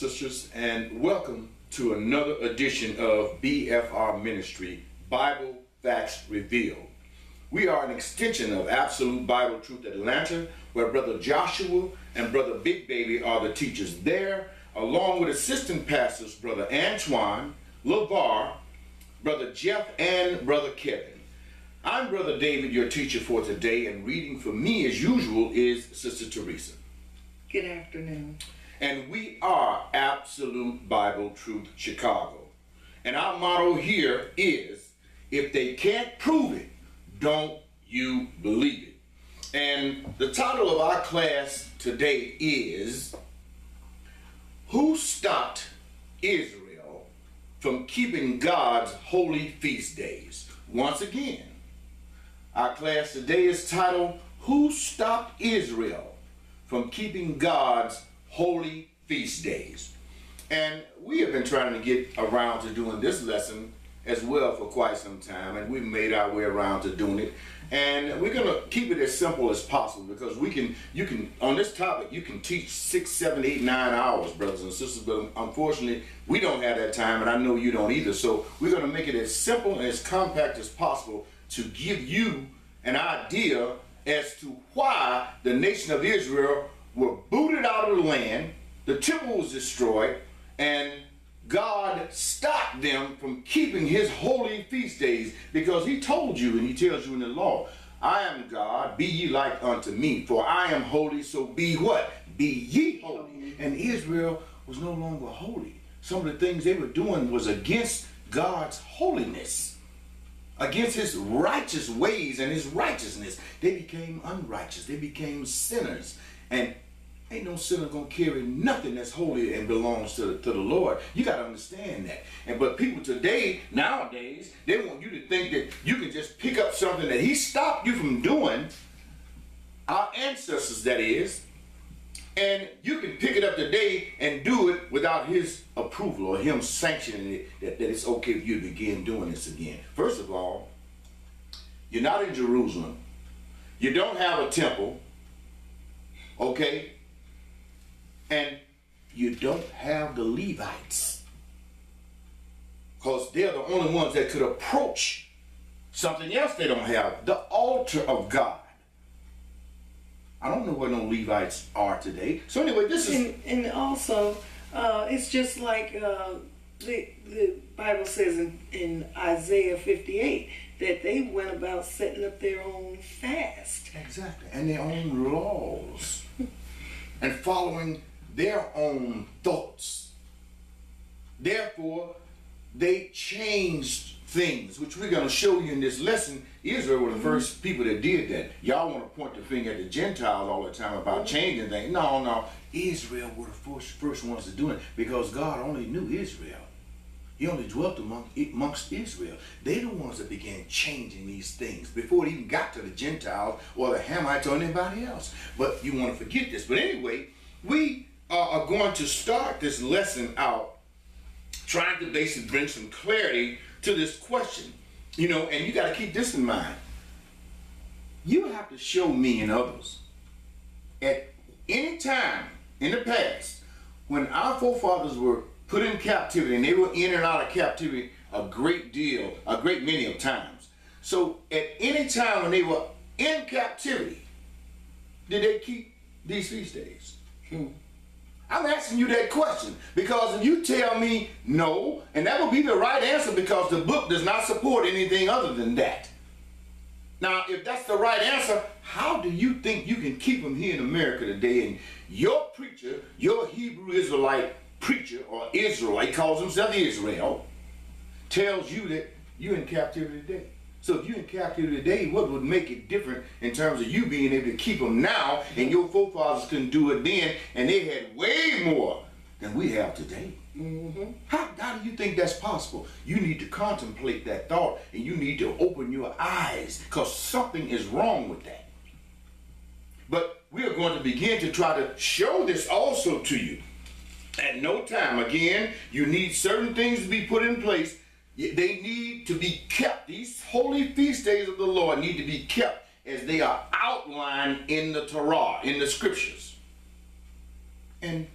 sisters, and welcome to another edition of BFR Ministry, Bible Facts Revealed. We are an extension of Absolute Bible Truth Atlanta, where Brother Joshua and Brother Big Baby are the teachers there, along with assistant pastors Brother Antoine, LeVar, Brother Jeff, and Brother Kevin. I'm Brother David, your teacher for today, and reading for me as usual is Sister Teresa. Good afternoon. And we are Absolute Bible Truth Chicago. And our motto here is, if they can't prove it, don't you believe it. And the title of our class today is, Who Stopped Israel from Keeping God's Holy Feast Days? Once again, our class today is titled, Who Stopped Israel from Keeping God's Holy Feast Days? And we have been trying to get around to doing this lesson as well for quite some time, and we've made our way around to doing it. And we're going to keep it as simple as possible, because you can on this topic you can teach 6, 7, 8, 9 hours, brothers and sisters, but unfortunately we don't have that time, and I know you don't either. So we're going to make it as simple and as compact as possible to give you an idea as to why the nation of Israel were booted out of the land, the temple was destroyed, and God stopped them from keeping his holy feast days, because he told you, and he tells you in the law, I am God, be ye like unto me, for I am holy, so be what? Be ye holy. And Israel was no longer holy. Some of the things they were doing was against God's holiness, against his righteous ways and his righteousness. They became unrighteous. They became sinners. And ain't no sinner gonna carry nothing that's holy and belongs to the Lord. You gotta understand that. But people today, nowadays, they want you to think that you can just pick up something that he stopped you from doing, our ancestors that is, and you can pick it up today and do it without his approval or him sanctioning it, that it's okay for you to begin doing this again. First of all, you're not in Jerusalem. You don't have a temple. Okay? And you don't have the Levites, because they're the only ones that could approach something else they don't have, the altar of God. I don't know where no Levites are today. So anyway, this is... And also, it's just like the Bible says in Isaiah 58, that they went about setting up their own fast. Exactly, and their own laws. And following their own thoughts. Therefore, they changed things, which we're going to show you in this lesson. Israel were the first people that did that. Y'all want to point the finger at the Gentiles all the time about changing things. No. Israel were the first ones to do it, because God only knew Israel. He only dwelt amongst Israel. They're the ones that began changing these things before it even got to the Gentiles or the Hamites or anybody else. But you want to forget this. But anyway, we are going to start this lesson out trying to basically bring some clarity to this question. You know, and you got to keep this in mind. You have to show me and others at any time in the past when our forefathers were put in captivity, and they were in and out of captivity a great many of times. So at any time when they were in captivity, did they keep these feast days? I'm asking you that question, because if you tell me no, and that will be the right answer, because the book does not support anything other than that. Now, if that's the right answer, how do you think you can keep them here in America today? And your preacher, your Hebrew Israelite preacher, or Israelite, calls himself Israel, tells you that you're in captivity today. So if you're in captivity today, what would make it different in terms of you being able to keep them now, and your forefathers couldn't do it then, and they had way more than we have today? How do you think that's possible? You need to contemplate that thought, and you need to open your eyes, because something is wrong with that. But we are going to begin to try to show this also to you. At no time, again, you need certain things to be put in place. They need to be kept. These holy feast days of the Lord need to be kept as they are outlined in the Torah, in the scriptures. And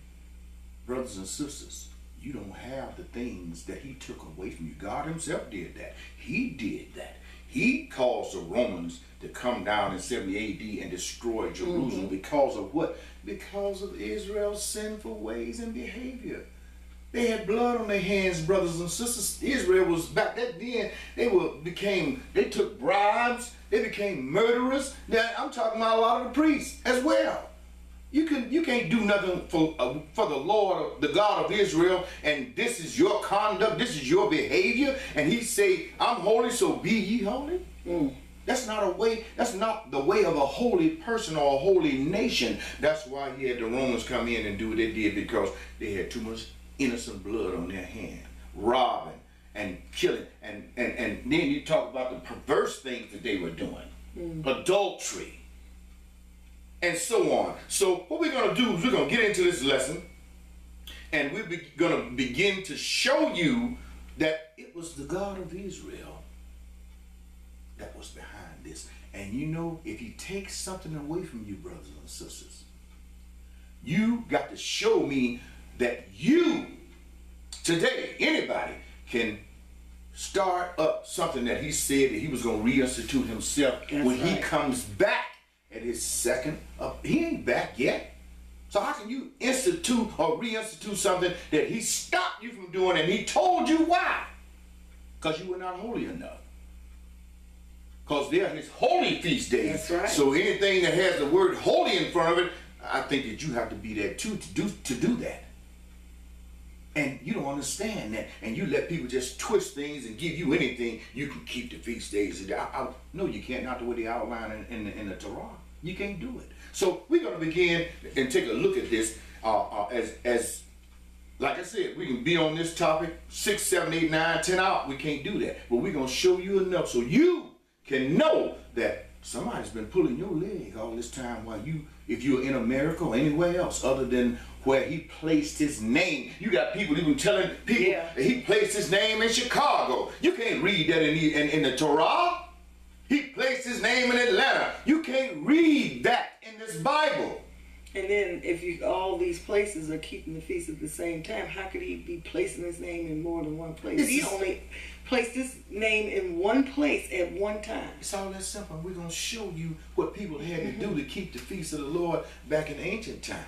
brothers and sisters, you don't have the things that he took away from you. God himself did that. He did that. He caused the Romans to come down in 70 AD and destroy Jerusalem because of what? Because of Israel's sinful ways and behavior. They had blood on their hands, brothers and sisters. Israel was back then. They took bribes. They became murderers. Now, I'm talking about a lot of the priests as well. You can't do nothing for the Lord, the God of Israel, and this is your conduct, this is your behavior, and he say, I'm holy, so be ye holy. That's not the way of a holy person or a holy nation. That's why he had the Romans come in and do what they did, because they had too much innocent blood on their hand, robbing and killing, and then you talk about the perverse things that they were doing, adultery, and so on. So what we're going to do is we're going to get into this lesson, and we're going to begin to show you that it was the God of Israel that was behind this. And you know, if he takes something away from you, brothers and sisters, you got to show me that you, today, anybody can start up something that he said that he was going to reinstitute himself. That's when he comes back at his second up. He ain't back yet. So how can you institute or reinstitute something that he stopped you from doing, and he told you why? Because you were not holy enough. Because they're his holy feast days. That's right. So anything that has the word holy in front of it, I think that you have to be there too to do that. And you don't understand that, and you let people just twist things and give you anything. You can keep the feast days. No, you can't. Not the way they outline in the Torah. You can't do it. So we're going to begin and take a look at this as like I said, we can be on this topic 6, 7, 8, 9, 10 out. We can't do that, but we're going to show you enough so you can know that somebody's been pulling your leg all this time while if you're in America or anywhere else other than where he placed his name. You got people even telling people that he placed his name in Chicago. You can't read that in the Torah. He placed his name in Atlanta. You can't read that in this Bible. And then if all these places are keeping the feast at the same time, how could he be placing his name in more than one place? He only placed his name in one place at one time. It's all that simple. We're going to show you what people had to do to keep the feast of the Lord back in ancient times.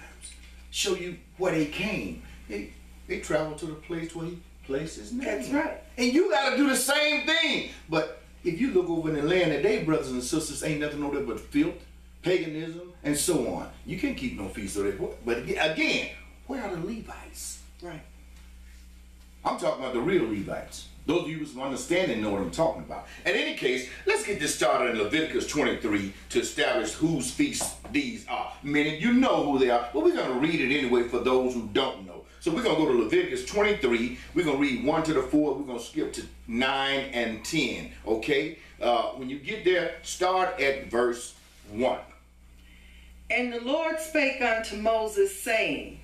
Show you where they came. They traveled to the place where he placed his name. That's right. And you got to do the same thing. But if you look over in the land today, brothers and sisters, ain't nothing over there but filth, paganism, and so on. You can't keep no feast of that. But again, where are the Levites? Right. I'm talking about the real Levites. Those of you who understand and know what I'm talking about. In any case, let's get this started in Leviticus 23 to establish whose feasts these are. Meaning, you know who they are, but we're going to read it anyway for those who don't know. So we're going to go to Leviticus 23. We're going to read 1 to the 4. We're going to skip to 9 and 10. Okay? When you get there, start at verse 1. And the Lord spake unto Moses, saying,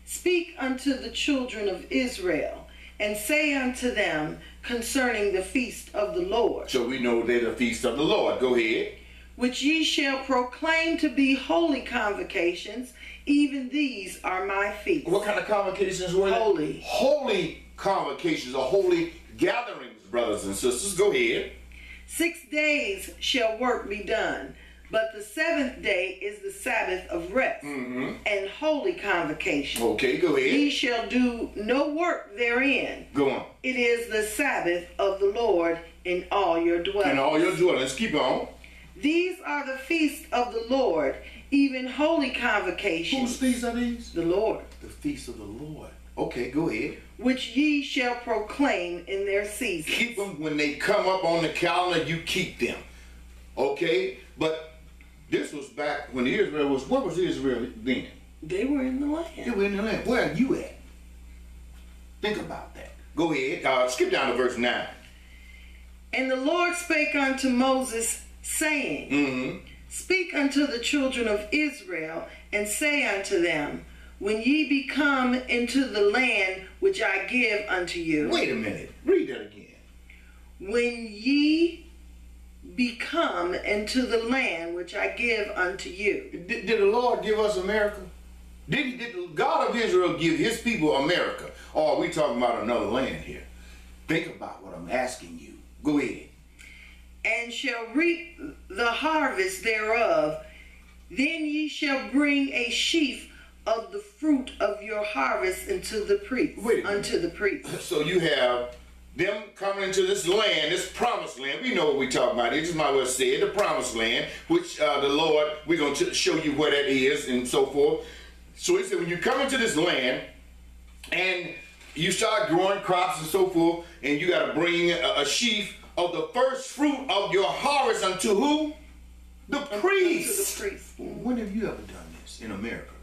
Speak unto the children of Israel, and say unto them concerning the feast of the Lord. So we know they're the feast of the Lord. Go ahead. Which ye shall proclaim to be holy convocations, even these are my feasts. What kind of convocations were they? Holy. Holy convocations or holy gatherings, brothers and sisters. Go ahead. 6 days shall work be done, but the 7th day is the Sabbath of rest and holy convocation. Okay, go ahead. Ye shall do no work therein. Go on. It is the Sabbath of the Lord in all your dwellings. In all your dwellings. Keep on. These are the feasts of the Lord, even holy convocations. Whose feasts are these? The Lord. The feasts of the Lord. Okay, go ahead. Which ye shall proclaim in their seasons. Keep them when they come up on the calendar. You keep them. Okay, but this was back when Israel was. Where was Israel then? They were in the land. They were in the land. Where are you at? Think about that. Go ahead. Skip down to verse 9. And the Lord spake unto Moses, saying, Speak unto the children of Israel, and say unto them, When ye be come into the land which I give unto you. Wait a minute. Read that again. When ye be come into the land which I give unto you. Did the Lord give us America? Did the God of Israel give his people America? Or are we talking about another land here? Think about what I'm asking you. Go ahead. And shall reap the harvest thereof. Then ye shall bring a sheaf of the fruit of your harvest into the priest. Unto the priest. So you have them coming into this land, this promised land. We know what we're talking about. It just might well say it, the promised land, which the Lord, we're going to show you where that is and so forth. So he said, when you come into this land and you start growing crops and so forth, and you got to bring a sheaf of the first fruit of your harvest unto who? The priest. Unto the priest. When have you ever done this in America?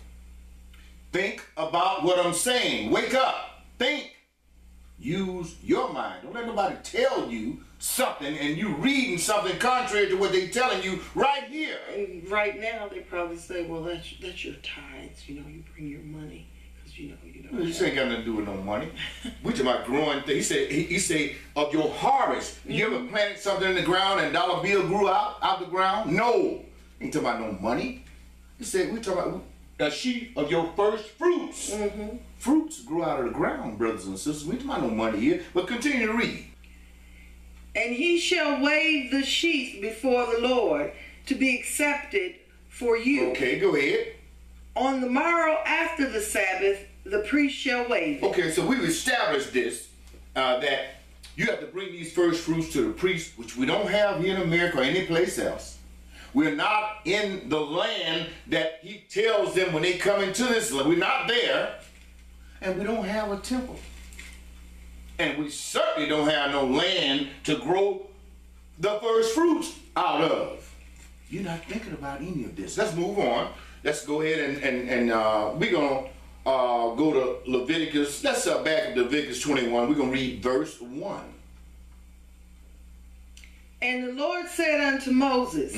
Think about what I'm saying. Wake up. Think. Use your mind. Don't let nobody tell you something and you reading something contrary to what they're telling you right here. And right now they probably say, well, that's your tithes. You know, you bring your money because you don't. This ain't got nothing to do with no money. We talking about growing things. He said of your harvest. You ever planted something in the ground and dollar bill grew out the ground? No. Ain't talking about no money. He said we talking about a sheaf of your first fruits. Fruits grow out of the ground, brothers and sisters. We ain't talking about no money here. But continue to read. And he shall wave the sheaf before the Lord to be accepted for you. Okay, go ahead. On the morrow after the Sabbath, the priest shall wave it. Okay, so we've established this, that you have to bring these first fruits to the priest, which we don't have here in America or any place else. We're not in the land that he tells them when they come into this land. We're not there, and we don't have a temple. And we certainly don't have no land to grow the first fruits out of. You're not thinking about any of this. Let's move on. Let's go ahead and we're going to go to Leviticus. Let's back to Leviticus 21. We're going to read verse 1. And the Lord said unto Moses,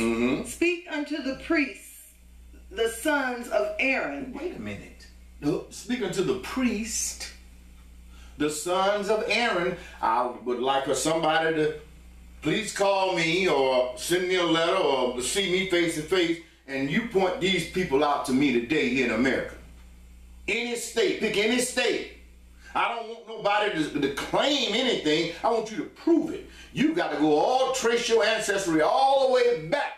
speak unto the priests, the sons of Aaron. Wait a minute. Speak unto the priest, the sons of Aaron. I would like for somebody to please call me or send me a letter or see me face to face, and you point these people out to me today here in America. Any state, pick any state. I don't want nobody to claim anything. I want you to prove it. You got to go trace your ancestry all the way back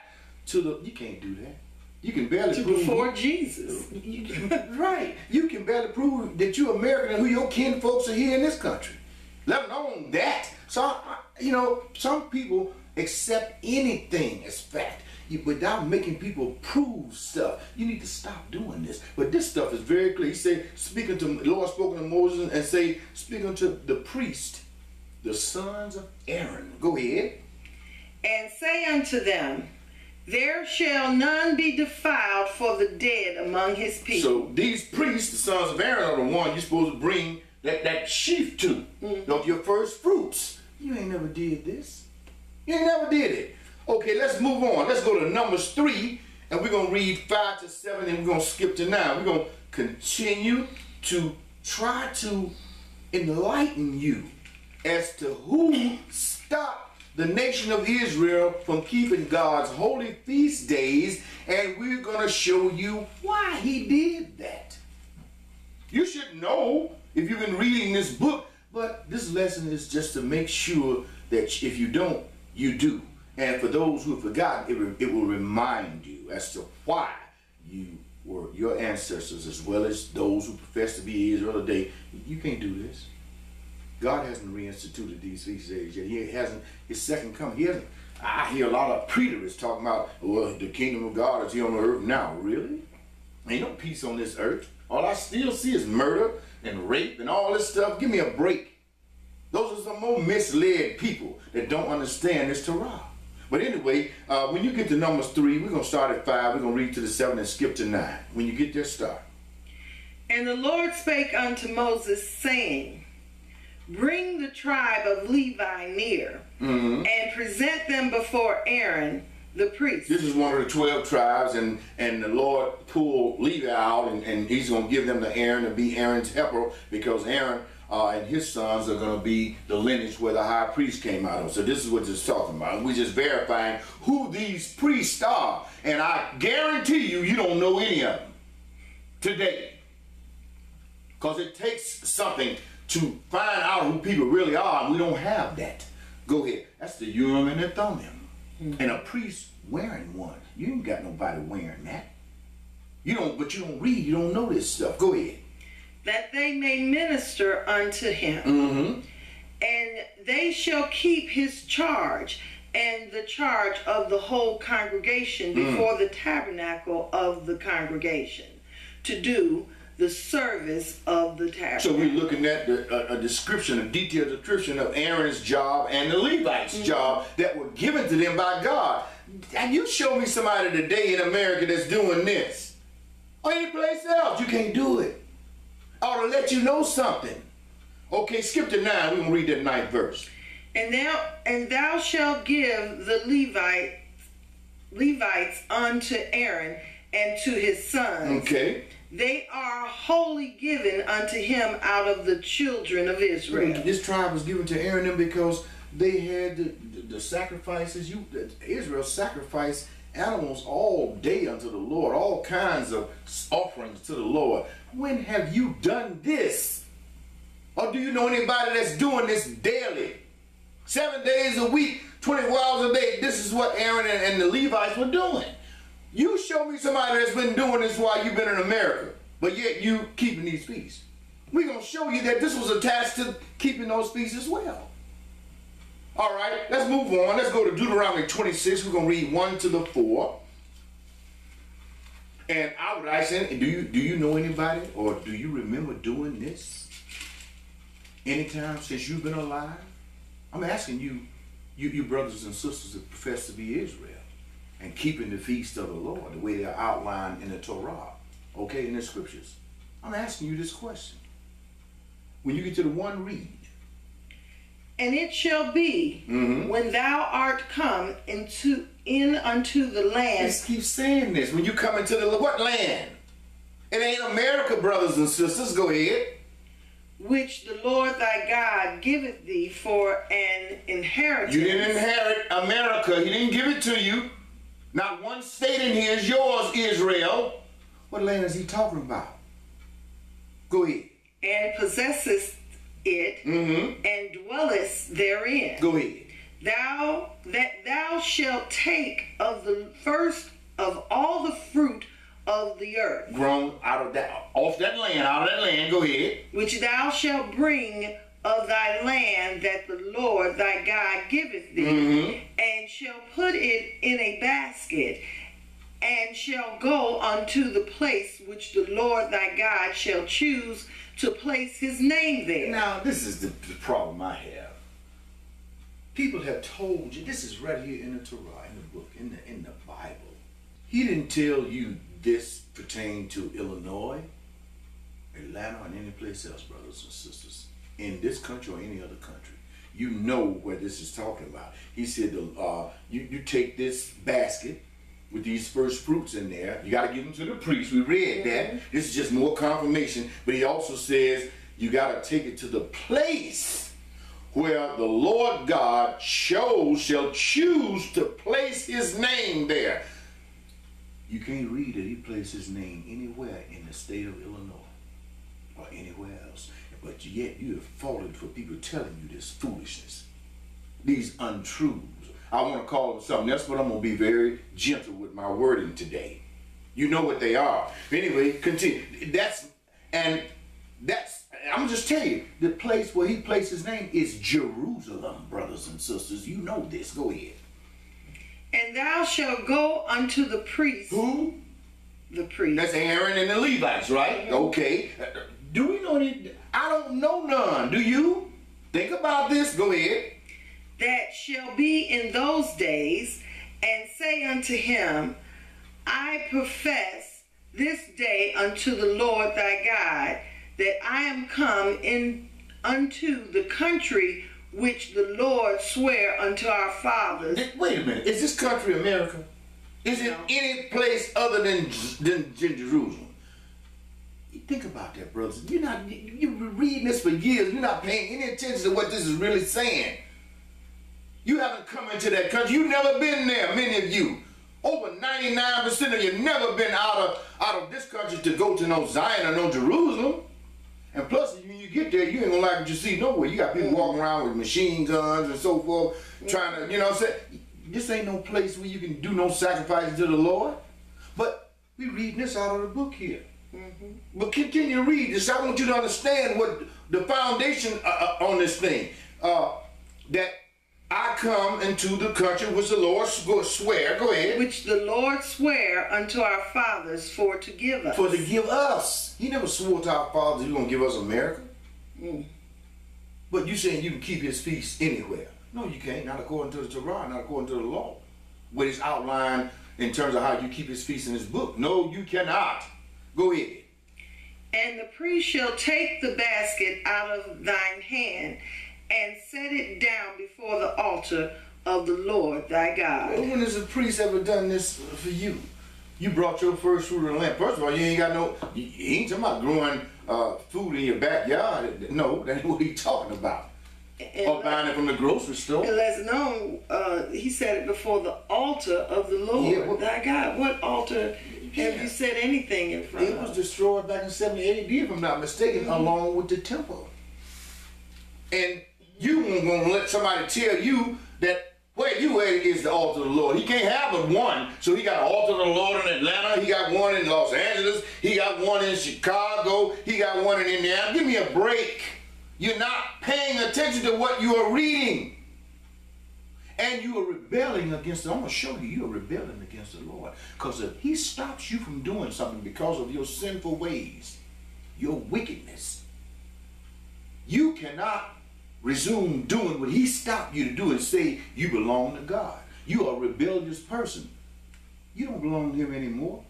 to the, you can't do that. You can barely prove. Before Jesus. Right. You can barely prove that you're American and who your kin folks are here in this country. Let alone that. So, some people accept anything as fact without making people prove stuff. You need to stop doing this. But this stuff is very clear. He said, the Lord spoke to Moses and say, speak unto the priest, the sons of Aaron. Go ahead. And say unto them, there shall none be defiled for the dead among his people. So these priests, the sons of Aaron, are the one you're supposed to bring that sheaf to, of your first fruits. You ain't never did this. You ain't never did it. Okay, let's move on. Let's go to Numbers 3, and we're going to read 5 to 7, and we're going to skip to 9. We're going to continue to try to enlighten you as to who stopped the nation of Israel from keeping God's holy feast days, and we're going to show you why he did that. You should know if you've been reading this book, but this lesson is just to make sure that if you don't, you do. And for those who have forgotten, it will remind you as to why you were your ancestors, as well as those who profess to be Israel today. You can't do this. God hasn't reinstituted these feast days yet. He hasn't, his second coming. He hasn't. I hear a lot of preterists talking about, well, the kingdom of God is here on the earth now. Really? Ain't no peace on this earth. All I still see is murder and rape and all this stuff. Give me a break. Those are some more misled people that don't understand this Torah. But anyway, when you get to Numbers 3, we're going to start at 5. We're going to read to the 7 and skip to 9. When you get there, start. And the Lord spake unto Moses, saying, bring the tribe of Levi near, and present them before Aaron the priest. This is one of the 12 tribes, and the Lord pulled Levi out, and he's going to give them to Aaron to be Aaron's helper, because Aaron and his sons are going to be the lineage where the high priest came out of. So this is what it's talking about. We're just verifying who these priests are. And I guarantee you, you don't know any of them today. Because it takes something to find out who people really are, and we don't have that. Go ahead. That's the Urim and the Thummim. And a priest wearing one. You ain't got nobody wearing that. You don't, but you don't read, you don't know this stuff. Go ahead. That they may minister unto him. And they shall keep his charge and the charge of the whole congregation before the tabernacle of the congregation, to do the service of the tabernacle. So we're looking at a description, a detailed description of Aaron's job and the Levites' job that were given to them by God. And you show me somebody today in America that's doing this, or any place else, you can't do it. I ought to let you know something. Okay, skip to 9. We're going to read that 9th verse. And thou shalt give the Levites unto Aaron and to his sons. Okay. They are wholly given unto him out of the children of Israel. This tribe was given to Aaron and them because they had the sacrifices. Israel sacrificed animals all day unto the Lord, all kinds of offerings to the Lord. When have you done this? Or do you know anybody that's doing this daily? 7 days a week, 24 hours a day. This is what Aaron and the Levites were doing. You show me somebody that's been doing this while you've been in America, but yet you keeping these feasts. We're going to show you that this was attached to keeping those feasts as well. All right, let's move on. Let's go to Deuteronomy 26. We're going to read 1 to 4. And I would ask, do you know anybody, or do you remember doing this anytime since you've been alive? I'm asking you brothers and sisters that profess to be Israel and keeping the feast of the Lord the way they're outlined in the Torah, okay, in the scriptures. I'm asking you this question. When you get to the 1, read. And it shall be when thou art come in unto the land. Let's keep saying this. When you come into the what land? It ain't America, brothers and sisters. Go ahead. Which the Lord thy God giveth thee for an inheritance. You didn't inherit America. He didn't give it to you. Not one state in here is yours, Israel. What land is he talking about? Go ahead. And possesseth it, and dwellest therein. Go ahead. Thou shalt take of the first of all the fruit of the earth, grown out of that, off that land, go ahead. Which thou shalt bring of thy land that the Lord thy God giveth thee, and shall put it in a basket, and shall go unto the place which the Lord thy God shall choose to place his name there. Now, this is the problem I have. People have told you, this is right here in the Torah, in the book, in the Bible. He didn't tell you this pertained to Illinois, Atlanta, or any place else, brothers and sisters, in this country or any other country. You know where this is talking about. He said, you take this basket with these first fruits in there. You got to give them to the priest. We read that. This is just more confirmation. But he also says you got to take it to the place where the Lord God shall choose to place his name there. You can't read that he placed his name anywhere in the state of Illinois or anywhere else. But yet you have fallen for people telling you this foolishness, these untruths. I want to call them something else, but I'm going to be very gentle with my wording today. You know what they are. Anyway, continue. I'm just telling you, the place where he placed his name is Jerusalem, brothers and sisters. You know this. Go ahead. And thou shalt go unto the priest. Who? The priest. That's Aaron and the Levites, right? Okay. Do we know any? I don't know none. Do you? Think about this. Go ahead. That shall be in those days, and say unto him, I profess this day unto the Lord thy God, that I am come in unto the country which the Lord sware unto our fathers. Wait a minute. Is this country America? Is it any place other than Jerusalem? Think about that, brothers. You've been reading this for years. You're not paying any attention to what this is really saying. You haven't come into that country. You've never been there, many of you. Over 99% of you never been out of this country to go to no Zion or no Jerusalem. And plus, when you get there, you ain't gonna like what you see nowhere. You got people walking around with machine guns and so forth, trying to, you know what I'm saying? This ain't no place where you can do no sacrifices to the Lord. But we reading this out of the book here. But continue to read this. I want you to understand what the foundation on this thing. That I come into the country which the Lord swear. Go ahead. Which the Lord swear unto our fathers for to give us. For to give us. He never swore to our fathers he's going to give us America. But you saying you can keep his feast anywhere. No, you can't. Not according to the Torah, not according to the law. What is outlined in terms of how you keep his feast in his book. No, you cannot. Go ahead. And the priest shall take the basket out of thine hand and set it down before the altar of the Lord thy God. Well, when has a priest ever done this for you? You brought your first fruit of the land. First of all, you ain't got no, you ain't talking about growing food in your backyard. No, that ain't what he's talking about. Or buying it from the grocery store. And let's know, he said it before the altar of the Lord thy God. What altar have you said anything in front of? It was destroyed back in 70 AD, if I'm not mistaken, along with the temple. And you ain't gonna let somebody tell you that where you at is the altar of the Lord. He can't have but one. So he got an altar of the Lord in Atlanta. He got one in Los Angeles. He got one in Chicago. He got one in Indiana. Give me a break. You're not paying attention to what you are reading. And you are rebelling against, I'm going to show you, you are rebelling against the Lord. Because if he stops you from doing something because of your sinful ways, your wickedness, you cannot resume doing what he stopped you to do and say you belong to God. You are a rebellious person. You don't belong to him anymore.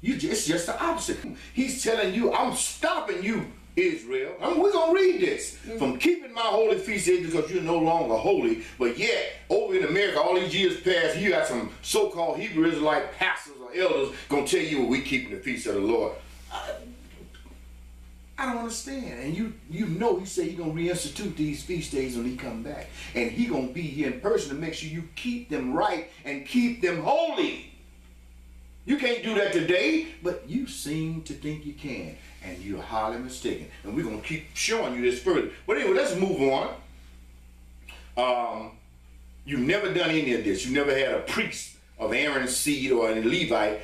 It's just the opposite. He's telling you, I'm stopping you, Israel. We're going to read this. From keeping my holy feast days because you're no longer holy. But yet, over in America, all these years past, you got some so-called Hebrew Israelite pastors or elders going to tell you, well, we keeping the feast of the Lord. I don't understand. And you know he said he's going to reinstitute these feast days when he come back. And he going to be here in person to make sure you keep them right and keep them holy. You can't do that today, but you seem to think you can. And you're highly mistaken. And we're going to keep showing you this further. But anyway, let's move on. You've never done any of this. You never had a priest of Aaron's seed or a Levite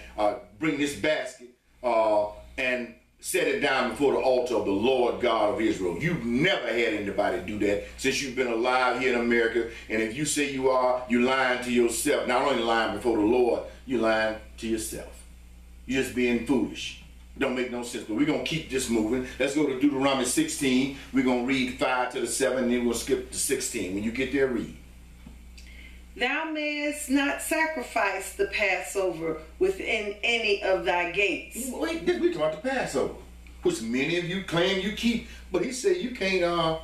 bring this basket and set it down before the altar of the Lord God of Israel. You've never had anybody do that since you've been alive here in America. And if you say you are, you're lying to yourself. Not only lying before the Lord, you're lying to yourself. You're just being foolish. It don't make no sense. But we're going to keep this moving. Let's go to Deuteronomy 16. We're going to read 5 to the 7, and then we'll skip to 16. When you get there, read. Thou mayest not sacrifice the Passover within any of thy gates. Wait, we talking about the Passover, which many of you claim you keep. But he said you can't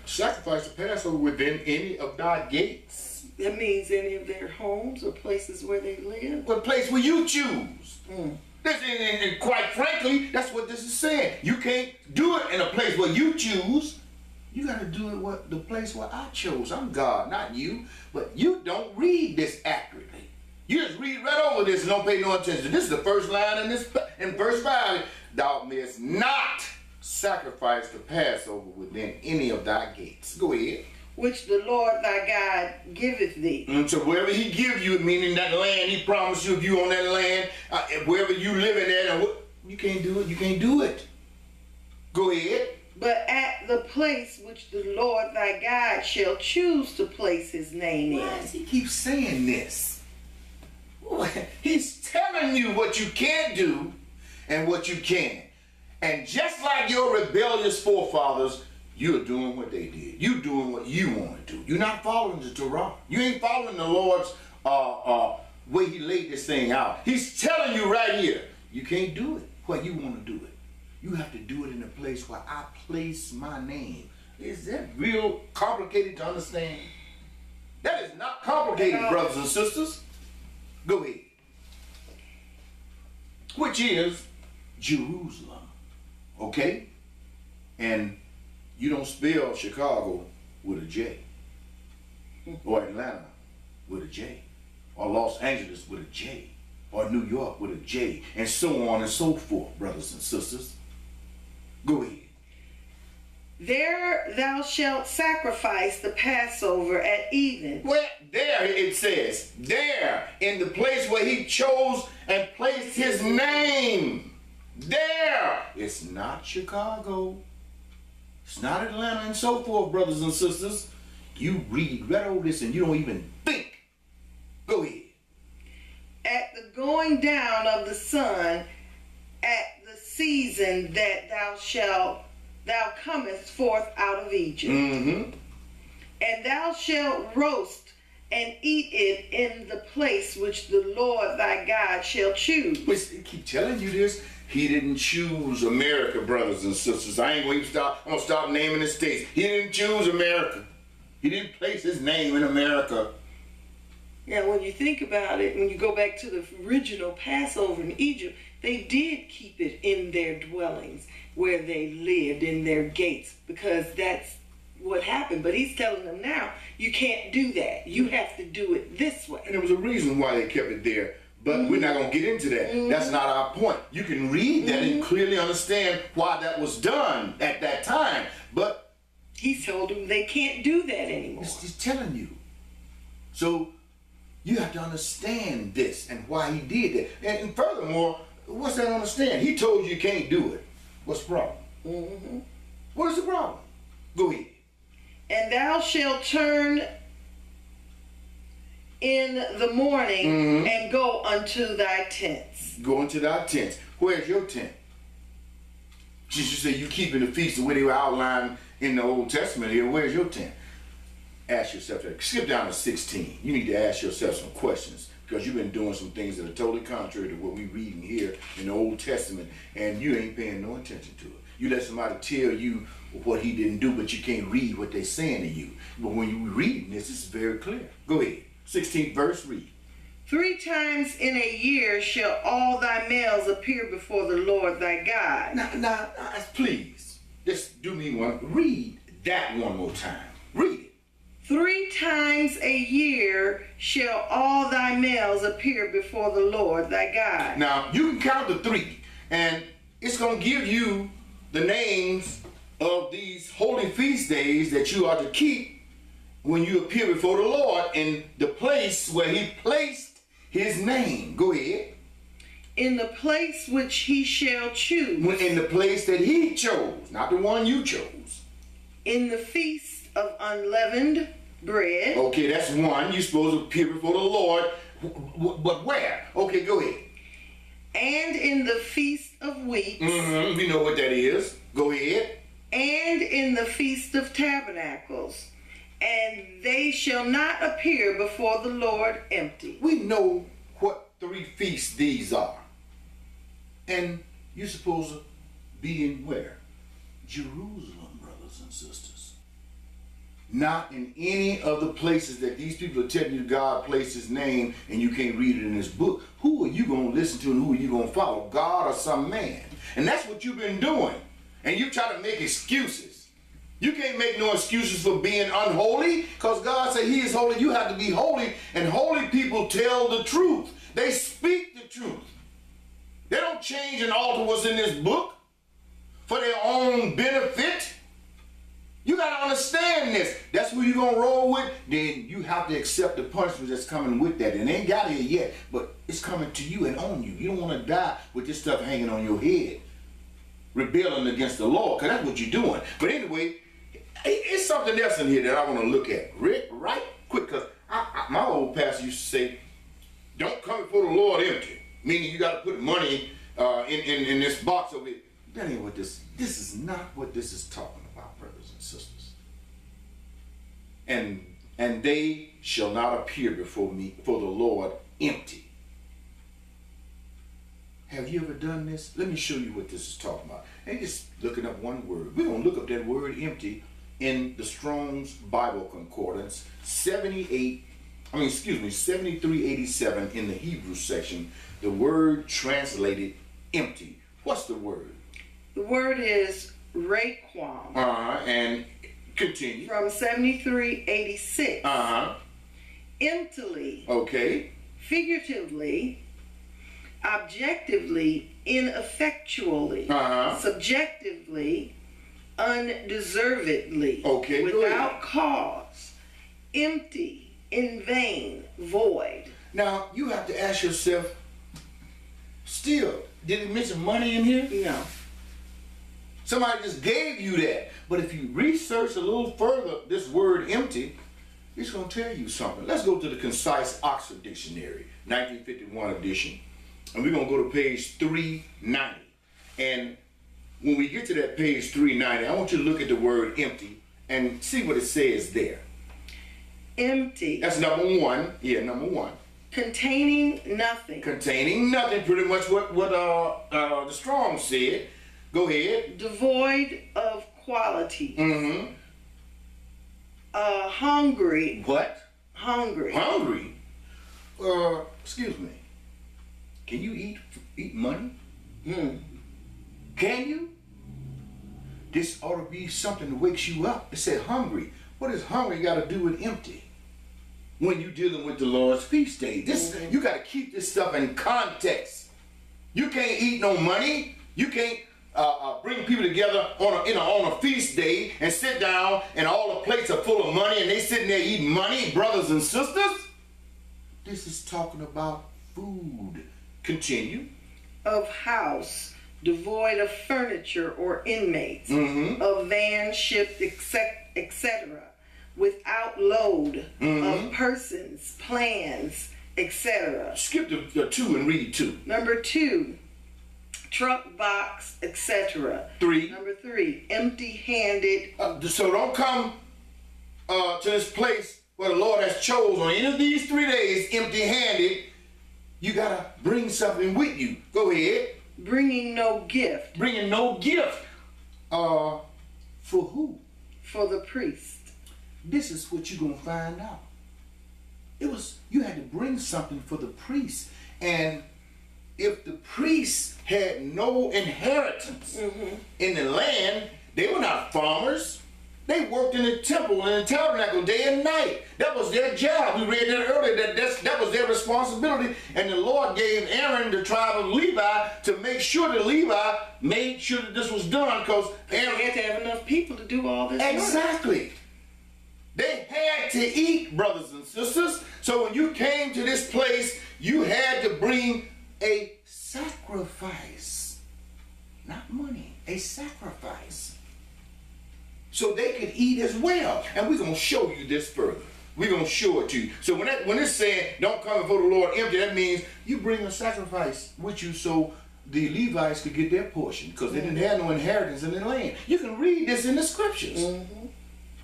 sacrifice the Passover within any of thy gates. That means any of their homes or places where they live? Well, a place where you choose. And quite frankly, that's what this is saying. You can't do it in a place where you choose. You got to do it the place where I chose. I'm God, not you. But you don't read this accurately. You just read right over this and don't pay no attention. This is the first line in verse 5. Thou mayest not sacrifice the Passover within any of thy gates. Go ahead. Which the Lord thy God giveth thee. And so wherever he give you, meaning that land he promised you, if you on that land, wherever you living at, you can't do it. You can't do it. Go ahead. But at the place which the Lord thy God shall choose to place his name in. Why does he keep saying this? He's telling you what you can't do and what you can. And just like your rebellious forefathers, you're doing what they did. You're doing what you want to do. You're not following the Torah. You ain't following the Lord's way he laid this thing out. He's telling you right here, you can't do it where you want to do it. You have to do it in a place where I place my name. Is that real complicated to understand? That is not complicated, brothers and sisters. Go ahead. Which is Jerusalem. Okay? And you don't spell Chicago with a J. Or Atlanta with a J. Or Los Angeles with a J. Or New York with a J. And so on and so forth, brothers and sisters. Go ahead. There thou shalt sacrifice the Passover at even. Well, there it says, there, in the place where he chose and placed his name. There. It's not Chicago. It's not Atlanta and so forth, brothers and sisters. You read over this and you don't even think. Go ahead. At the going down of the sun, at the season that thou comest forth out of Egypt. Mm-hmm. And thou shalt roast and eat it in the place which the Lord thy God shall choose. I keep telling you this. He didn't choose America, brothers and sisters. I ain't going to stop. I'm going to stop naming the states. He didn't choose America. He didn't place his name in America. Now, when you think about it, when you go back to the original Passover in Egypt, they did keep it in their dwellings where they lived, in their gates, because that's what happened. But he's telling them now, you can't do that. You have to do it this way. And there was a reason why they kept it there. But we're not going to get into that. That's not our point. You can read that and clearly understand why that was done at that time. But he told them they can't do that anymore. He's telling you. So you have to understand this and why he did that. And furthermore, what's that understand? He told you can't do it. What's the problem? What is the problem? Go ahead. And thou shalt turn in the morning and go unto thy tents. Go into thy tents. Where's your tent? Since you say you keeping the feast the way they were outlined in the Old Testament here, where's your tent? Ask yourself that. Skip down to 16. You need to ask yourself some questions because you've been doing some things that are totally contrary to what we're reading here in the Old Testament, and you ain't paying no attention to it. You let somebody tell you what he didn't do, but you can't read what they're saying to you. But when you're reading this, it's very clear. Go ahead. 16th verse, read. 3 times in a year shall all thy males appear before the Lord thy God. Now, please, just do me one. Read that one more time. Read it. 3 times a year shall all thy males appear before the Lord thy God. Now, you can count to 3, and it's going to give you the names of these holy feast days that you are to keep when you appear before the Lord in the place where he placed his name. Go ahead. In the place which he shall choose. In the place that he chose, not the one you chose. In the feast of unleavened bread. Okay, that's one. You're supposed to appear before the Lord. But where? Okay, go ahead. And in the feast of weeks. We know what that is. Go ahead. And in the feast of tabernacles. And they shall not appear before the Lord empty. We know what 3 feasts these are. And you're supposed to be in where? Jerusalem, brothers and sisters. Not in any of the places that these people are telling you God placed his name and you can't read it in his book. Who are you going to listen to and who are you going to follow? God or some man? And that's what you've been doing. And you try to make excuses. You can't make no excuses for being unholy because God said he is holy. You have to be holy. And holy people tell the truth. They speak the truth. They don't change and alter what's in this book for their own benefit. You got to understand this. That's who you're going to roll with. Then you have to accept the punishment that's coming with that. And it ain't got here yet, but it's coming to you and on you. You don't want to die with this stuff hanging on your head, rebelling against the Lord, because that's what you're doing. But anyway, it's something else in here that I want to look at right quick, because my old pastor used to say, don't come before the Lord empty, meaning you got to put money in this box over here. That ain't what this is not what this is talking about, brothers and sisters. And they shall not appear before the Lord empty. Have you ever done this? Let me show you what this is talking about. And just looking up one word. We're going to look up that word empty in the Strong's Bible Concordance, 7387 in the Hebrew section. The word translated empty. What's the word? The word is Raquam. And continue. From 7386. Emptily. Okay. Figuratively, objectively, ineffectually, subjectively, undeservedly, Okay, without cause, empty, in vain, void. Now, you have to ask yourself, still, did it mention money in here? No. Somebody just gave you that. But if you research a little further, this word empty, it's going to tell you something. Let's go to the Concise Oxford Dictionary, 1951 edition. And we're going to go to page 390. And when we get to that page 390, I want you to look at the word empty and see what it says there. Empty. That's number one. Yeah, number one. Containing nothing. Containing nothing, pretty much what the Strong said. Go ahead. Devoid of quality. Mm-hmm. Hungry. What? Hungry. Hungry? Excuse me. Can you eat money? Can you? This ought to be something that wakes you up. It said hungry. What does hungry got to do with empty? When you're dealing with the Lord's feast day, you got to keep this stuff in context. You can't eat no money. You can't bring people together on a feast day and sit down and all the plates are full of money and they sitting there eating money, brothers and sisters. This is talking about food. Continue. Of house, devoid of furniture or inmates, of van, ship, etc., without load, of persons, plans, etc. Skip the 2 and read 2. Number 2, truck, box, etc. 3. Number 3, empty-handed. So don't come to this place where the Lord has chosen on any of these 3 days empty-handed. You got to bring something with you. Go ahead. Bringing no gift. Bringing no gift. For who? For the priest. This is what you're going to find out. You had to bring something for the priest. And if the priests had no inheritance in the land, they were not farmers. They worked in the temple and the tabernacle day and night. That was their job. We read that earlier, that was their responsibility. And the Lord gave Aaron, the tribe of Levi, to make sure that Levi made sure that this was done, because Aaron had to have enough people to do all this exactly. work. They had to eat, brothers and sisters. So when you came to this place, you had to bring a sacrifice. Not money, a sacrifice. So they could eat as well. And we're going to show you this further. We're going to show it to you. So when it's saying, don't come before the Lord empty, that means you bring a sacrifice with you so the Levites could get their portion, because they didn't have no inheritance in the land. You can read this in the scriptures.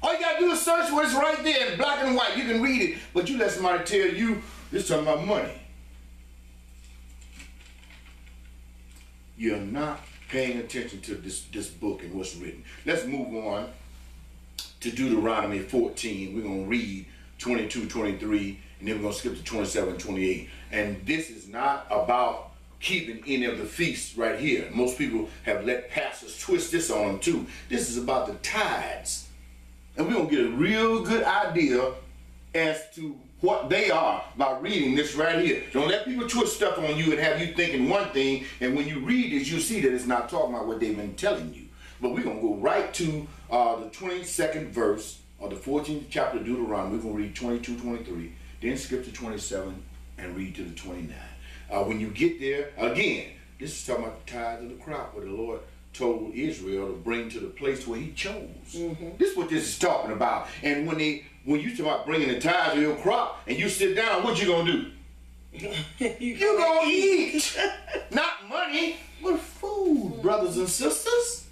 All you got to do is search for it. It's right there in black and white. You can read it. But you let somebody tell you, it's talking about money. You're not paying attention to this book and what's written. Let's move on to Deuteronomy 14. We're going to read 22, 23, and then we're going to skip to 27, 28. And this is not about keeping any of the feasts right here. Most people have let pastors twist this on them too. This is about the tithes. And we're going to get a real good idea as to what they are by reading this right here. Don't let people twist stuff on you and have you thinking one thing, and when you read this, you'll see that it's not talking about what they've been telling you. But we're going to go right to the 22nd verse of the 14th chapter of Deuteronomy. We're going to read 22, 23, then skip to 27 and read to the 29. When you get there, again, this is talking about the tithes of the crop, where the Lord told Israel to bring to the place where he chose. This is what this is talking about. And when you talk about bringing the tithes of your crop and you sit down, what you going to do? You're going to eat. Not money, but food, brothers and sisters.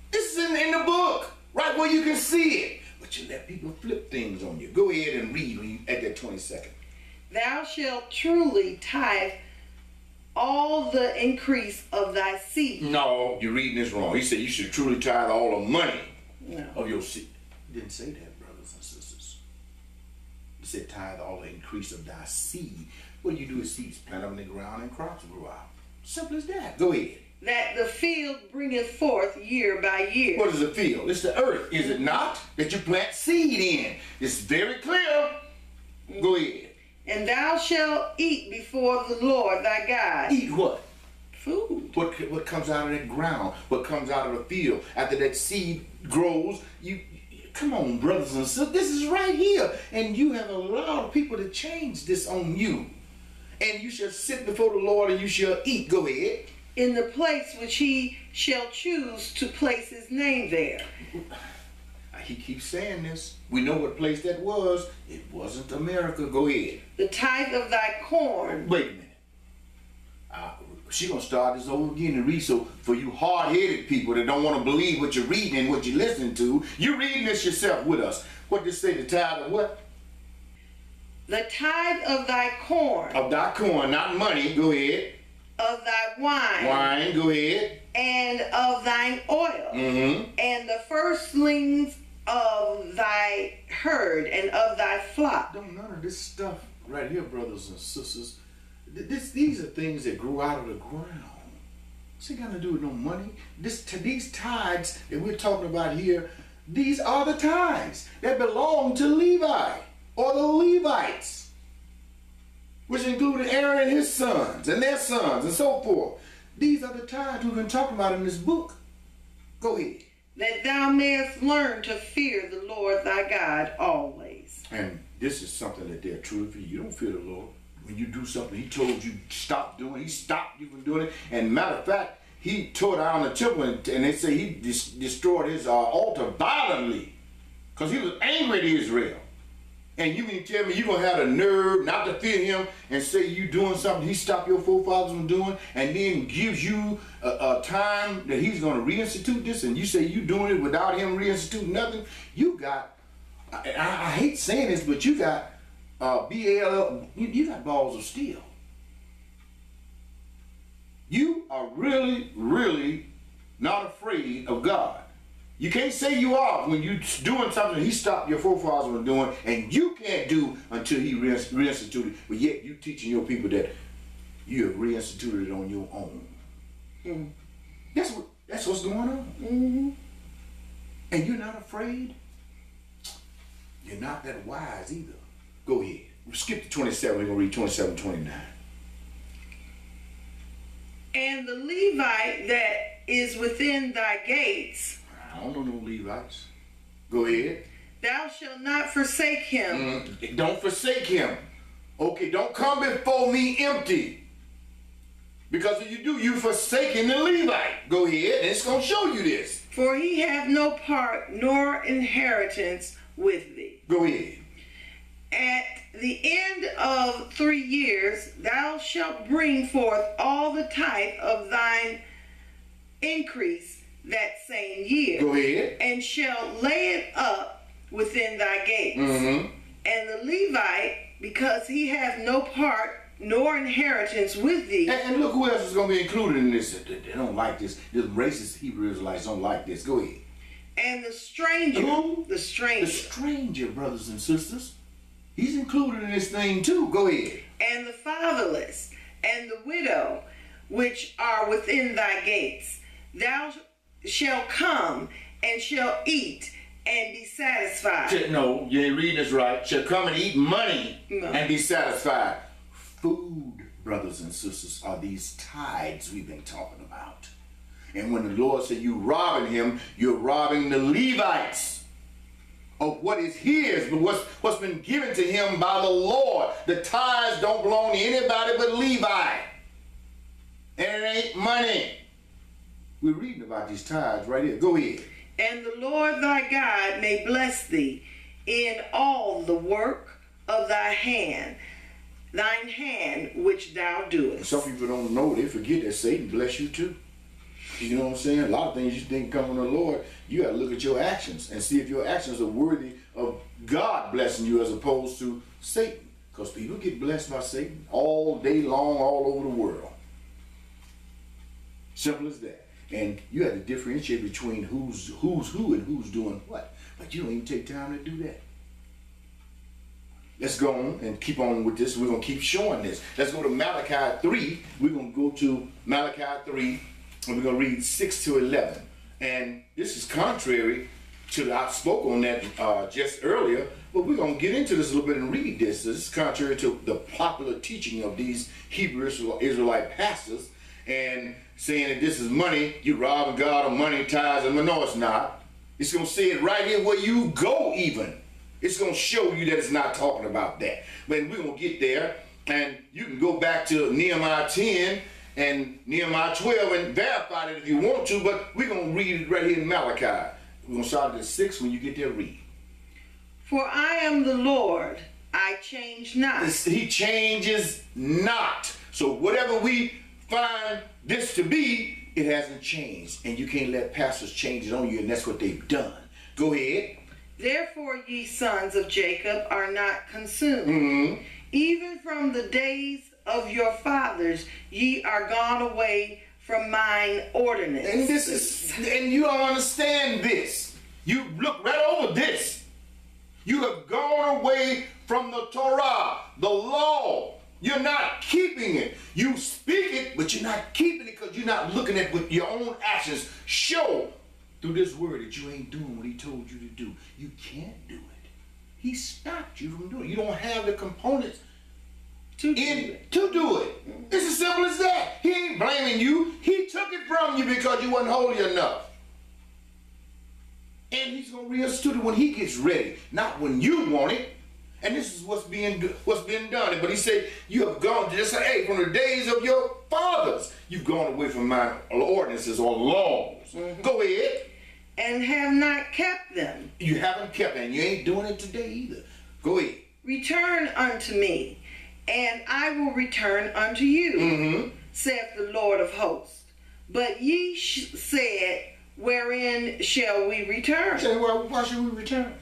This is in the book, right where you can see it. But you let people flip things on you. Go ahead and read when you at that 22nd. Thou shalt truly tithe all the increase of thy seed. No, you're reading this wrong. He said you should truly tithe all the money of your seed. He didn't say that, brothers and sisters. He said tithe all the increase of thy seed. What do you do with seeds? Plant them in the ground and crops grow out. Simple as that. Go ahead. That the field bringeth forth year by year. What is the field? It's the earth, is it not? That you plant seed in. It's very clear. Go ahead. And thou shalt eat before the Lord thy God. Eat what? Food. What comes out of that ground, what comes out of the field. After that seed grows, you come on, brothers and sisters, this is right here. And you have allowed people to change this on you. And you shall sit before the Lord and you shall eat. Go ahead. In the place which he shall choose to place his name there. He keeps saying this. We know what place that was. It wasn't America. Go ahead. The tithe of thy corn. Wait a minute. She's going to start this over again and read. So for you hard-headed people that don't want to believe what you're reading and what you're listening to, you're reading this yourself with us. What does it say? The tithe of what? The tithe of thy corn. Of thy corn, not money. Go ahead. Of thy wine. Wine. Go ahead. And of thine oil. Mm-hmm. And the firstlings of thy herd and of thy flock. Don't none of this stuff right here, brothers and sisters. These are things that grew out of the ground. What's it got to do with no money? These tithes that we're talking about here, these are the tithes that belong to Levi or the Levites, which included Aaron and his sons and their sons and so forth. These are the tithes we've been talking about in this book. Go ahead. That thou mayest learn to fear the Lord thy God always. And this is something that they're true for you. You don't fear the Lord. When you do something he told you stop doing, he stopped you from doing it. And matter of fact, he tore down the temple and they say he destroyed his altar violently because he was angry at Israel. And you mean tell me you're going to have the nerve not to fear him and say you doing something he stopped your forefathers from doing and then gives you a time that he's going to reinstitute this and you say you doing it without him reinstituting nothing? You got, I hate saying this, but you got you got balls of steel. You are really, really not afraid of God. You can't say you are when you're doing something he stopped your forefathers from doing and you can't do until he reinstituted, but yet you teaching your people that you have reinstituted it on your own. Mm. That's what's going on. Mm-hmm. And you're not afraid? You're not that wise either. Go ahead. Skip to 27. We're going to read 27, 29. And the Levite that is within thy gates. I don't know no Levites. Go ahead. Thou shalt not forsake him. Don't forsake him. Okay, don't come before me empty. Because if you do, you forsaking the Levite. Go ahead, and it's going to show you this. For he hath no part nor inheritance with thee. Go ahead. At the end of 3 years, thou shalt bring forth all the tithe of thine increase that same year. Go ahead. And shalt lay it up within thy gates. Mm-hmm. And the Levite, because he hath no part nor inheritance with thee. And look who else is going to be included in this. They don't like this. The racist Hebrew Israelites don't like this. Go ahead. And the stranger. Who? The stranger. The stranger, brothers and sisters. He's included in this thing too. Go ahead. And the fatherless, and the widow, which are within thy gates. Thou shalt come, and shall eat, and be satisfied. No, you ain't reading this right. Shall come and eat money and be satisfied. Food, brothers and sisters, are these tithes we've been talking about. And when the Lord said you robbing him, you're robbing the Levites of what is his, but what's been given to him by the Lord. The tithes don't belong to anybody but Levi. And it ain't money. We're reading about these tithes right here. Go ahead. And the Lord thy God may bless thee in all the work of thine hand which thou doest. Some people don't know, they forget that Satan bless you too. You know what I'm saying? A lot of things you think come from the Lord, you got to look at your actions and see if your actions are worthy of God blessing you as opposed to Satan. Because people get blessed by Satan all day long, all over the world. Simple as that. And you have to differentiate between who's who and who's doing what. But you don't even take time to do that. Let's go on and keep on with this. We're going to keep showing this. Let's go to Malachi 3. We're going to go to Malachi 3. And we're going to read 6 to 11. And this is contrary I spoke on that just earlier, but we're going to get into this a little bit and read this. This is contrary to the popular teaching of these Hebrew Israelite pastors, and saying that this is money, you robbing God of money, tithes, and no, it's not. It's going to say it right here where you go even. It's going to show you that it's not talking about that. But we're going to get there, and you can go back to Nehemiah 10 and Nehemiah 12 and verify it if you want to, but we're going to read it right here in Malachi. We're going to start at 6 when you get there, read. For I am the Lord, I change not. He changes not. So whatever we find this to be, it hasn't changed. And you can't let pastors change it on you, and that's what they've done. Go ahead. Therefore ye sons of Jacob are not consumed. Mm-hmm. Even from the days of your fathers ye are gone away from mine ordinances. And you don't understand this. You look right over this. You have gone away from the Torah, the law. You're not keeping it. You speak it, but you're not keeping it because you're not looking at what your own actions show through this word that you ain't doing what he told you to do. You can't do it. He stopped you from doing it. You don't have the components to do it. It's as simple as that. He ain't blaming you. He took it from you because you wasn't holy enough. And he's going to reinstitute it when he gets ready, not when you want it. And this is what's being done. But he said, you have gone, just say, hey, from the days of your fathers, you've gone away from my ordinances or laws. Mm-hmm. Go ahead. And have not kept them. You haven't kept them, and you ain't doing it today either. Go ahead. Return unto me, and I will return unto you, mm-hmm. saith the Lord of hosts. But ye said, wherein shall we return? Say, well, why should we return?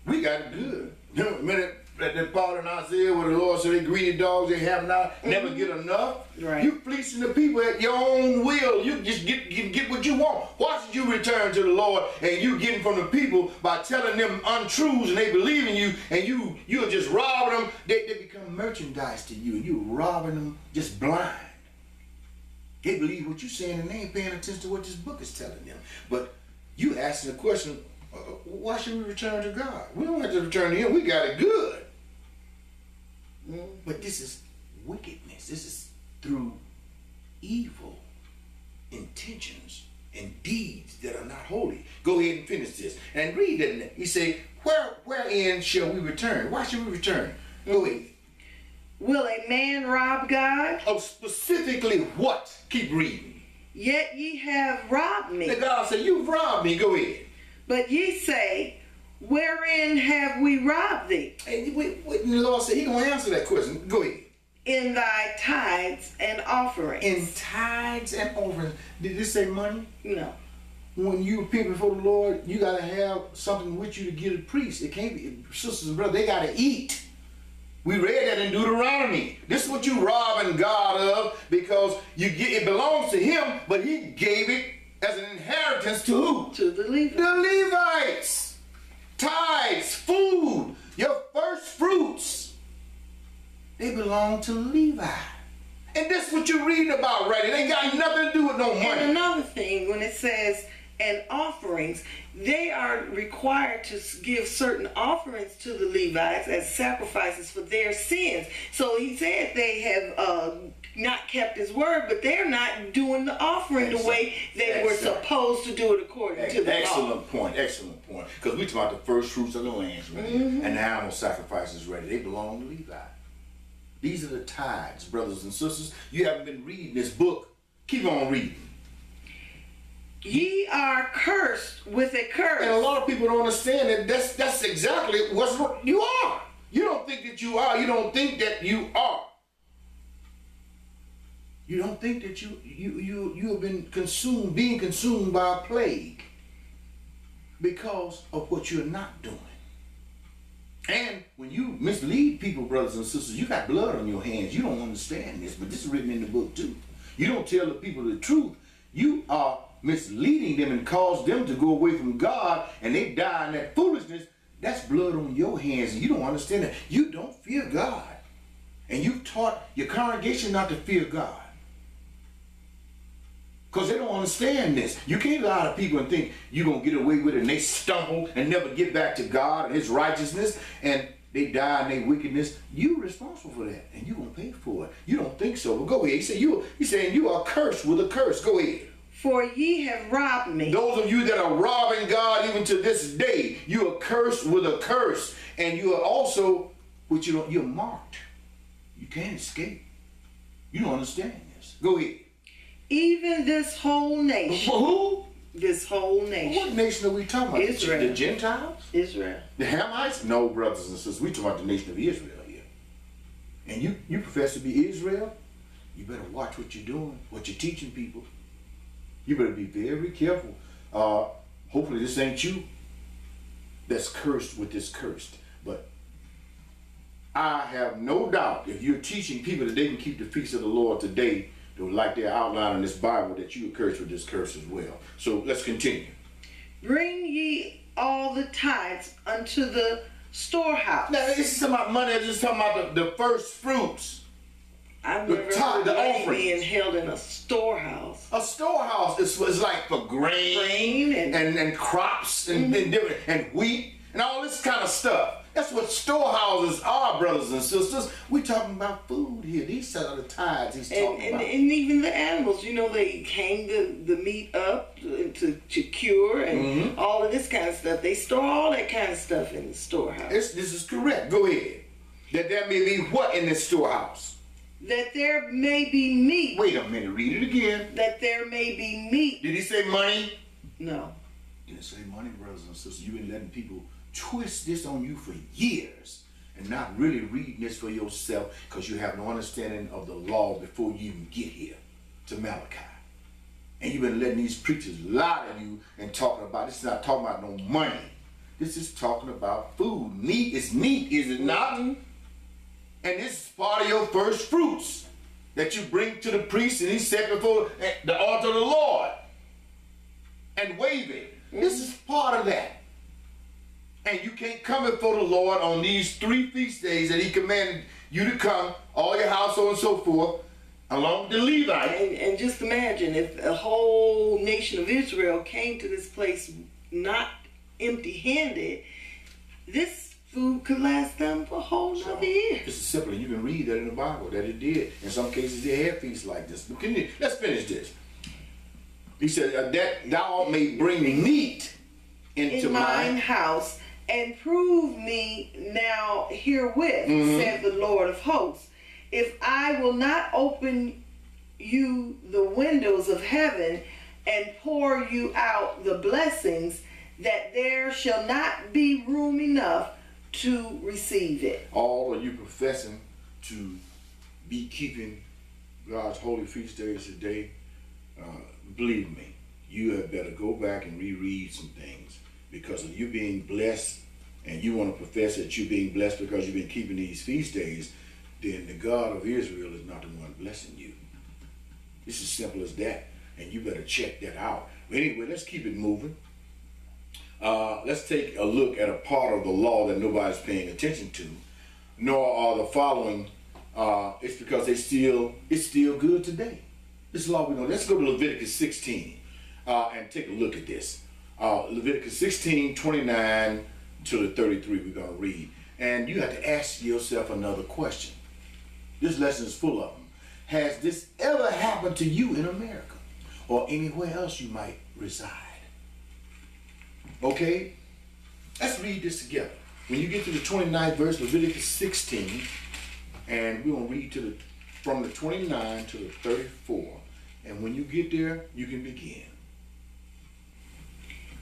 We got it good. Remember that part in Isaiah where the Lord said they greedy dogs, they have not, never get enough? Right. You fleecing the people at your own will. You just get what you want. Why should you return to the Lord and you getting from the people by telling them untruths and they believe in you and you're just robbing them? They become merchandise to you and you're robbing them just blind. They believe what you're saying and they ain't paying attention to what this book is telling them. But you asking the question, why should we return to God? We don't have to return to him. We got it good. But this is wickedness. This is through evil intentions and deeds that are not holy. Go ahead and finish this. And read it. He say, wherein shall we return? Why should we return? Go ahead. Will a man rob God? Oh, specifically what? Keep reading. Yet ye have robbed me. The God said, you've robbed me. Go ahead. But ye say, wherein have we robbed thee? And the Lord said, he going to answer that question. Go ahead. In thy tithes and offerings. In tithes and offerings. Did this say money? No. When you appear before the Lord, you got to have something with you to give the priest. It can't be, sisters and brothers, they got to eat. We read that in Deuteronomy. This is what you robbing God of because it belongs to him, but he gave it as an inheritance to who? To the Levites. The Levites. Tithes, food, your first fruits. They belong to Levi. And this is what you're reading about, right? It ain't got nothing to do with no money. And another thing, when it says, and offerings, they are required to give certain offerings to the Levites as sacrifices for their sins. So he said they have not kept his word, but they're not doing the offering the way they were supposed to do it according to the law. Excellent point. Because we talk about the first fruits of the land, right? And the animal sacrifices ready. They belong to Levi. These are the tithes, brothers and sisters. You haven't been reading this book. Keep on reading. Ye are cursed with a curse. And a lot of people don't understand that that's exactly what you are. You don't think that you are. You don't think that you are. You don't think that you have been being consumed by a plague because of what you're not doing. And when you mislead people, brothers and sisters, you got blood on your hands. You don't understand this, but this is written in the book too. You don't tell the people the truth. You are misleading them and cause them to go away from God and they die in that foolishness. That's blood on your hands and you don't understand that. You don't fear God. And you've taught your congregation not to fear God. Because they don't understand this. You can't lie to people and think you're going to get away with it and they stumble and never get back to God and his righteousness and they die in their wickedness. You're responsible for that and you're going to pay for it. You don't think so. But go ahead. He's saying you are cursed with a curse. Go ahead. For ye have robbed me. Those of you that are robbing God even to this day, you are cursed with a curse. And you are also, you're marked. You can't escape. You don't understand this. Go ahead. Even this whole nation. Who? This whole nation. What nation are we talking about? Israel. The Gentiles? Israel. The Hamites? No, brothers and sisters. We talking about the nation of Israel here. And you profess to be Israel, you better watch what you're doing, what you're teaching people. You better be very careful. Hopefully this ain't you that's cursed with this cursed. But I have no doubt if you're teaching people that they can keep the feast of the Lord today, like they're outlining in this Bible, that you are cursed with this curse as well. So let's continue. Bring ye all the tithes unto the storehouse. Now this is about money. I'm just talking about the first fruits. I've never heard the money offering being held in a storehouse. A storehouse is like for grain and crops and different and wheat and all this kind of stuff. That's what storehouses are, brothers and sisters. We're talking about food here. These are the tithes he's talking about. And even the animals, they hang the meat up to cure and all of this kind of stuff. They store all that kind of stuff in the storehouse. This is correct. Go ahead. That there may be what in this storehouse? That there may be meat. Wait a minute. Read it again. That there may be meat. Did he say money? No. He didn't say money, brothers and sisters. You've been letting people twist this on you for years and not really reading this for yourself because you have no understanding of the law before you even get here to Malachi. And you've been letting these preachers lie to you and talking about, this is not talking about no money. This is talking about food. Meat is meat, is it not? And this is part of your first fruits that you bring to the priest and he set before the altar of the Lord and wave it. This is part of that. And you can't come before the Lord on these 3 feast days that he commanded you to come, all your household and so forth, along with the Levites. And just imagine if a whole nation of Israel came to this place not empty-handed, this food could last them for a whole nother year. This is simple. You can read that in the Bible, that it did. In some cases, they had feasts like this. But let's finish this. He said, that thou may bring meat into mine house, and prove me now herewith, said the Lord of hosts, if I will not open you the windows of heaven and pour you out the blessings, that there shall not be room enough to receive it. All of you professing to be keeping God's holy feast days today, believe me, you had better go back and reread some things. Because of you being blessed, and you want to profess that you're being blessed because you've been keeping these feast days, then the God of Israel is not the one blessing you. It's as simple as that, and you better check that out. But anyway, let's keep it moving. Let's take a look at a part of the law that nobody's paying attention to, nor are the following. It's because it's still good today. This law we know. Let's go to Leviticus 16 and take a look at this. Leviticus 16, 29 to the 33 we're going to read. And you have to ask yourself another question. This lesson is full of them. Has this ever happened to you in America or anywhere else you might reside? Okay? Let's read this together. When you get to the 29th verse, Leviticus 16, and we're going to read from the 29 to the 34. And when you get there, you can begin.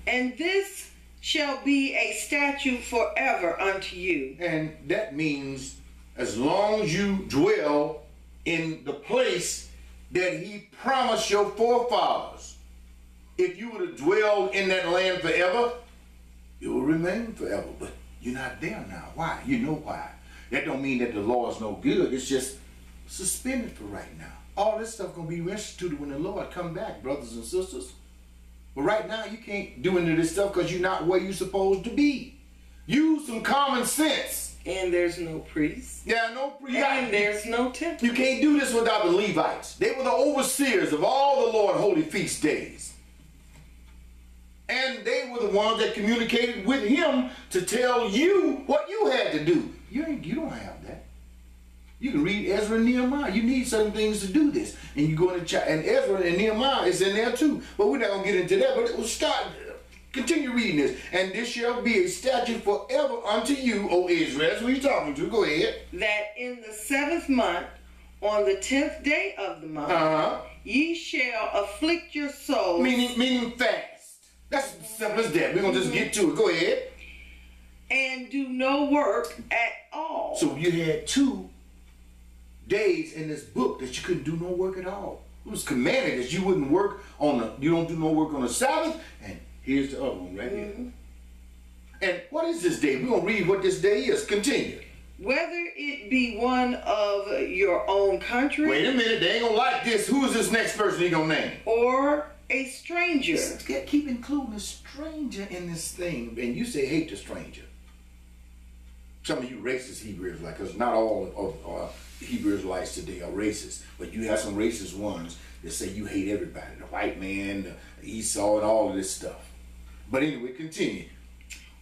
And this shall be a statute forever unto you. And that means as long as you dwell in the place that he promised your forefathers, if you would have dwelled in that land forever, it will remain forever. But you're not there now. Why? You know why. That don't mean that the law is no good. It's just suspended for right now. All this stuff going to be reinstituted when the Lord come back, brothers and sisters. But right now, you can't do any of this stuff because you're not where you're supposed to be. Use some common sense. And there's no priest. Yeah, no priest. And there's no temple. You can't do this without the Levites. They were the overseers of all the Lord's holy feast days. And they were the ones that communicated with him to tell you what you had to do. You don't have that. You can read Ezra and Nehemiah. You need certain things to do this. And you go into and Ezra and Nehemiah is in there too. But we're not going to get into that. But it will start. Continue reading this. And this shall be a statute forever unto you, O Israel. That's who he's talking to. Go ahead. That in the 7th month, on the 10th day of the month, ye shall afflict your souls. Meaning fast. That's simple as that. We're going to just get to it. Go ahead. And do no work at all. So you had 2 days in this book that you couldn't do no work at all. It was commanded that you wouldn't work you don't do no work on the Sabbath. And here's the other one right here. And what is this day? We're going to read what this day is. Continue. Whether it be one of your own country. Wait a minute. They ain't going to like this. Who is this next person he going to name? Or a stranger. Keep including a stranger in this thing. And you say hate the stranger. Some of you racist Hebrew Israelites, because not all of Hebrew Israelites today are racist. But you have some racist ones that say you hate everybody. The white man, the Esau, and all of this stuff. But anyway, continue.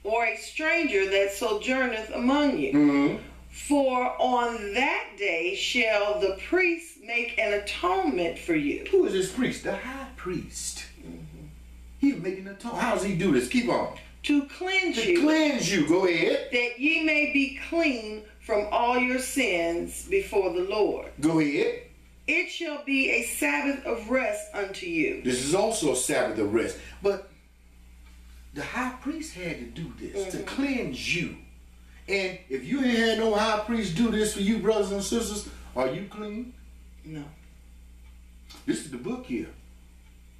Or a stranger that sojourneth among you. For on that day shall the priest make an atonement for you. Who is this priest? The high priest. He's making an atonement. How does he do this? Keep on. To cleanse you. To cleanse you. Go ahead. That ye may be clean from all your sins before the Lord. Go ahead. It shall be a Sabbath of rest unto you. This is also a Sabbath of rest. But the high priest had to do this to cleanse you. And if you ain't had no high priest do this for you, brothers and sisters, are you clean? No. This is the book here.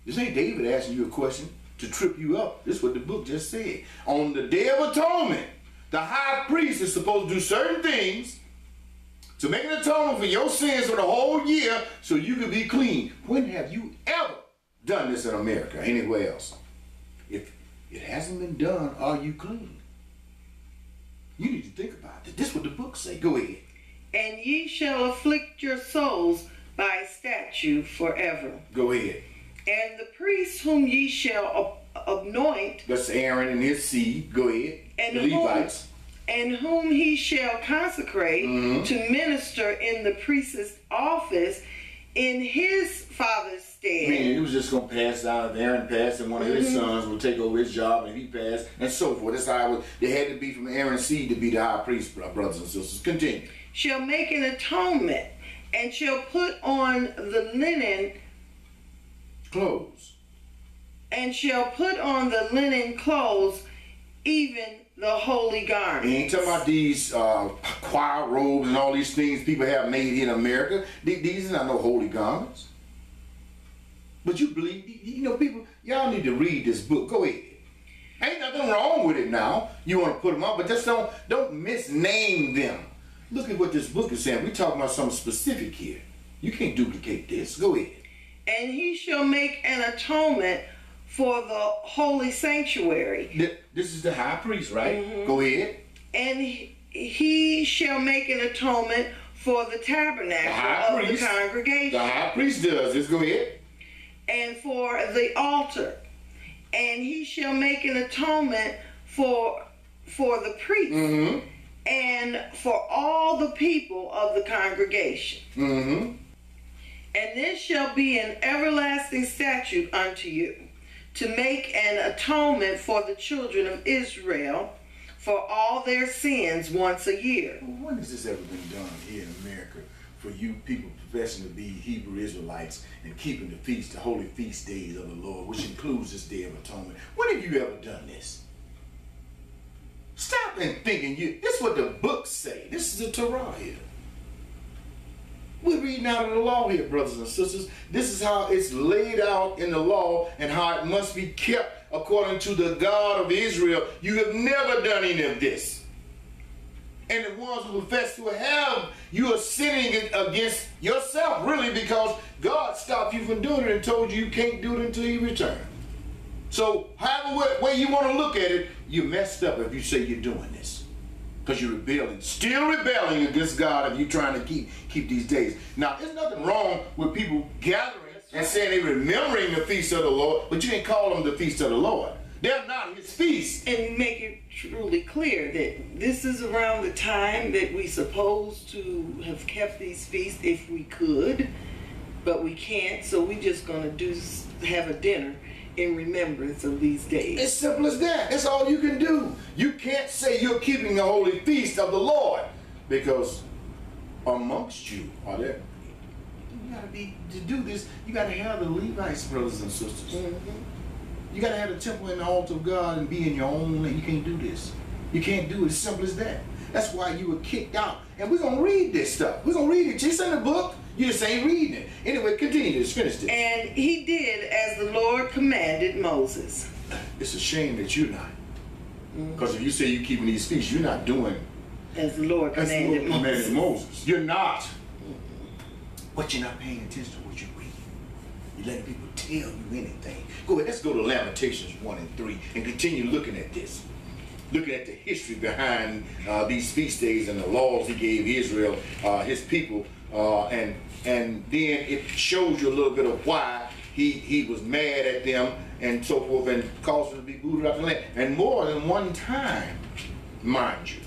This ain't David asking you a question to trip you up. This is what the book just said. On the Day of Atonement, the high priest is supposed to do certain things to make an atonement for your sins for the whole year so you can be clean. When have you ever done this in America, anywhere else? If it hasn't been done, are you clean? You need to think about this. This is what the book say. Go ahead. And ye shall afflict your souls by statute forever. Go ahead. And the priest whom ye shall anoint. That's Aaron and his seed. Go ahead. And the Levites. And whom he shall consecrate to minister in the priest's office in his father's stead. Meaning it was just going to pass down. If Aaron passed, and one of his sons would take over his job, and he passed, and so forth. That's how it was. They had to be from Aaron's seed to be the high priest, brothers and sisters. Continue. Shall make an atonement, and shall put on the linen clothes. And shall put on the linen clothes, even the holy garments. You ain't talking about these choir robes and all these things people have made in America. These are not no holy garments. But you believe, you know, people, y'all need to read this book. Go ahead. Ain't nothing wrong with it now. You want to put them up, but just don't misname them. Look at what this book is saying. We're talking about something specific here. You can't duplicate this. Go ahead. And he shall make an atonement for the holy sanctuary. This is the high priest, right? Go ahead. And he shall make an atonement for the tabernacle of the congregation. The high priest does this. Go ahead. And for the altar. And he shall make an atonement for the priest. And for all the people of the congregation. And this shall be an everlasting statute unto you, to make an atonement for the children of Israel for all their sins once a year. When has this ever been done here in America for you people professing to be Hebrew Israelites and keeping the feast, the holy feast days of the Lord, which includes this Day of Atonement? When have you ever done this? Stop and thinking. This is what the books say. This is the Torah here. We're reading out of the law here, brothers and sisters. This is how it's laid out in the law and how it must be kept according to the God of Israel. You have never done any of this. And the ones who profess to have, you are sinning against yourself, really, because God stopped you from doing it and told you you can't do it until He returns. So, however way you want to look at it, you messed up if you say you're doing this. Because you're rebelling, still rebelling against God if you're trying to keep these days. Now, there's nothing wrong with people gathering and saying they're remembering the feast of the Lord, but you ain't call them the feast of the Lord. They're not his feast. And make it truly clear that this is around the time that we supposed to have kept these feasts if we could, but we can't, so we just gonna have a dinner in remembrance of these days. It's simple as that. That's all you can do. You can't say you're keeping the holy feast of the Lord, because amongst you are there. You gotta to do this, you gotta have the Levites, brothers and sisters. You gotta have the temple and the altar of God and be in your own lane. You can't do this. You can't do it. As simple as that. That's why you were kicked out. And we're gonna read this stuff. We're gonna read it. It's in the book. You just ain't reading it. Anyway, continue. Just finish this. And he did as the Lord commanded Moses. It's a shame that you're not. Because if you say you're keeping these feasts, you're not doing as the Lord commanded Moses. You're not. But you're not paying attention to what you're reading. You're letting people tell you anything. Go ahead, let's go to Lamentations 1 and 3 and continue looking at this. Looking at the history behind these feast days and the laws he gave Israel, his people, and then it shows you a little bit of why he was mad at them and so forth and caused them to be booted out of the land. And more than one time, mind you.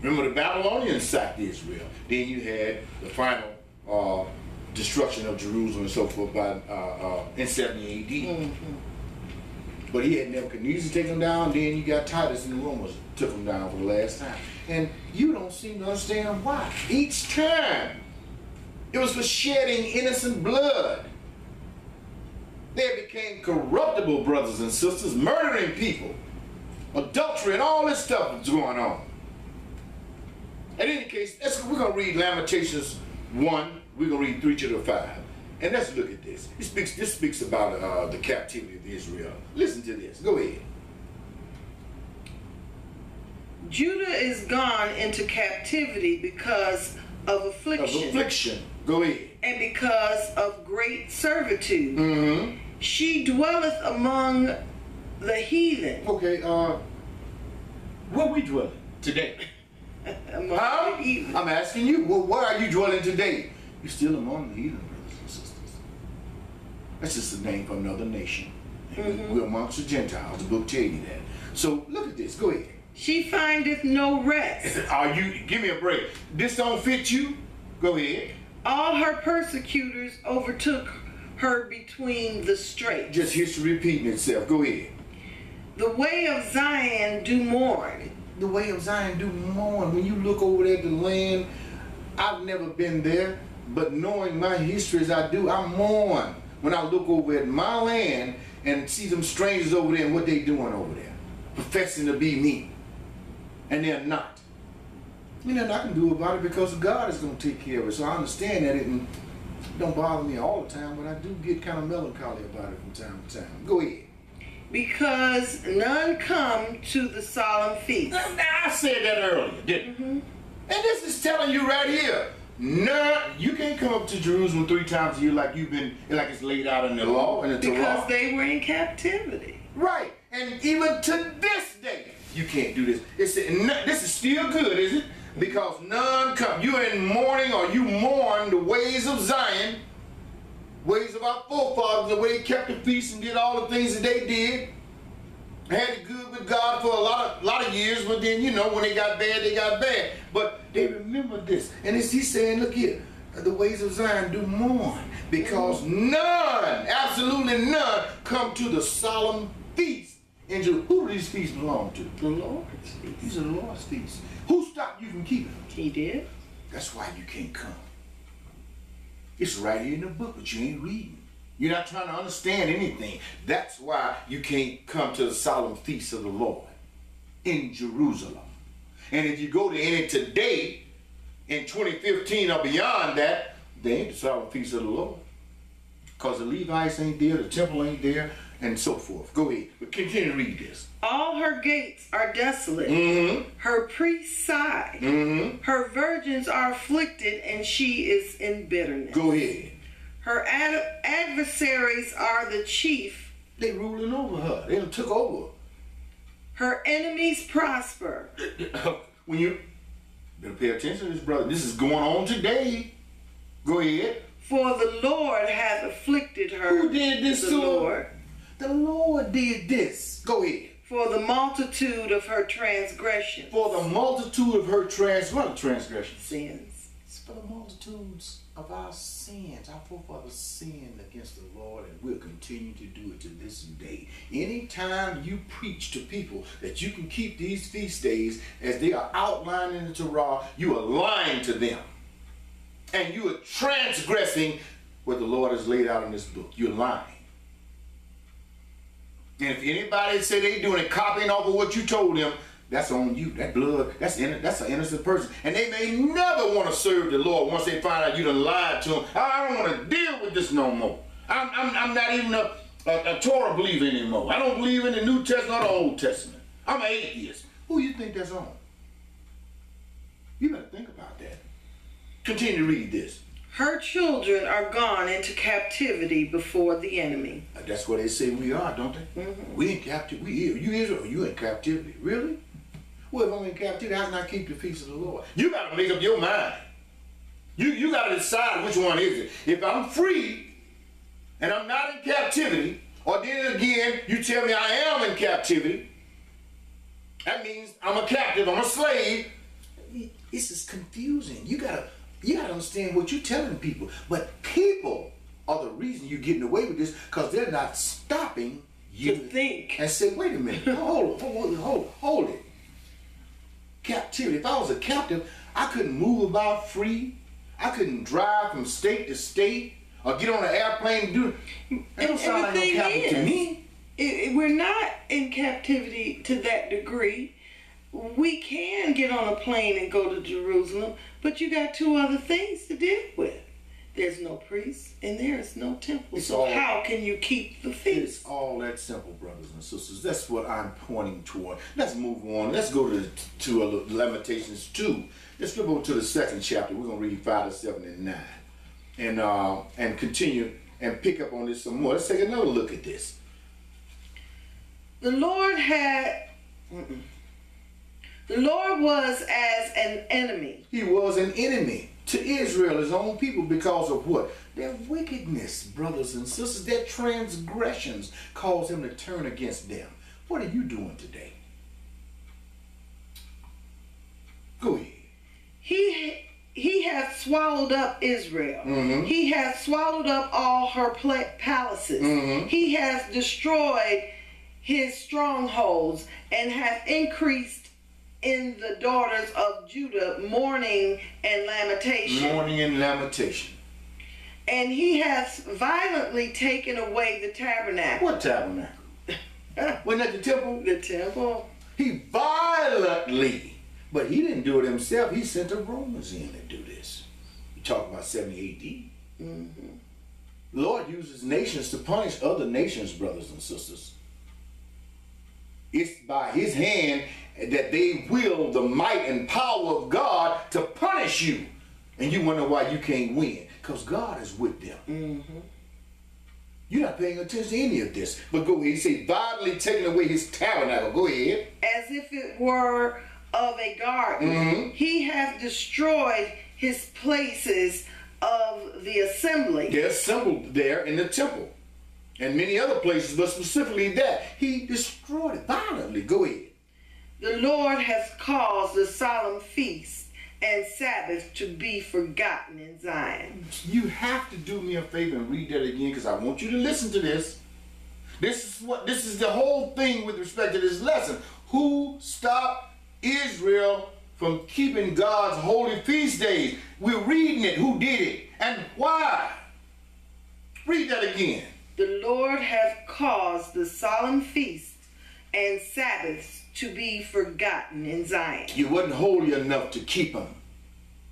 Remember the Babylonians sacked Israel. Then you had the final destruction of Jerusalem and so forth in 70 AD. But he had Nebuchadnezzar take them down. Then you got Titus in the Romans took them down for the last time. And you don't seem to understand why. Each time it was for shedding innocent blood. They became corruptible, brothers and sisters, murdering people, adultery, and all this stuff that's going on. In any case, we're going to read Lamentations 1. We're going to read 3 to 5. And let's look at this. This speaks about the captivity of Israel. Listen to this. Go ahead. Judah is gone into captivity because of affliction. Of affliction. Go ahead. And because of great servitude. She dwelleth among the heathen. Okay, where we dwelling today? Among the heathen. I'm asking you, well, where are you dwelling today? You're still among the heathen, brothers and sisters. That's just a name for another nation. We're amongst the Gentiles. The book tell you that. So look at this. Go ahead. She findeth no rest. Give me a break. This don't fit you? Go ahead. All her persecutors overtook her between the straits. Just history repeating itself. Go ahead. The way of Zion do mourn. The way of Zion do mourn. When you look over there at the land, I've never been there, but knowing my history as I do, I mourn when I look over at my land and see them strangers over there and what they doing over there, professing to be me, and they're not. I mean, nothing I can do about it because God is going to take care of it. So I understand that it don't bother me all the time, but I do get kind of melancholy about it from time to time. Go ahead. Because none come to the solemn feast. Now, I said that earlier, didn't I? And this is telling you right here, none, you can't come up to Jerusalem 3 times a year like it's laid out in the law and the Torah. Because they were in captivity. Right, and even to this day, you can't do this. This is still good, is it? Because none come. You're in mourning, or you mourn the ways of Zion, ways of our forefathers, the way they kept the feast and did all the things that they did. Had it good with God for a lot of years, but then, you know, when they got bad, they got bad. But they remember this. And he's saying, look here, the ways of Zion do mourn, because none, absolutely none, come to the solemn feast. And who do these feasts belong to? The Lord's feast. These are the Lord's feasts. Who stopped you from keeping them? He did. That's why you can't come. It's right here in the book, but you ain't reading. You're not trying to understand anything. That's why you can't come to the solemn feast of the Lord in Jerusalem. And if you go to any today, in 2015 or beyond that, they ain't the solemn feast of the Lord. Because the Levites ain't there, the temple ain't there, and so forth. Go ahead. But continue to read this. All her gates are desolate. Her priests sigh. Her virgins are afflicted, and she is in bitterness. Go ahead. Her adversaries are the chief. They ruling over her. They took over. Her enemies prosper. When you better pay attention to this, brother. This is going on today. Go ahead. For the Lord hath afflicted her. Who did this the to Lord. her? The Lord did this. Go ahead. For the multitude of her transgressions. For the multitude of her transgressions. Sins. It's for the multitudes of our sins. Our forefathers sinned against the Lord, and we'll continue to do it to this day. Anytime you preach to people that you can keep these feast days as they are outlined in the Torah, you are lying to them. And you are transgressing what the Lord has laid out in this book. You're lying. And if anybody say they doing it, copying off of what you told them, that's on you. That blood, that's an innocent person. And they may never want to serve the Lord once they find out you done lied to them. I don't want to deal with this no more. I'm not even a Torah believer anymore. I don't believe in the New Testament or the Old Testament. I'm an atheist. Who you think that's on? You better think about that. Continue to read this. Her children are gone into captivity before the enemy. That's what they say we are, don't they? Mm-hmm. We in captivity. You Israel, you in captivity. Really? Well, if I'm in captivity, how can I keep the feast of the Lord? You got to make up your mind. You got to decide which one is it. If I'm free and I'm not in captivity, or then again, you tell me I am in captivity, that means I'm a captive, I'm a slave. This is confusing. You gotta understand what you're telling people. But people are the reason you're getting away with this, because they're not stopping you to think and say, wait a minute, hold it. Captivity. If I was a captive, I couldn't move about free. I couldn't drive from state to state or get on an airplane and do it. That don't sound like no captive to me. We're not in captivity to that degree. We can get on a plane and go to Jerusalem, but you got two other things to deal with. There's no priest and there is no temple. So how can you keep the feast? It's all that simple, brothers and sisters. That's what I'm pointing toward. Let's move on. Let's go to Lamentations 2. Let's go over to the 2nd chapter. We're going to read 5 to 7 and 9. And continue and pick up on this some more. Let's take another look at this. The Lord was as an enemy. He was an enemy to Israel, his own people, because of what? Their wickedness, brothers and sisters. Their transgressions caused him to turn against them. What are you doing today? Go ahead. He hath swallowed up Israel. Mm-hmm. He hath swallowed up all her palaces. Mm-hmm. He hath destroyed his strongholds and hath increased in the daughters of Judah mourning and lamentation. Mourning and lamentation. And he hath violently taken away the tabernacle. What tabernacle? Wasn't that the temple? The temple. He violently, but he didn't do it himself. He sent the Romans in to do this. You talk about 70 AD. Mm-hmm. The Lord uses nations to punish other nations, brothers and sisters. It's by his hand that they will the might and power of God to punish you. And you wonder why you can't win. Because God is with them. Mm-hmm. You're not paying attention to any of this. But go ahead. He said, violently taking away his tabernacle. Go ahead. As if it were of a garden. Mm-hmm. He hath destroyed his places of the assembly. They're assembled there in the temple. And many other places, but specifically that. He destroyed it violently. Go ahead. The Lord has caused the solemn feast and Sabbath to be forgotten in Zion. You have to do me a favor and read that again, because I want you to listen to this. This is the whole thing with respect to this lesson. Who stopped Israel from keeping God's holy feast days? We're reading it. Who did it? And why? Read that again. The Lord hath caused the solemn feasts and Sabbaths to be forgotten in Zion. You wasn't holy enough to keep them.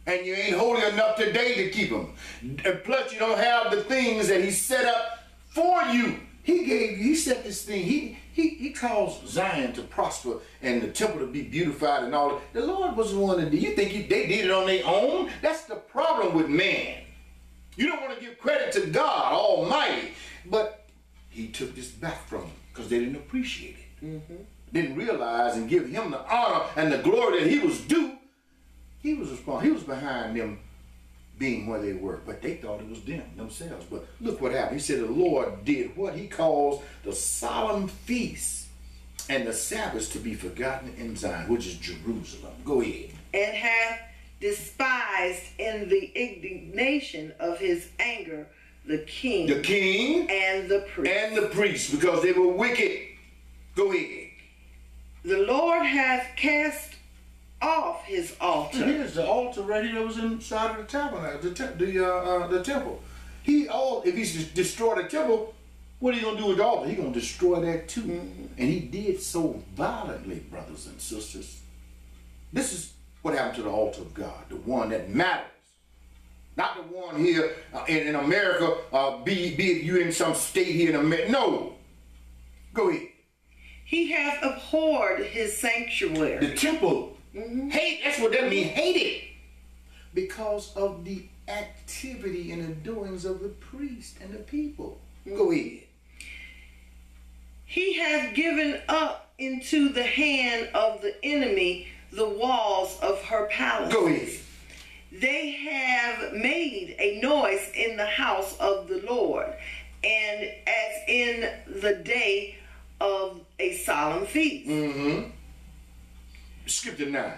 And you ain't holy enough today to keep them. And plus you don't have the things that he set up for you. He set this thing. He caused Zion to prosper and the temple to be beautified and all that. The Lord was the one that did. You think they did it on their own? That's the problem with man. You don't want to give credit to God Almighty. But he took this back from them because they didn't appreciate it. Mm-hmm. didn't realize and give him the honor and the glory that he was due, he was responsible. He was behind them being where they were, but they thought it was them themselves. But look what happened. He said the Lord did what he calls the solemn feasts and the Sabbaths to be forgotten in Zion, which is Jerusalem. Go ahead. And hath despised in the indignation of his anger the king and the priest, because they were wicked. Go ahead. The Lord hath cast off his altar. Here's the altar right here that was inside of the tabernacle, the temple. If he destroyed the temple, what are you going to do with the altar? He's going to destroy that too. And he did so violently, brothers and sisters. This is what happened to the altar of God, the one that matters. Not the one here in America, be it you in some state here in America. No. Go ahead. He hath abhorred his sanctuary. The temple. Hate, that's what that means, hate it. Because of the activity and the doings of the priest and the people. Go ahead. He hath given up into the hand of the enemy the walls of her palace. Go ahead. They have made a noise in the house of the Lord, and as in the day of a solemn feast. Skip to 9.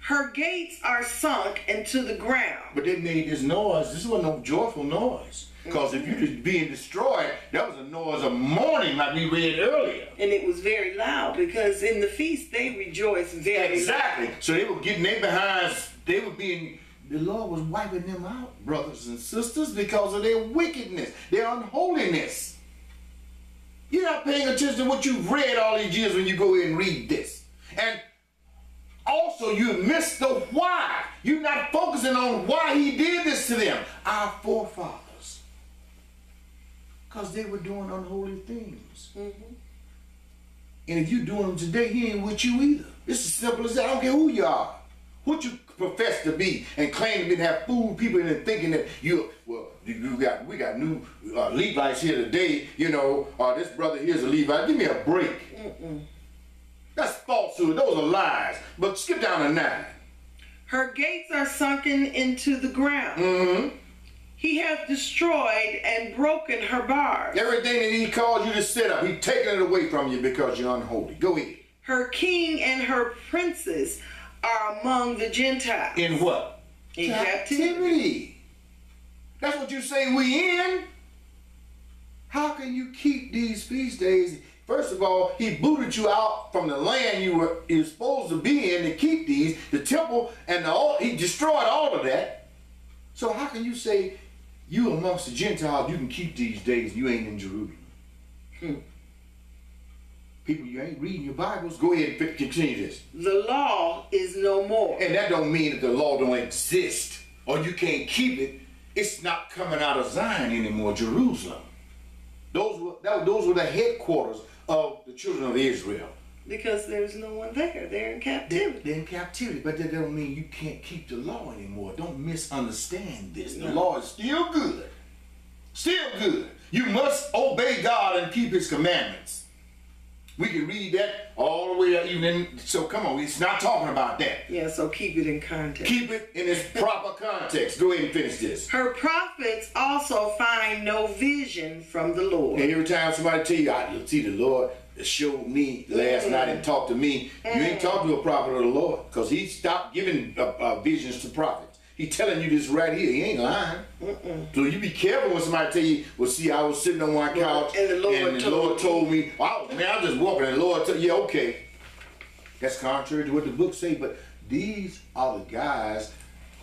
Her gates are sunk into the ground. But they made this noise. This wasn't no joyful noise. Because if you was being destroyed, that was a noise of mourning like we read earlier. And it was very loud because in the feast they rejoiced very Exactly. loud. So they were getting their behinds, the Lord was wiping them out, brothers and sisters, because of their wickedness, their unholiness. You're not paying attention to what you've read all these years when you go in and read this. And also you miss the why. You're not focusing on why he did this to them, our forefathers. Because they were doing unholy things. And if you're doing them today, he ain't with you either. It's as simple as that. I don't care who you are. What you profess to be and claim to be, have fooled people into thinking that we got new Levites here today, this brother here's a Levite. Give me a break. That's falsehood. Those are lies. But skip down to 9. Her gates are sunken into the ground. He hath destroyed and broken her bars. Everything that he called you to set up, he's taking it away from you because you're unholy. Go ahead. Her king and her princes are among the Gentiles. In what? In captivity. That's what you say we in. How can you keep these feast days? First of all, he booted you out from the land you were supposed to be in to keep these, the temple, and he destroyed all of that. So how can you say you amongst the Gentiles, you can keep these days, you ain't in Jerusalem? People, you ain't reading your Bibles. Go ahead and continue this. The law is no more. And that don't mean that the law don't exist or you can't keep it. It's not coming out of Zion anymore, Jerusalem. Those were the headquarters of the children of Israel. Because there's no one there. They're in captivity. They're in captivity, but that don't mean you can't keep the law anymore. Don't misunderstand this. The law is still good. Still good. You must obey God and keep his commandments. We can read that all the way up even in, so come on, it's not talking about that. Yeah, so keep it in context. Keep it in its proper context. Go ahead and finish this. Her prophets also find no vision from the Lord. And every time somebody tell you, see the Lord showed me last night and talked to me, you ain't talking to a prophet of the Lord, because he stopped giving visions to prophets. He's telling you this right here. He ain't lying. So you be careful when somebody tell you, well, see, I was sitting on my couch and the Lord told me. Wow, man, I was just walking and the Lord told yeah, okay. That's contrary to what the book say, but these are the guys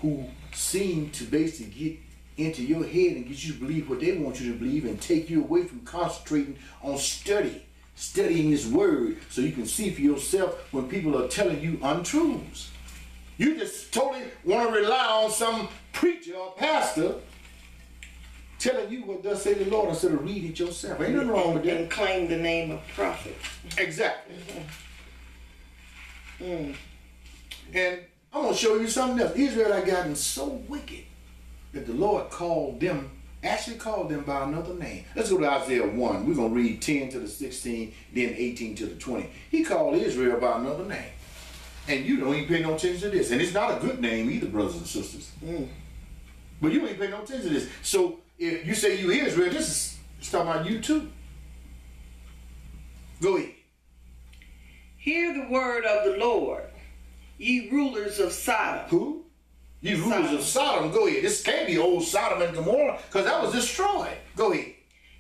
who seem to basically get into your head and get you to believe what they want you to believe and take you away from concentrating on studying this word so you can see for yourself when people are telling you untruths. You just totally want to rely on some preacher or pastor telling you what thus say the Lord instead of read it yourself. Ain't nothing wrong with that. And claim the name of prophet. Exactly. And I'm going to show you something else. Israel had gotten so wicked that the Lord called them actually called them by another name. Let's go to Isaiah 1. We're going to read 10 to the 16, then 18 to the 20. He called Israel by another name. And you don't even pay no attention to this. And it's not a good name either, brothers and sisters. But you don't even pay no attention to this. So if you say you Israel, this is talking about you too. Go ahead. Hear the word of the Lord, ye rulers of Sodom. Who? Ye rulers of Sodom. Go ahead. This can't be old Sodom and Gomorrah, because that was destroyed. Go ahead.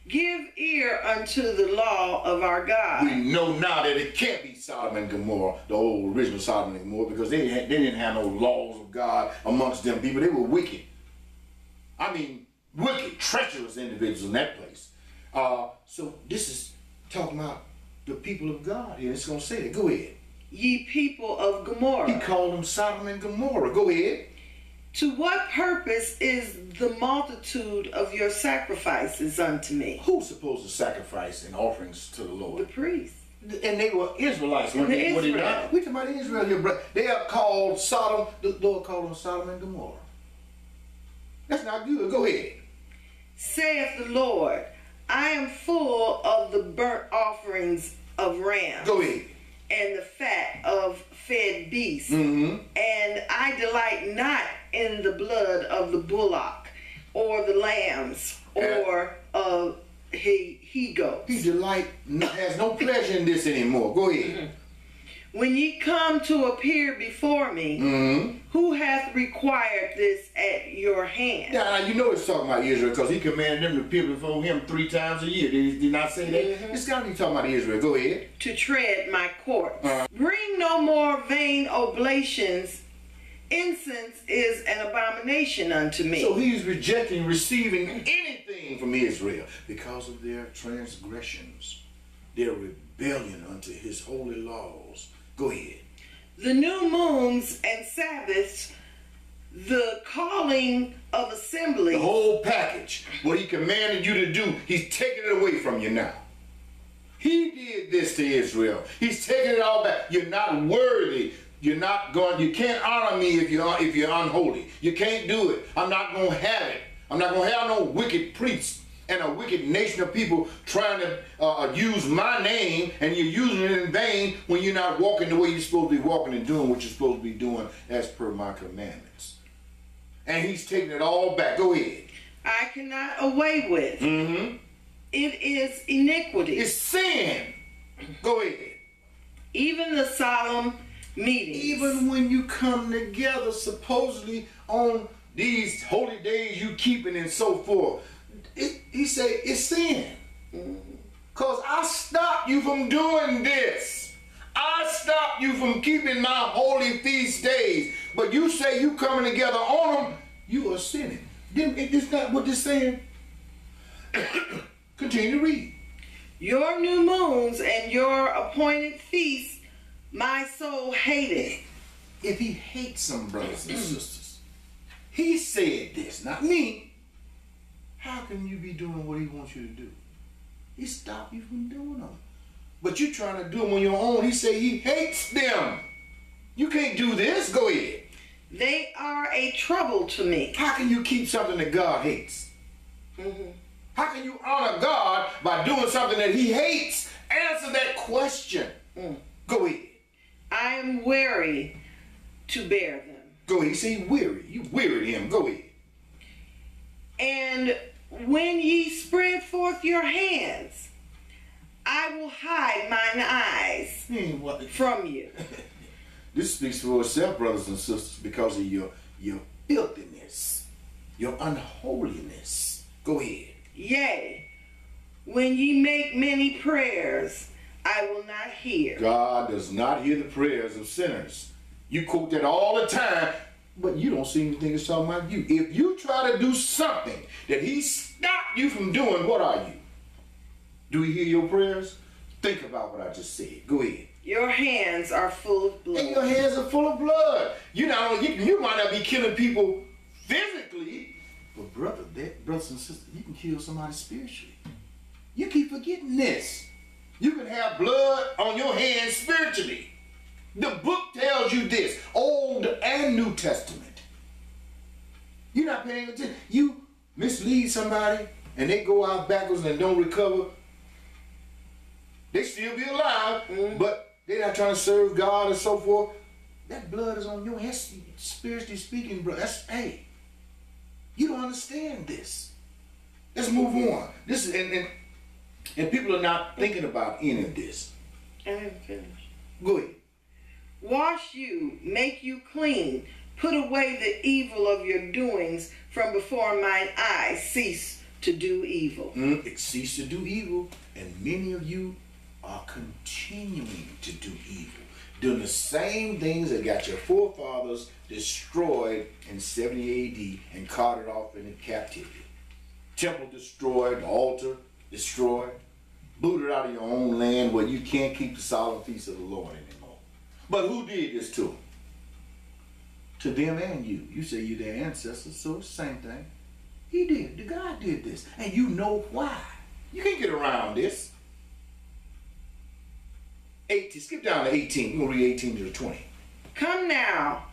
Give ear unto the law of our God. We know now that it can't be Sodom and Gomorrah, the old original Sodom and Gomorrah, because they didn't have no laws of God amongst them people. They were wicked. I mean, wicked, treacherous individuals in that place. So this is talking about the people of God here. It's going to say that. Go ahead. Ye people of Gomorrah. He called them Sodom and Gomorrah. Go ahead. To what purpose is the multitude of your sacrifices unto me? Who's supposed to sacrifice and offerings to the The Lord? priests. And they were Israelites. Weren't they? Were they not? We talking about Israel here, bro. They are called Sodom. The Lord called them Sodom and Gomorrah. That's not good. Go ahead. Saith the Lord, I am full of the burnt offerings of rams. Go ahead. And the fat of fed beasts. Mm-hmm. And I delight not in the blood of the bullock, or the lambs, or of he-goats. He has no pleasure in this anymore. Go ahead. When ye come to appear before me, who hath required this at your hand? Yeah, you know it's talking about Israel, because he commanded them to appear before him 3 times a year. Did he not say that? It's got to be talking about Israel. Go ahead. To tread my courts. Bring no more vain oblations. Incense is an abomination unto me. So he's rejecting receiving anything from Israel because of their transgressions, their rebellion unto his holy laws. Go ahead. The new moons and Sabbaths, the calling of assemblies. The whole package. What he commanded you to do, he's taking it away from you now. He did this to Israel. He's taking it all back. You're not worthy. You're not going. You can't honor me if you're unholy. You can't do it. I'm not going to have it. I'm not going to have no wicked priests and a wicked nation of people trying to use my name, and you're using it in vain when you're not walking the way you're supposed to be walking and doing what you're supposed to be doing as per my commandments. And he's taking it all back. Go ahead. I cannot away with. It is iniquity. It's sin. Go ahead. Even the solemn meetings. Even when you come together supposedly on these holy days you keeping and so forth, he said it's sin. Because I stopped you from doing this. I stopped you from keeping my holy feast days. But you say you coming together on them, you are sinning. Isn't that what this saying? Continue to read. Your new moons and your appointed feasts, my soul hated. If he hates them, brothers and sisters, he said this, not me. How can you be doing what he wants you to do? He stopped you from doing them. But you're trying to do them on your own. He said he hates them. You can't do this. Go ahead. They are a trouble to me. How can you keep something that God hates? How can you honor God by doing something that he hates? Answer that question. Go ahead. I am weary to bear them. Go ahead. He said weary. You wearied him. Go ahead. And when ye spread forth your hands, I will hide mine eyes from you. This speaks for itself, brothers and sisters, because of your filthiness, your unholiness. Go ahead. Yea, when ye make many prayers, I will not hear. God does not hear the prayers of sinners. You quote that all the time, but you don't seem to think it's talking about you. If you try to do something that he stopped you from doing, what are you? Do he hear your prayers? Think about what I just said. Go ahead. Your hands are full of blood. And your hands are full of blood. You might not be killing people physically, but brothers and sisters, you can kill somebody spiritually. You keep forgetting this. You can have blood on your hands spiritually. The book tells you this, Old and New Testament. You're not paying attention. mislead somebody and they go out backwards and don't recover, they still be alive, but they're not trying to serve God and so forth. That blood is on your head, spiritually speaking, bro. Hey, you don't understand this. Let's move on. This is and people are not thinking about any of this. I haven't finished. Go ahead. Wash you, make you clean. Put away the evil of your doings from before mine eyes. Cease to do evil. Cease to do evil, and many of you are continuing to do evil, doing the same things that got your forefathers destroyed in 70 AD and carted off into captivity. Temple destroyed, altar destroyed, booted out of your own land where you can't keep the solemn feast of the Lord anymore. But who did this to them? To them and you. You say you're their ancestors, so it's the same thing. He did. The God did this. And you know why. You can't get around this. 18, skip down to 18. We're going to read 18 to 20. Come now,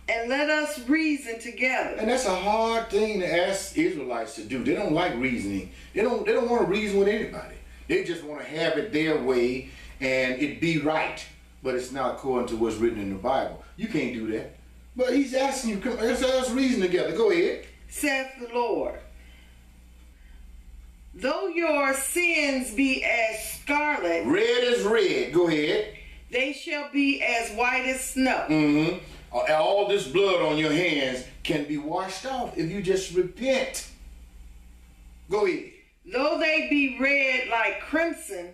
and let us reason together. And that's a hard thing to ask Israelites to do. They don't like reasoning. They don't want to reason with anybody. They just want to have it their way and it be right. But it's not according to what's written in the Bible. You can't do that. But he's asking you, come, let's reason together. Go ahead. Saith the Lord, though your sins be as scarlet, red as red, go ahead, they shall be as white as snow. All this blood on your hands can be washed off if you just repent. Go ahead. Though they be red like crimson,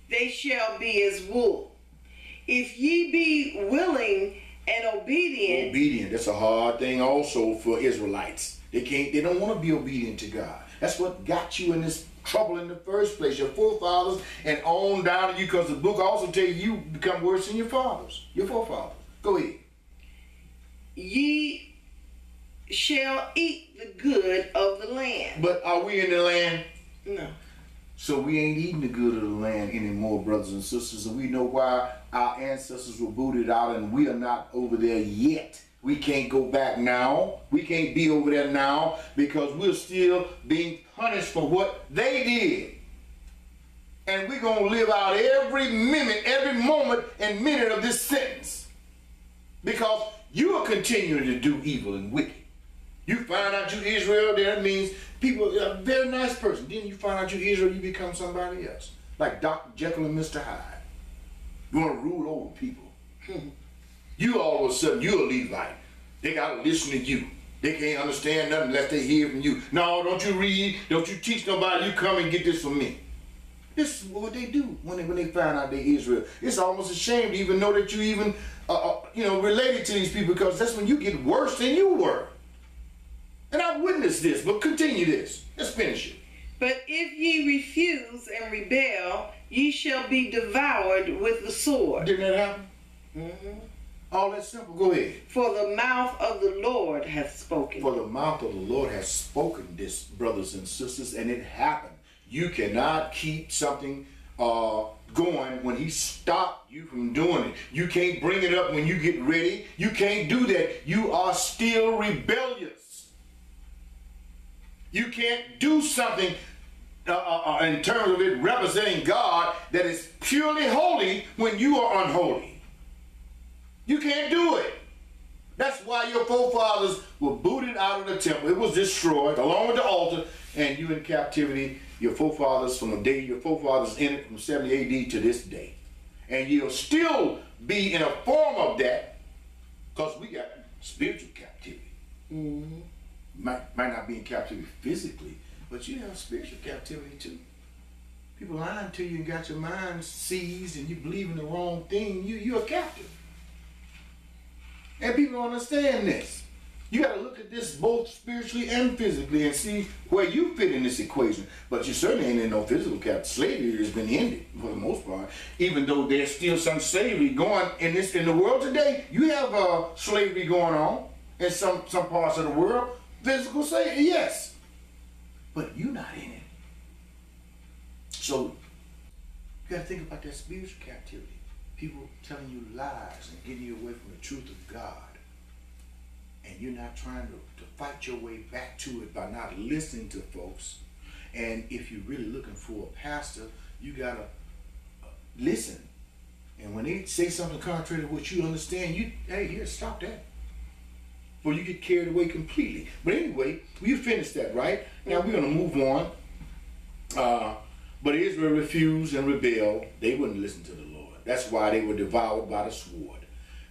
they shall be as wool. If ye be willing and obedient. Obedient, that's a hard thing also for Israelites. They don't want to be obedient to God. That's what got you in this trouble in the first place. Your forefathers and on down to you, because the book also tells you become worse than your fathers, your forefathers. Go ahead. Ye shall eat the good of the land. But are we in the land? No. So we ain't eating the good of the land anymore, brothers and sisters, and we know why our ancestors were booted out and we are not over there yet. We can't go back now. We can't be over there now because we're still being punished for what they did. And we're going to live out every minute, every moment and minute of this sentence. Because you are continuing to do evil and wicked. You find out you Israel, that means people are a very nice person. Then you find out you Israel, you become somebody else. Like Dr. Jekyll and Mr. Hyde. You want to rule over people. You all of a sudden, you're a Levite. They got to listen to you. They can't understand nothing unless they hear from you. No, don't you read, don't you teach nobody, you come and get this from me. This is what they do when they find out they're Israel. It's almost a shame to even know that you even related to these people, because that's when you get worse than you were. And I've witnessed this, but continue this. Let's finish it. But if ye refuse and rebel, ye shall be devoured with the sword. Didn't that happen? All that simple. Go ahead. For the mouth of the Lord hath spoken. For the mouth of the Lord has spoken this, brothers and sisters, and it happened. You cannot keep something going when he stopped you from doing it. You can't bring it up when you get ready. You can't do that. You are still rebellious. You can't do something in terms of it representing God that is purely holy when you are unholy. You can't do it. That's why your forefathers were booted out of the temple. It was destroyed along with the altar, and you in captivity, your forefathers from the day your forefathers in it from 70 AD to this day. And you'll still be in a form of that because we got spiritual captivity. Might not be in captivity physically, but you have spiritual captivity too. People lying to you and got your mind seized and you believe in the wrong thing, you're a captive. And people don't understand this. You got to look at this both spiritually and physically and see where you fit in this equation. But you certainly ain't in no physical captivity. Slavery has been ended for the most part. Even though there's still some slavery going in the world today. You have slavery going on in some parts of the world. Physical slavery, yes. But you're not in it. So you got to think about that spiritual captivity. People telling you lies and getting you away from the truth of God. and you're not trying to fight your way back to it by not listening to folks. And if you're really looking for a pastor, you gotta listen. And when they say something contrary to what you understand, hey, here, stop that. Before you get carried away completely. But anyway, we finished that, right? Now we're gonna move on. But Israel refused and rebelled. They wouldn't listen to the Lord. That's why they were devoured by the sword.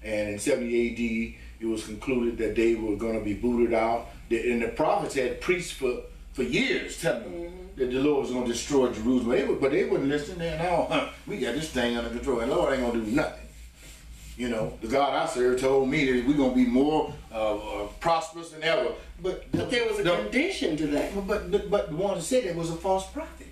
And in 70 AD, it was concluded that they were going to be booted out. And the prophets had priests for years telling them that the Lord was going to destroy Jerusalem. But they wouldn't listen. No, we got this thing under control. And the Lord ain't going to do nothing. You know, the God I serve told me that we're going to be more prosperous than ever. But there was a condition to that. But the one that said that was a false prophet.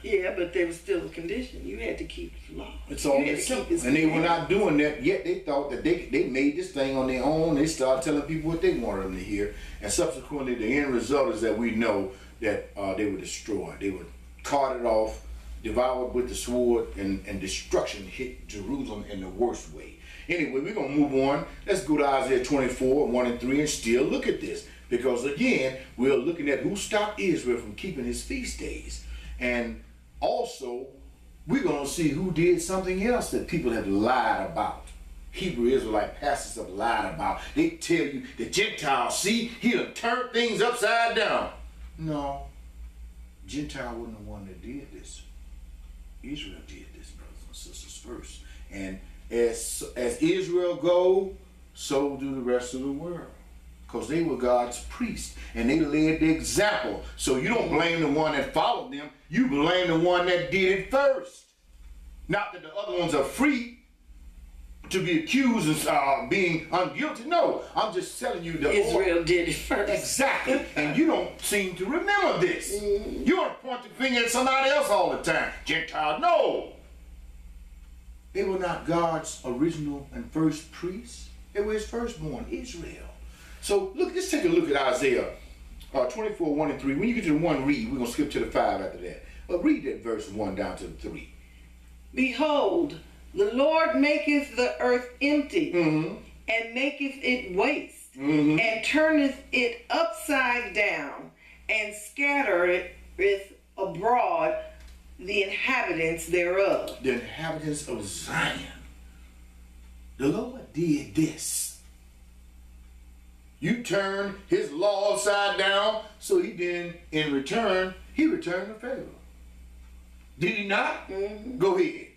Yeah, but there was still a condition. You had to keep the law. It's all that simple. And they were not doing that, yet they thought that they made this thing on their own. They started telling people what they wanted them to hear. And subsequently, the end result is that we know that they were destroyed. They were carted off, devoured with the sword, and destruction hit Jerusalem in the worst way. Anyway, we're going to move on. Let's go to Isaiah 24, 1 and 3, and still look at this. Because again, we're looking at who stopped Israel from keeping his feast days. And also, we're going to see who did something else that people have lied about. Hebrew Israelite pastors have lied about. They tell you the Gentiles, see, he done turned things upside down. No, Gentile wasn't the one that did this. Israel did this, brothers and sisters, first. And as Israel go, so do the rest of the world. Because they were God's priests and they led the example. So you don't blame the one that followed them, you blame the one that did it first. Not that the other ones are free to be accused of being unguilty. No, I'm just telling you that Israel did it first. Exactly. And you don't seem to remember this. You want to point the finger at somebody else all the time. Gentile, no. They were not God's original and first priests. They were his firstborn, Israel. So look, let's take a look at Isaiah 24, 1 and 3. When you get to the 1, read. We're going to skip to the 5 after that. But read that verse 1 down to the 3. Behold, the Lord maketh the earth empty, and maketh it waste, and turneth it upside down, and scattereth abroad the inhabitants thereof. The inhabitants of Zion. The Lord did this. You turned his law upside down, so he then, in return, he returned the favor. Did he not? Go ahead.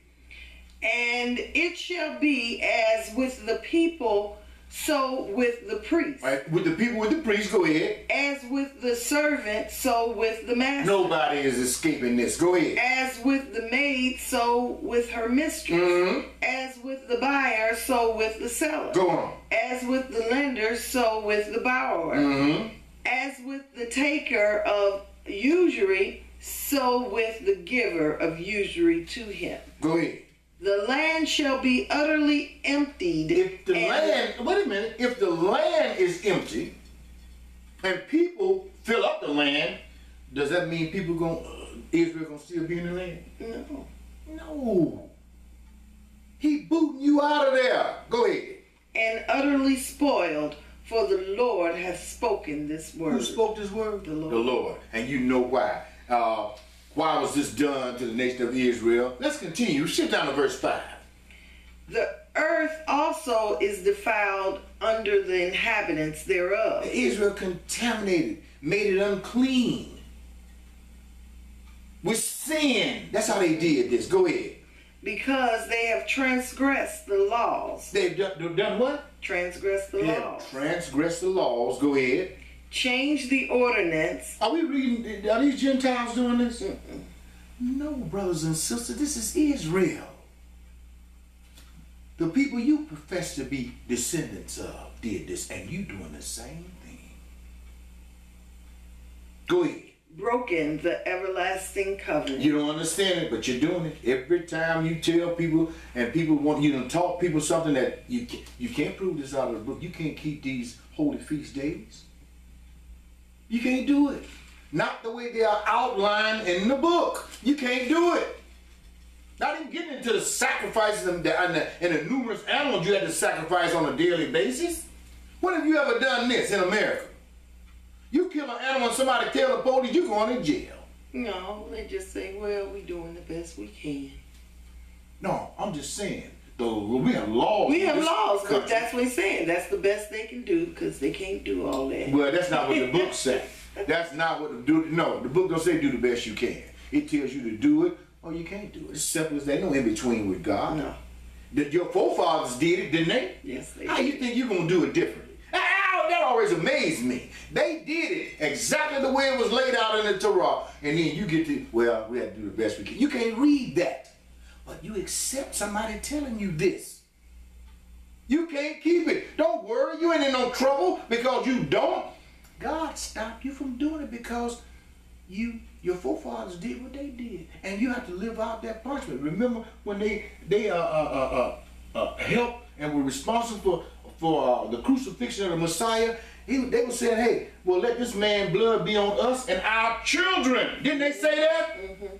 And it shall be as with the people, so with the priest. Right. With the people, with the priest, go ahead. As with the servant, so with the master. Nobody is escaping this. Go ahead. As with the maid, so with her mistress. As with the buyer, so with the seller. Go on. As with the lender, so with the borrower. As with the taker of usury, so with the giver of usury to him. Go ahead. The land shall be utterly emptied. If the land, wait a minute, if the land is empty and people fill up the land, does that mean Israel gonna still be in the land? No. No. He booting you out of there. Go ahead. And utterly spoiled, for the Lord hath spoken this word. Who spoke this word? The Lord. The Lord. And you know why. Why was this done to the nation of Israel? Let's continue. Shift down to verse 5. The earth also is defiled under the inhabitants thereof. Israel contaminated, made it unclean with sin. That's how they did this. Go ahead. Because they have transgressed the laws. They've done what? Transgressed the laws. Transgressed the laws. Go ahead. Change the ordinance. Are we reading? Are these Gentiles doing this? No, brothers and sisters. This is Israel. The people you profess to be descendants of did this, and you doing the same thing. Go ahead. Broken the everlasting covenant. You don't understand it, but you're doing it. Every time you tell people, and people want you to taught people something that you can't prove this out of the book. You can't keep these holy feast days. You can't do it. Not the way they are outlined in the book. You can't do it. Not even getting into the sacrifices and the numerous animals you had to sacrifice on a daily basis. When have you ever done this in America? You kill an animal and somebody tell the police, you're going to jail. No, they just say, well, we're doing the best we can. No, I'm just saying, we have laws. We have laws, because that's what he's saying. That's the best they can do, because they can't do all that. Well, that's not what the book says. That's not what the book don't say do the best you can. It tells you to do it or you can't do it. It's simple as that. No in between with God. No. Your forefathers did it, didn't they? Yes, they did. How you think you're going to do it differently? That always amazed me. They did it exactly the way it was laid out in the Torah. And then you get to, well, we have to do the best we can. You can't read that. But you accept somebody telling you this. You can't keep it. Don't worry. You ain't in no trouble because you don't. God stopped you from doing it because your forefathers did what they did. And you have to live out that punishment. Remember when they helped and were responsible for the crucifixion of the Messiah, they were saying, hey, well, let this man's blood be on us and our children. Didn't they say that? Mm-hmm.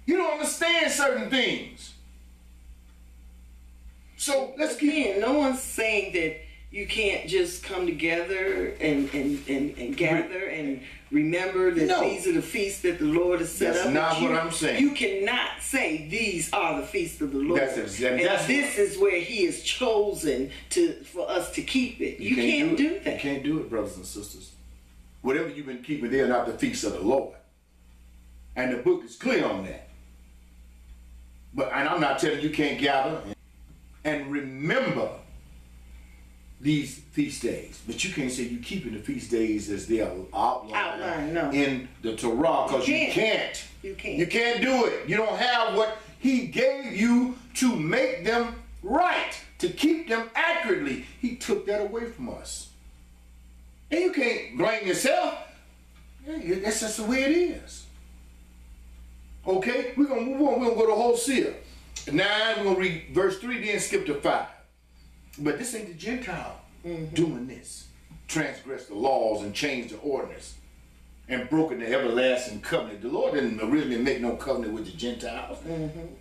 You don't understand certain things. So let's keep. No one's saying that you can't just come together and gather and remember that these are the feasts that the Lord has set up. That's not what I'm saying. You cannot say these are the feasts of the Lord. This is where He has chosen for us to keep it. You can't do that. You can't do it, brothers and sisters. Whatever you've been keeping, they are not the feasts of the Lord. And the book is clear on that. And I'm not telling you can't gather and remember these feast days, but you can't say you keeping the feast days as they are outlined in the Torah, because you can't. You can't do it. You don't have what He gave you to make them right, to keep them accurately. He took that away from us. And you can't blame yourself. That's just the way it is. Okay, we're going to move on. We're going to go to Hosea 9. We're going to read verse 3, then skip to 5. But this ain't the Gentile doing this. Transgressed the laws and changed the ordinance and broken the everlasting covenant. The Lord didn't originally make no covenant with the Gentiles. And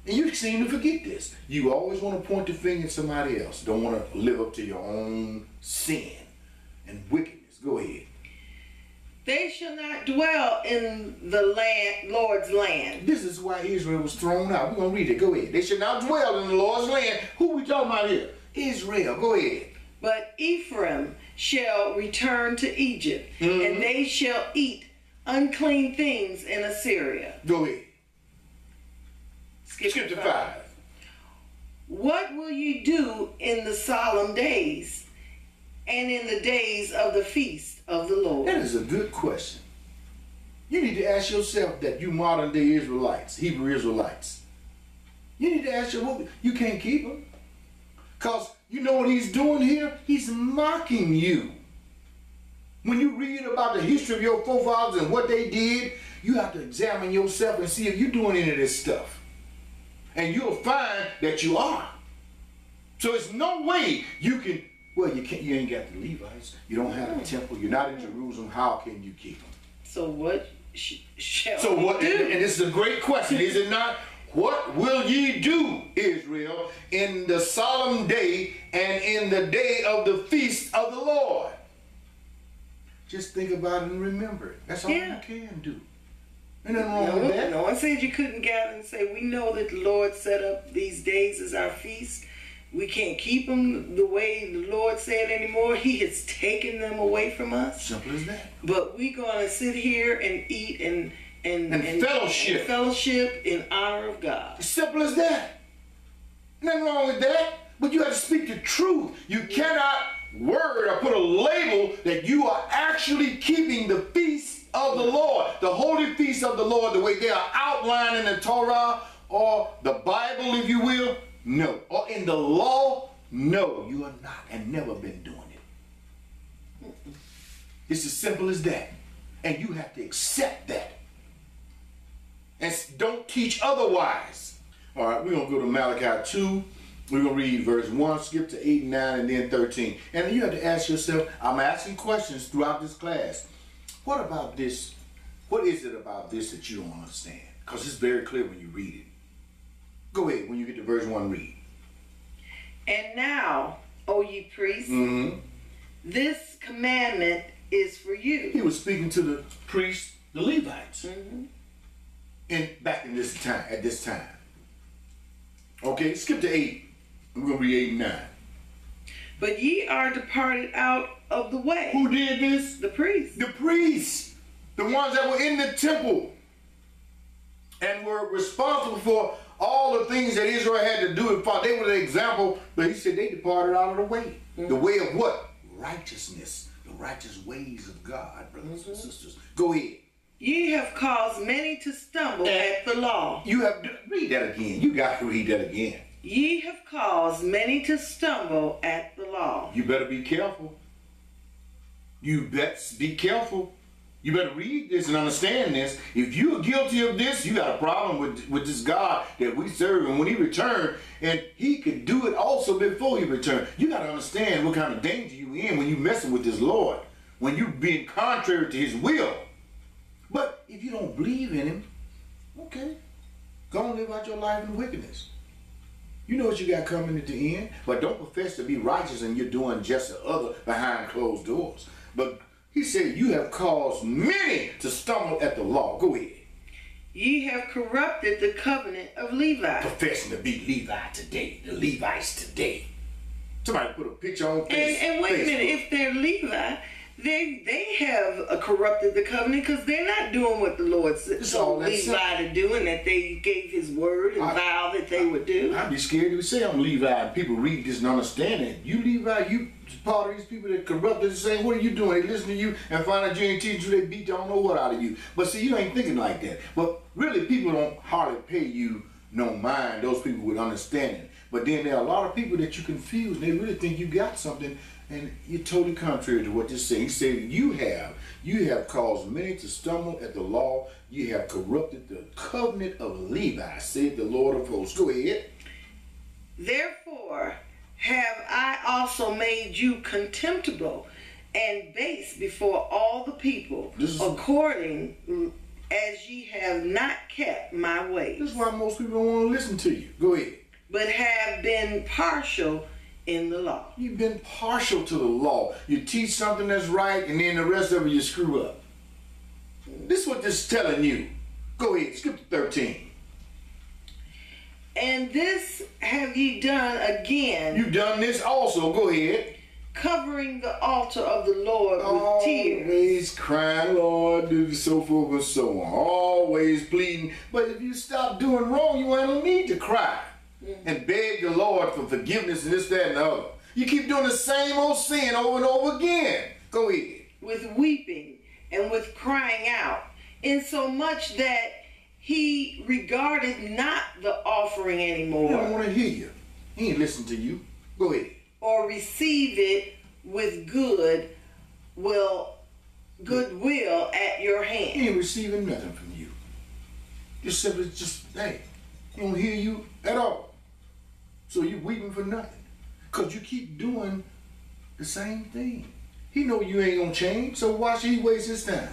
you seem to forget this. You always want to point the finger at somebody else. Don't want to live up to your own sin and wickedness. Go ahead. They shall not dwell in the Lord's land. This is why Israel was thrown out. We're going to read it. Go ahead. They shall not dwell in the Lord's land. Who are we talking about here? Israel. Go ahead. But Ephraim shall return to Egypt, and they shall eat unclean things in Assyria. Go ahead. Skip to 5. What will you do in the solemn days and in the days of the feast of the Lord? That is a good question. You need to ask yourself that, you modern day Israelites, Hebrew Israelites. You need to ask yourself, you can't keep them. Because you know what he's doing here? He's mocking you. When you read about the history of your forefathers and what they did, you have to examine yourself and see if you're doing any of this stuff. And you'll find that you are. So it's no way you can, well, you ain't got the Levites. You don't have the temple. You're not in Jerusalem. How can you keep them? So what shall we do? And this is a great question, is it not? What will ye do, Israel, in the solemn day and in the day of the feast of the Lord? Just think about it and remember it. That's all you can do. Ain't nothing wrong with that. No one said you couldn't gather and say, we know that the Lord set up these days as our feast. We can't keep them the way the Lord said anymore. He has taken them away from us. Simple as that. But we're going to sit here and eat and fellowship. And fellowship in honor of God. As simple as that. Nothing wrong with that. But you have to speak the truth. You cannot word or put a label that you are actually keeping the feast of the Lord, the holy feast of the Lord, the way they are outlined in the Torah or the Bible, if you will. No. Or in the law. No, you are not, and never been doing it. It's as simple as that. And you have to accept that. And don't teach otherwise. All right, we're going to go to Malachi 2. We're going to read verse 1, skip to 8, 9, and then 13. And you have to ask yourself, I'm asking questions throughout this class. What about this? What is it about this that you don't understand? Because it's very clear when you read it. Go ahead, when you get to verse 1, read. And now, O ye priests, This commandment is for you. He was speaking to the priests, the Levites, back in this time, at this time. Okay, skip to 8. We're going to read 8 and 9. But ye are departed out of the way. Who did this? The priests. The priests. The ones that were in the temple and were responsible for all the things that Israel had to do. They were the example, but he said they departed out of the way. The way of what? Righteousness. The righteous ways of God, brothers and sisters. Go ahead. Ye have caused many to stumble at the law. You have to read that again. You got to read that again. Ye have caused many to stumble at the law. You better be careful. You best be careful. You better read this and understand this. If you're guilty of this, you got a problem with this God that we serve. And when he returned, and he could do it also before he returned. You got to understand what kind of danger you in when you messing with this Lord. When you being contrary to his will. But if you don't believe in him, okay, go and live out your life in wickedness. You know what you got coming at the end. But don't profess to be righteous and you're doing just the other behind closed doors. But he said, you have caused many to stumble at the law. Go ahead. Ye have corrupted the covenant of Levi. Professing to be Levi today. The Levites today. Somebody put a picture on Facebook. And wait a minute. If they're Levi, they have corrupted the covenant because they're not doing what the Lord told Levi to do and that they gave his word and vowed that they would do. I'd be scared to say I'm Levi and people read this and understand it. You Levi, you part of these people that corrupted and saying, what are you doing? They listen to you and find out you ain't teaching you, they beat you, I don't know what out of you. But see, you ain't thinking like that. But really, people don't hardly pay you no mind, those people with understanding. But then there are a lot of people that you confuse and they really think you got something and you're totally contrary to what they're saying. He said, you have caused many to stumble at the law. You have corrupted the covenant of Levi, said the Lord of hosts. Go ahead. Therefore have I also made you contemptible and base before all the people, according as ye have not kept my ways. This is why most people don't want to listen to you. Go ahead. But have been partial in the law. You've been partial to the law. You teach something that's right, and then the rest of it you screw up. This is what this is telling you. Go ahead, skip to 13. And this have ye done again. You've done this also. Go ahead. Covering the altar of the Lord with tears. Always crying, Lord, so forth and so on. Always pleading. But if you stop doing wrong, you don't need to cry. And beg the Lord for forgiveness and this, that, and the other. You keep doing the same old sin over and over again. Go ahead. With weeping and with crying out, insomuch that he regarded not the offering anymore. He don't want to hear you. He ain't listening to you. Go ahead. Or receive it with goodwill at your hand. He ain't receiving nothing from you. Just simply, hey, he don't hear you at all. So you're weeping for nothing. Because you keep doing the same thing. He know you ain't going to change, so why should he waste his time?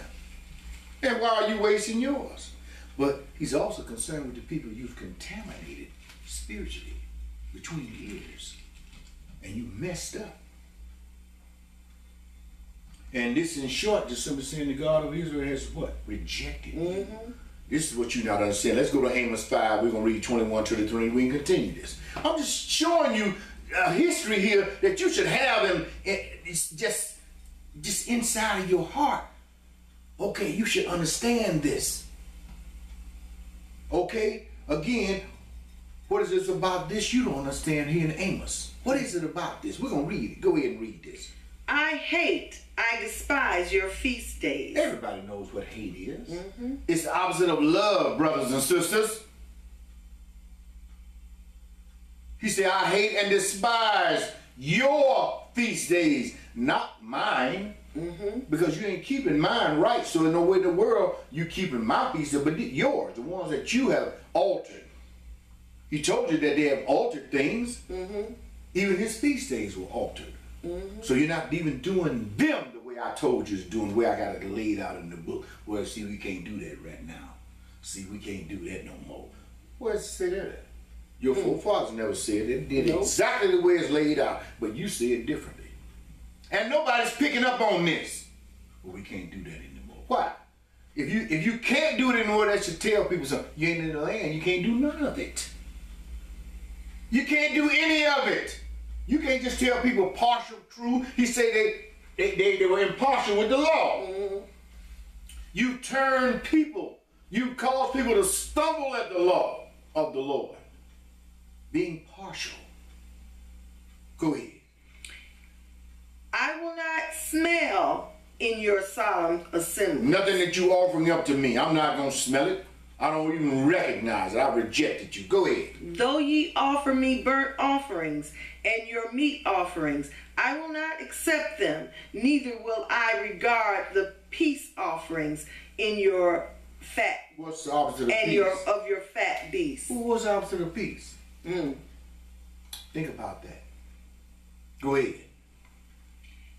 And why are you wasting yours? But he's also concerned with the people you've contaminated spiritually between the ears. And you messed up. And this, in short, just simply saying the God of Israel has what? Rejected you. This is what you not understand. Let's go to Amos 5. We're going to read 21 to the 3. We can continue this. I'm just showing you a history here that you should have, and it's just inside of your heart. Okay, you should understand this. Okay, again, what is this about this you don't understand here in Amos? What is it about this? We're going to read it. Go ahead and read this. I despise your feast days. Everybody knows what hate is. It's the opposite of love, brothers and sisters. He said, I hate and despise your feast days, not mine. Because you ain't keeping mine right. So in no way in the world you keeping my feast days, but yours, the ones that you have altered. He told you that they have altered things. Even his feast days were altered. So you're not even doing them the way I told you to do, the way I got it laid out in the book. Well, see, we can't do that right now. See, we can't do that no more. Where does it say that? Your forefathers never said it. They did it exactly the way it's laid out, but you see it differently. And nobody's picking up on this. Well, we can't do that anymore. Why? If you can't do it anymore, that should tell people something. You ain't in the land. You can't do none of it. You can't do any of it. You can't just tell people partial truth. He said they were impartial with the law. Mm-hmm. You turn people. You cause people to stumble at the law of the Lord. Being partial. Go ahead. I will not smell in your solemn assembly. Nothing that you offering up to me. I'm not going to smell it. I don't even recognize it. I rejected you. Go ahead. Though ye offer me burnt offerings and your meat offerings, I will not accept them. Neither will I regard the peace offerings in your fat. What's the opposite of and peace? of your fat beasts. What's the opposite of peace? Think about that. Go ahead.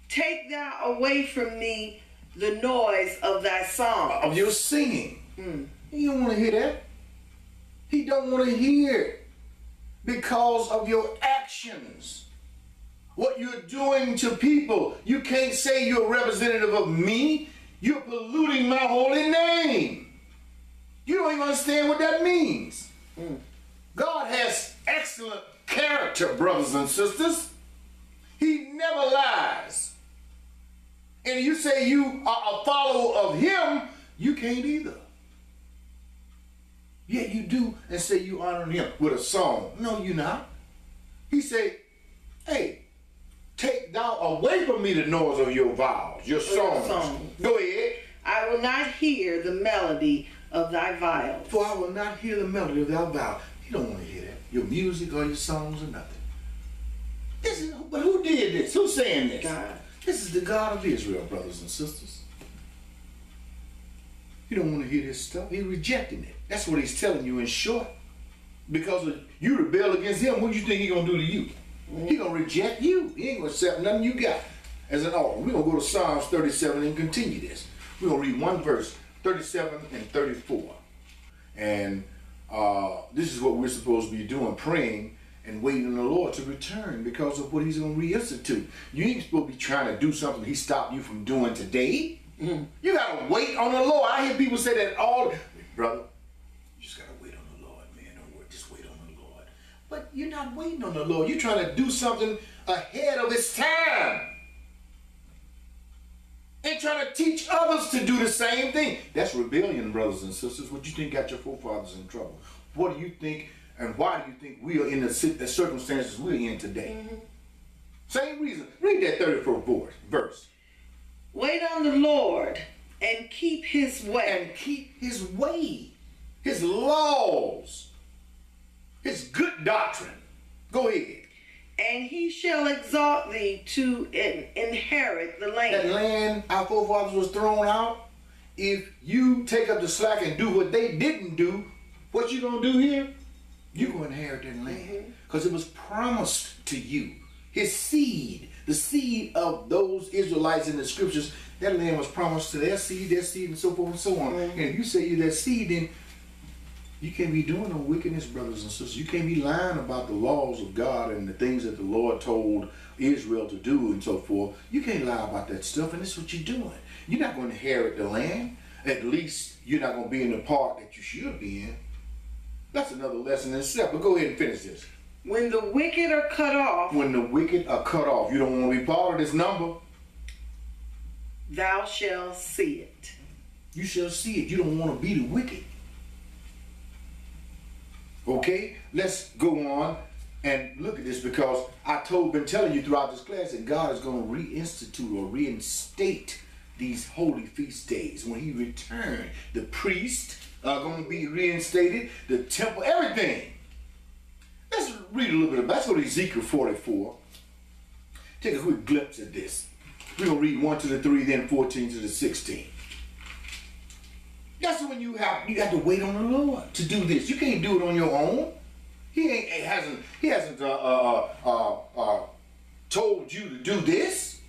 Take thou away from me the noise of thy song. Of your singing. He don't want to hear that. He don't want to hear it because of your actions. What you're doing to people. You can't say you're a representative of me. You're polluting my holy name. You don't even understand what that means. God has excellent character, brothers and sisters. He never lies. And you say you are a follower of him, you can't either. Yet you do and say you honor him with a song. No, you're not. He said, hey, take thou away from me the noise of your vows, your songs. Go ahead. I will not hear the melody of thy viols. For I will not hear the melody of thy vows. You don't want to hear that. Your music or your songs or nothing. But who did this? Who's saying this? God. This is the God of Israel, brothers and sisters. You don't want to hear this stuff. He's rejecting it. That's what he's telling you in short. Because you rebel against him, what do you think he's going to do to you? He's going to reject you. He ain't going to accept nothing you got as an offering. We're going to go to Psalms 37 and continue this. We're going to read one verse, 37 and 34. And this is what we're supposed to be doing, praying and waiting on the Lord to return because of what he's going to reinstitute. You ain't supposed to be trying to do something he stopped you from doing today. You got to wait on the Lord. I hear people say that all, brother, you just got to wait on the Lord, man. Don't worry, just wait on the Lord. But you're not waiting on the Lord. You're trying to do something ahead of its time. And trying to teach others to do the same thing. That's rebellion, brothers and sisters. What you think got your forefathers in trouble? What do you think and why do you think we are in the circumstances we're in today? Same reason. Read that 34th verse. Wait on the Lord and keep his way. And keep his way. His laws. His good doctrine. Go ahead. And he shall exalt thee to inherit the land. That land our forefathers was thrown out. If you take up the slack and do what they didn't do, what you gonna do here? You're gonna inherit that land. Because it was promised to you. His seed, the seed of those Israelites in the scriptures, that land was promised to their seed, and so forth and so on. And if you say you're that seed, then you can't be doing no wickedness, brothers and sisters. You can't be lying about the laws of God and the things that the Lord told Israel to do and so forth. You can't lie about that stuff, and that's what you're doing. You're not going to inherit the land. At least you're not going to be in the part that you should be in. That's another lesson in itself, but go ahead and finish this. When the wicked are cut off. When the wicked are cut off. You don't want to be part of this number. Thou shalt see it. You shall see it. You don't want to be the wicked. Okay, let's go on and look at this because been telling you throughout this class that God is going to reinstitute or reinstate these holy feast days. When he returned, the priests are going to be reinstated, the temple, everything. Let's read a little bit about it. Let's go to Ezekiel 44. Take a quick glimpse at this. We're going to read 1 to the 3, then 14 to the 16. That's when you have to wait on the Lord to do this. You can't do it on your own. He hasn't told you to do this.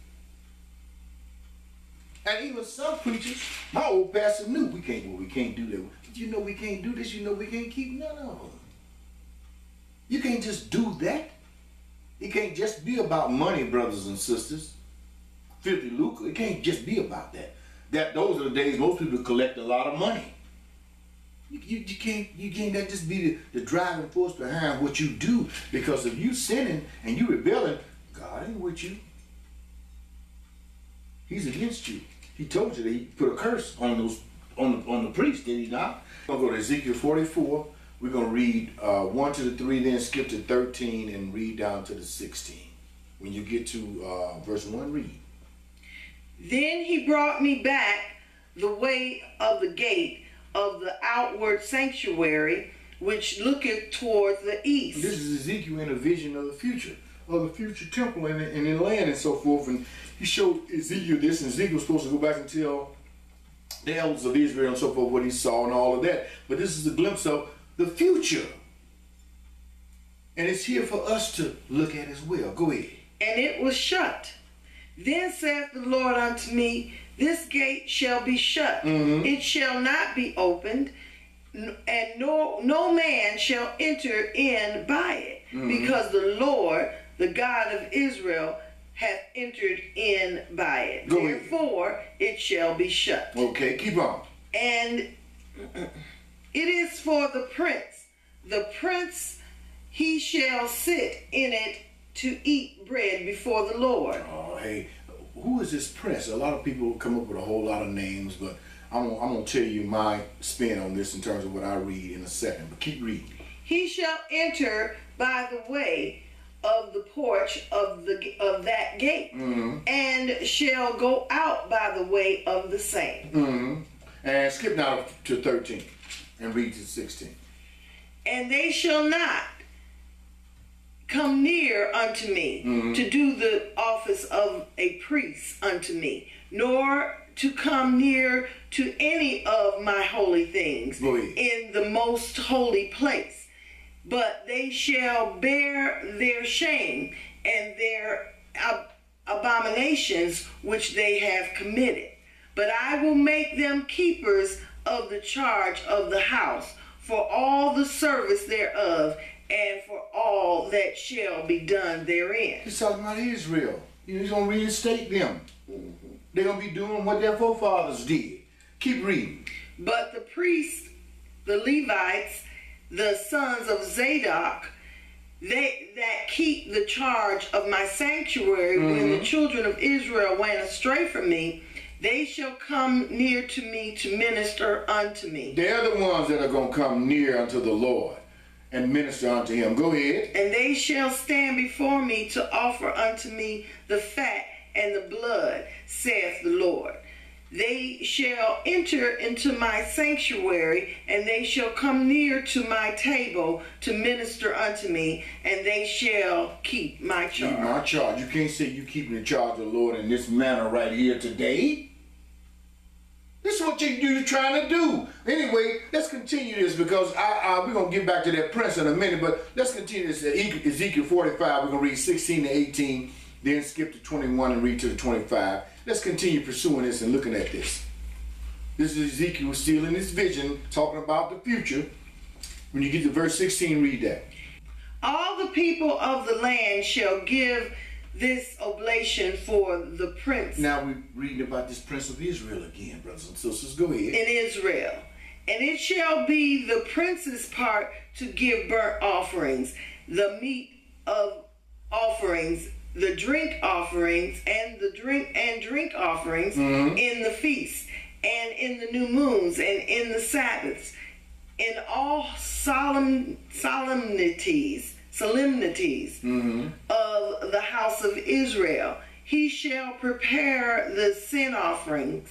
And even some preachers, my old pastor knew we can't do that. You know we can't do this. You know we can't keep none of them. You can't just do that. It can't just be about money, brothers and sisters. filthy lucre. It can't just be about that. Those are the days most people collect a lot of money. You can't that just be the driving force behind what you do. Because if you sinning and you rebelling, God ain't with you. He's against you. He told you that he put a curse on the priest, did he not? We're going to go to Ezekiel 44. We're going to read 1 to the 3, then skip to 13 and read down to the 16. When you get to verse 1, read. Then he brought me back the way of the gate of the outward sanctuary, which looketh towards the east. This is Ezekiel in a vision of the future temple and the land and so forth. And he showed Ezekiel this, and Ezekiel was supposed to go back and tell the elders of Israel and so forth what he saw and all of that. But this is a glimpse of the future. And it's here for us to look at as well. Go ahead. And it was shut. Then saith the Lord unto me, this gate shall be shut. It shall not be opened, and no man shall enter in by it, because the Lord, the God of Israel, hath entered in by it. Therefore, it shall be shut. Okay, keep on. And it is for the prince. The prince, he shall sit in it to eat bread before the Lord. Oh, hey, who is this prince? A lot of people come up with a whole lot of names, but I'm going to tell you my spin on this in terms of what I read in a second. But keep reading. He shall enter by the way of the porch of that gate, and shall go out by the way of the same. And skip now to 13 and read to 16. And they shall not come near unto me to do the office of a priest unto me, nor to come near to any of my holy things in the most holy place. But they shall bear their shame and their abominations which they have committed. But I will make them keepers of the charge of the house, for all the service thereof, and for all that shall be done therein. He's talking about Israel. He's going to reinstate them. They're going to be doing what their forefathers did. Keep reading. But the priests, the Levites, the sons of Zadok, they that keep the charge of my sanctuary, when the children of Israel went astray from me, they shall come near to me to minister unto me. They're the ones that are going to come near unto the Lord and minister unto him. Go ahead. And they shall stand before me to offer unto me the fat and the blood, saith the Lord. They shall enter into my sanctuary, and they shall come near to my table to minister unto me, and they shall keep my charge. Keep my charge. You can't say you keeping the charge of the Lord in this manner right here today. This is what you're trying to do. Anyway, let's continue this, because we're going to get back to that prince in a minute, but let's continue this at Ezekiel 45. We're going to read 16 to 18, then skip to 21 and read to the 25. Let's continue pursuing this and looking at this. This is Ezekiel still in his vision, talking about the future. When you get to verse 16, read that. All the people of the land shall give this oblation for the prince. Now we're reading about this prince of Israel again, brothers and sisters. Go ahead. In Israel. And it shall be the prince's part to give burnt offerings, the meat of offerings, the drink offerings, and the drink offerings in the feast, and in the new moons, and in the Sabbaths, in all solemnities of the house of Israel. He shall prepare the sin offering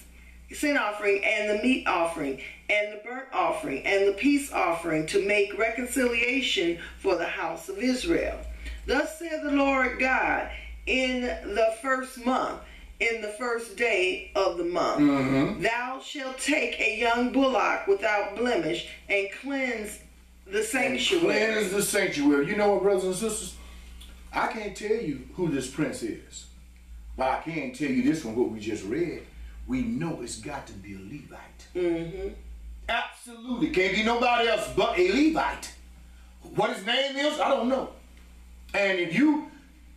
and the meat offering and the burnt offering and the peace offering to make reconciliation for the house of Israel. Thus saith the Lord God, in the first month, in the first day of the month, thou shalt take a young bullock without blemish and cleanse the sanctuary. And cleanse the sanctuary. You know what, brothers and sisters? I can't tell you who this prince is, but I can tell you this from what we just read. We know it's got to be a Levite. Absolutely. Can't be nobody else but a Levite. What his name is, I don't know. And if you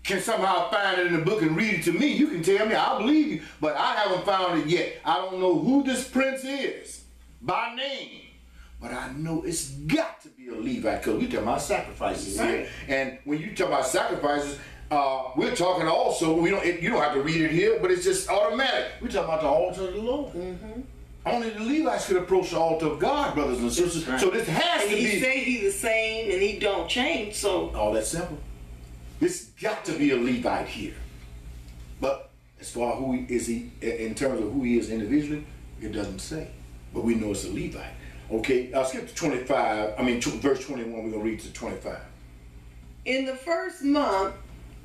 can somehow find it in the book and read it to me, you can tell me, I'll believe you. But I haven't found it yet. I don't know who this prince is by name. But I know it's got to be a Levite, because we're talking about sacrifices here. And when you talk about sacrifices, we're talking also, you don't have to read it here, but it's just automatic. We're talking about the altar of the Lord. Only the Levites could approach the altar of God, brothers and sisters. So this has to be. And he say he's the same and he don't change, so. All that simple. This got to be a Levite here. But as far as who he is, in terms of who he is individually, it doesn't say. But we know it's a Levite. Okay, I'll skip to 25. Verse 21, we're going to read to 25. In the first month,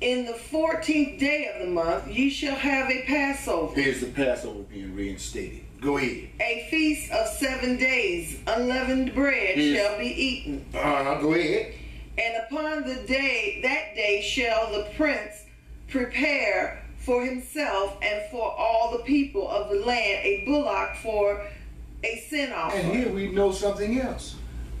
in the 14th day of the month, ye shall have a Passover. Here's the Passover being reinstated. Go ahead. A feast of 7 days, unleavened bread shall be eaten. Go ahead. And upon that day shall the prince prepare for himself and for all the people of the land a bullock for a sin offering. And here we know something else.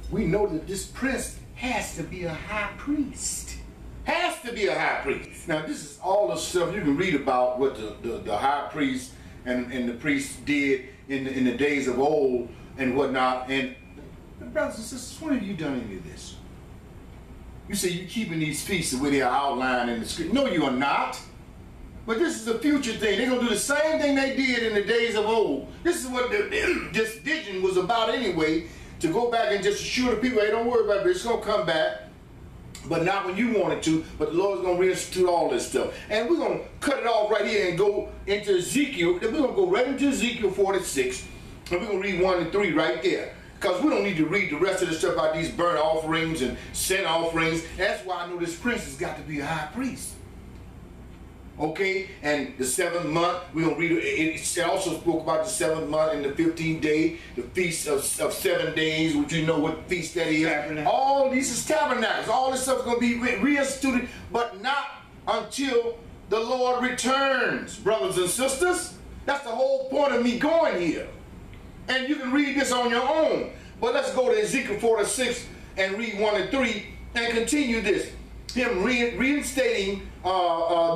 We know that this prince has to be a high priest. Has to be a high priest. Now this is all the stuff you can read about what the high priest and the priests did in the days of old and whatnot. And brothers and sisters, when have you done any of this? You say you're keeping these feasts the way they are outlined in the script. No, you are not. But this is a future thing. They're going to do the same thing they did in the days of old. This is what this vision was about anyway, to go back and just assure the people, hey, don't worry about it, it's going to come back. But not when you want it to, but the Lord's going to reinstitute all this stuff. And we're going to cut it off right here and go into Ezekiel. We're going to go right into Ezekiel 46, and we're going to read 1 and 3 right there. Because we don't need to read the rest of the stuff about these burnt offerings and sin offerings. That's why I know this prince has got to be a high priest. Okay, and the 7th month, we're going to read it. It also spoke about the 7th month and the 15th day, the feast of 7 days, which you know what feast that is. Tabernacle. All these is tabernacles. All this stuff is going to be reinstituted, but not until the Lord returns, brothers and sisters. That's the whole point of me going here. And you can read this on your own. But let's go to Ezekiel 46 and read 1 and 3 and continue this. Him reinstating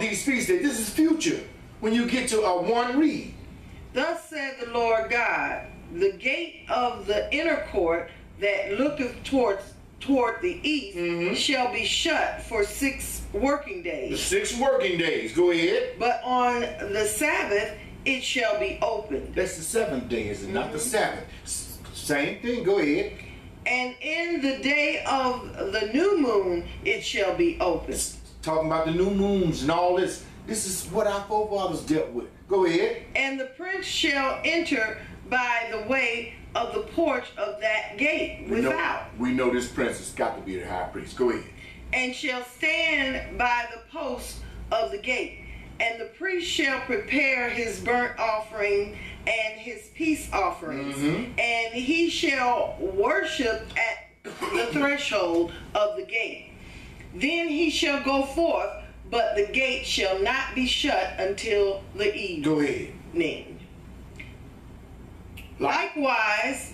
these feast days. This is future. When you get to 1, read. Thus said the Lord God, the gate of the inner court that looketh toward the east shall be shut for 6 working days. The 6 working days. Go ahead. But on the Sabbath it shall be opened. That's the 7th day, is it not the Sabbath? Same thing. Go ahead. And in the day of the new moon it shall be opened. Talking about the new moons and all this. This is what our forefathers dealt with. Go ahead. And the prince shall enter by the way of the porch of that gate without. We know this prince has got to be the high priest. Go ahead. And shall stand by the post of the gate. And the priest shall prepare his burnt offering and his peace offerings. And he shall worship at the threshold of the gate. Then he shall go forth, but the gate shall not be shut until the evening. Go ahead. Likewise,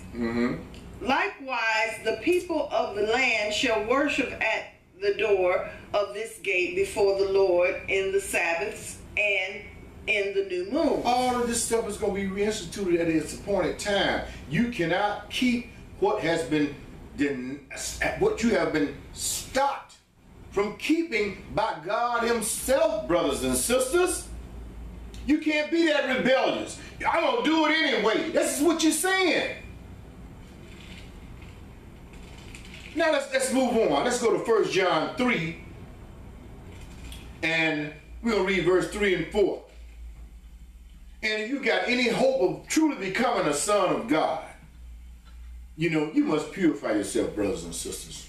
the people of the land shall worship at the door of this gate before the Lord in the Sabbaths and in the new moon. All of this stuff is going to be reinstituted at its appointed time. You cannot keep what has been what you have been stopped from keeping by God himself, brothers and sisters. You can't be that rebellious. I'm going to do it anyway. This is what you're saying. Now let's move on. Let's go to 1 John 3. And we're going to read verse 3 and 4. And if you got any hope of truly becoming a son of God, you know, you must purify yourself, brothers and sisters,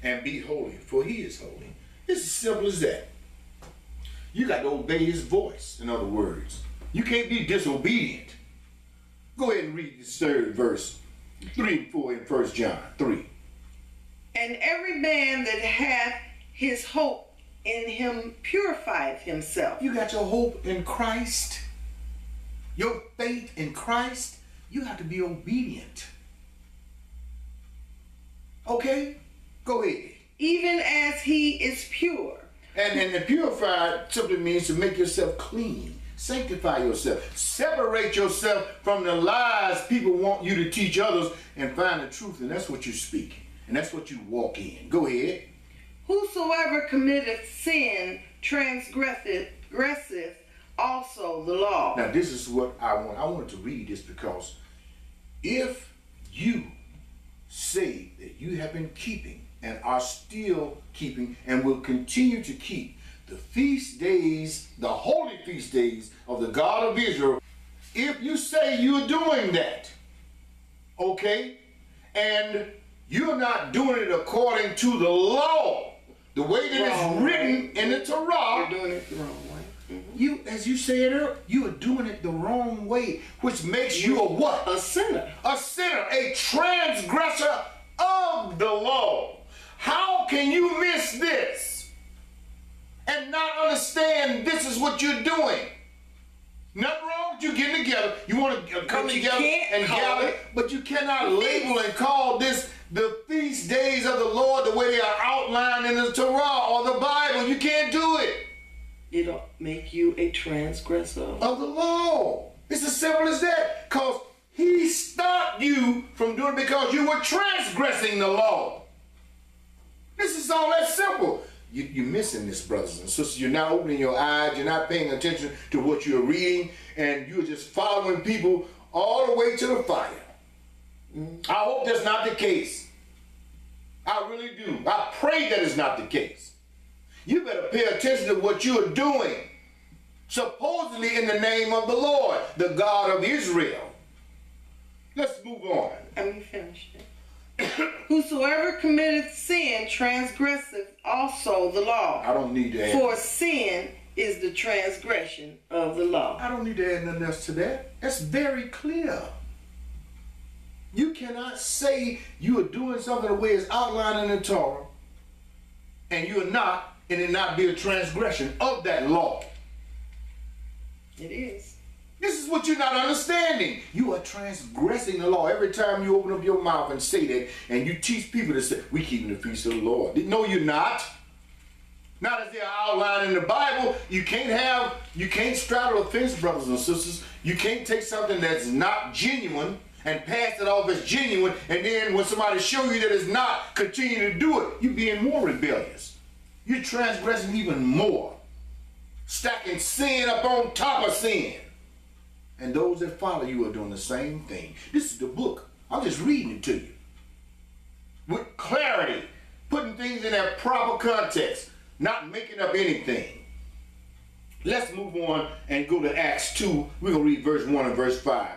and be holy, for he is holy. It's as simple as that. You got to obey his voice, in other words. You can't be disobedient. Go ahead and read this 3rd verse, 3 and 4 in 1 John 3. And every man that hath his hope in him purifieth himself. You got your hope in Christ, your faith in Christ. You have to be obedient. Okay? Go ahead. Even as he is pure. And purified simply means to make yourself clean. Sanctify yourself. Separate yourself from the lies people want you to teach others and find the truth. And that's what you speak. And that's what you walk in. Go ahead. Whosoever committeth sin transgresseth also the law. Now this is what I want. I wanted to read this because if you say that you have been keeping and are still keeping and will continue to keep the feast days, the holy feast days of the God of Israel, if you say you're doing that, okay, and you're not doing it according to the law, the way that it's written in the Torah, you're doing it the wrong way. You, as you said earlier, you are doing it the wrong way, which makes you a what? A sinner. A sinner, a transgressor of the law. How can you miss this and not understand this is what you're doing? Nothing wrong with you getting together. You want to come together and gather, but you cannot label and call this the feast days of the Lord the way they are outlined in the Torah or the Bible. You can't do it. It'll make you a transgressor of the law. It's as simple as that. Because he stopped you from doing it because you were transgressing the law. This is all that simple. You're missing this, brothers and sisters. You're not opening your eyes. You're not paying attention to what you're reading. And you're just following people all the way to the fire. I hope that's not the case. I really do. I pray that is not the case. You better pay attention to what you're doing, supposedly in the name of the Lord, the God of Israel. Let's move on. Let me finish it. Whosoever committeth sin transgresseth also the law. I don't need to add. For sin is the transgression of the law. I don't need to add nothing else to that. That's very clear. You cannot say you are doing something the way it's outlined in the Torah, and you are not, and it not be a transgression of that law. It is. This is what you're not understanding. You are transgressing the law every time you open up your mouth and say that, and you teach people to say, we keeping the feast of the Lord. No, you're not. Not as they are outlined in the Bible. You can't straddle a fence, brothers and sisters. You can't take something that's not genuine and pass it off as genuine, and then when somebody show you that it's not, continue to do it. You're being more rebellious. You're transgressing even more. Stacking sin up on top of sin. And those that follow you are doing the same thing. This is the book. I'm just reading it to you. With clarity. Putting things in their proper context. Not making up anything. Let's move on and go to Acts 2. We're going to read verse 1 and verse 5.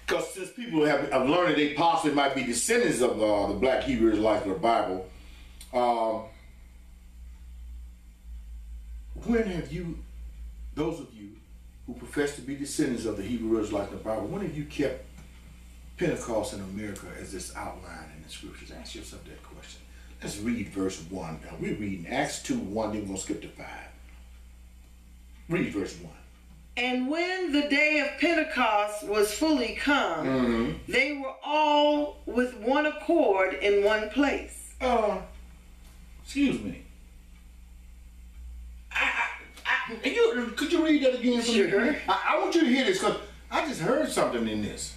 Because since people have learned that they possibly might be descendants of the black Hebrew Israelites of the Bible, when have you, those of you who profess to be descendants of the Hebrew Israelites of the Bible, when have you kept Pentecost in America as this outline in the scriptures? Ask yourself that question. Let's read verse 1. Now we're reading Acts 2, 1, then we're going to skip to 5. Read verse 1. And when the day of Pentecost was fully come, they were all with one accord in one place. Excuse me. Could you read that again for me? Sure. I want you to hear this because I just heard something in this.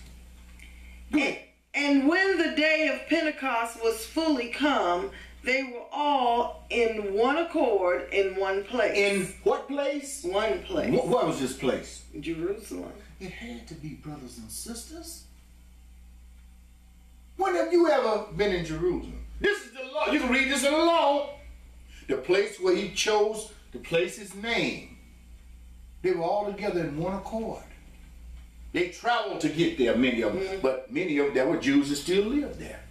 And when the day of Pentecost was fully come, they were all in one accord in one place. In what place? One place. What was this place? Jerusalem. It had to be, brothers and sisters. When have you ever been in Jerusalem? This is the law. You can read this in the law. The place where he chose to place his name. They were all together in one accord. They traveled to get there, many of them. But many of them, there were Jews that still lived there.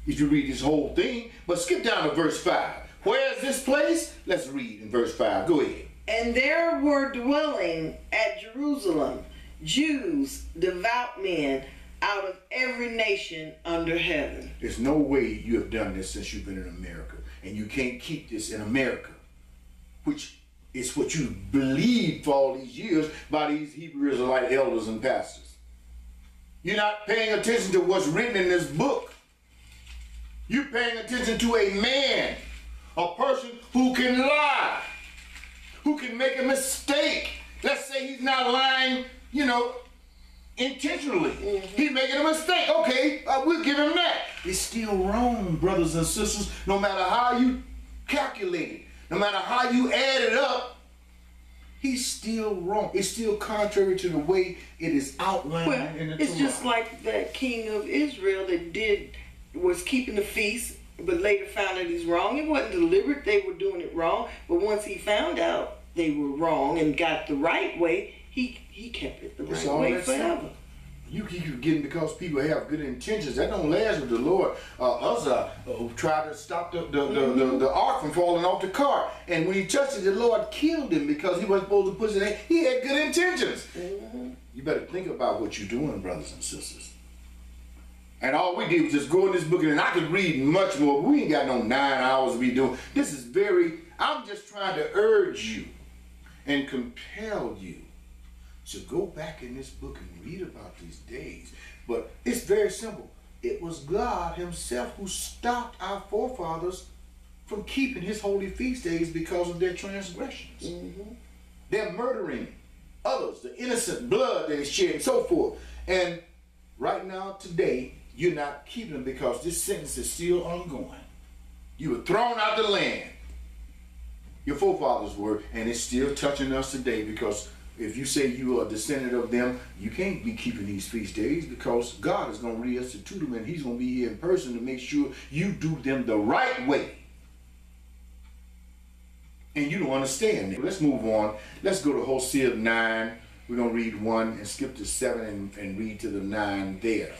If you read this whole thing, but skip down to verse 5. Where is this place? Let's read in verse 5. Go ahead. And there were dwelling at Jerusalem Jews, devout men, out of every nation under heaven. There's no way you have done this since you've been in America. And you can't keep this in America, which is what you believed for all these years by these Hebrew Israelite elders and pastors. You're not paying attention to what's written in this book. You're paying attention to a man, a person who can lie, who can make a mistake. Let's say he's not lying, intentionally. He's making a mistake. Okay, we'll give him that. It's still wrong, brothers and sisters, no matter how you calculate it, no matter how you add it up, he's still wrong. It's still contrary to the way it is outlined in the Torah. It's just like that king of Israel that was keeping the feast, but later found out he's wrong. It wasn't deliberate. They were doing it wrong. But once he found out they were wrong and got the right way, he kept it the right way forever. You keep forgetting because people have good intentions. That don't last with the Lord. Uzzah tried to stop the ark from falling off the cart. And when he touched it, the Lord killed him because he wasn't supposed to push it in. He had good intentions. You better think about what you're doing, brothers and sisters. And all we did was just go in this book, and I could read much more, but we ain't got no 9 hours to be doing. This is I'm just trying to urge you and compel you to go back in this book and read about these days. But it's very simple. It was God himself who stopped our forefathers from keeping his holy feast days because of their transgressions. They're murdering others, the innocent blood they shed and so forth. And right now, today, you're not keeping them because this sentence is still ongoing. You were thrown out the land. Your forefathers were, and it's still touching us today because if you say you are a descendant of them, you can't be keeping these feast days because God is going to reinstitute them, and he's going to be here in person to make sure you do them the right way. And you don't understand that. Let's move on. Let's go to Hosea 9. We're going to read 1 and skip to 7 and read to the 9 there.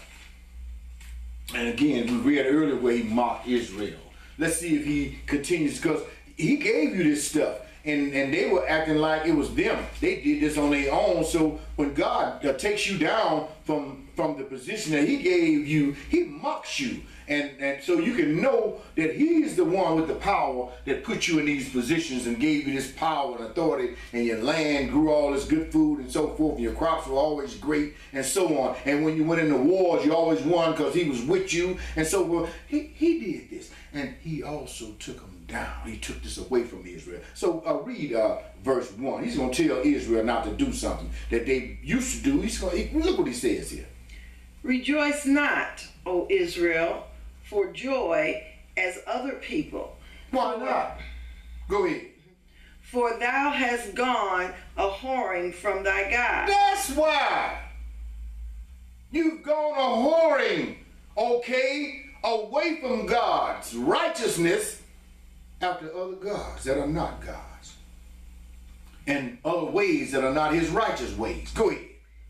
And again, we read earlier where he mocked Israel. Let's see if he continues, because he gave you this stuff. And they were acting like it was them. They did this on their own. So when God takes you down from the position that he gave you, he mocks you. And so you can know that he's the one with the power that put you in these positions and gave you this power and authority, and your land grew all this good food and so forth, and your crops were always great and so on. And when you went into wars, you always won because he was with you and so forth. He did this. And he also took them down. He took this away from Israel. So read verse 1. He's going to tell Israel not to do something that they used to do. Look what he says here. Rejoice not, O Israel, for joy as other people. Why not? Go ahead. For thou hast gone a whoring from thy God. That's why. You've gone a whoring, okay, away from God's righteousness after other gods that are not God's, and other ways that are not his righteous ways. Go ahead.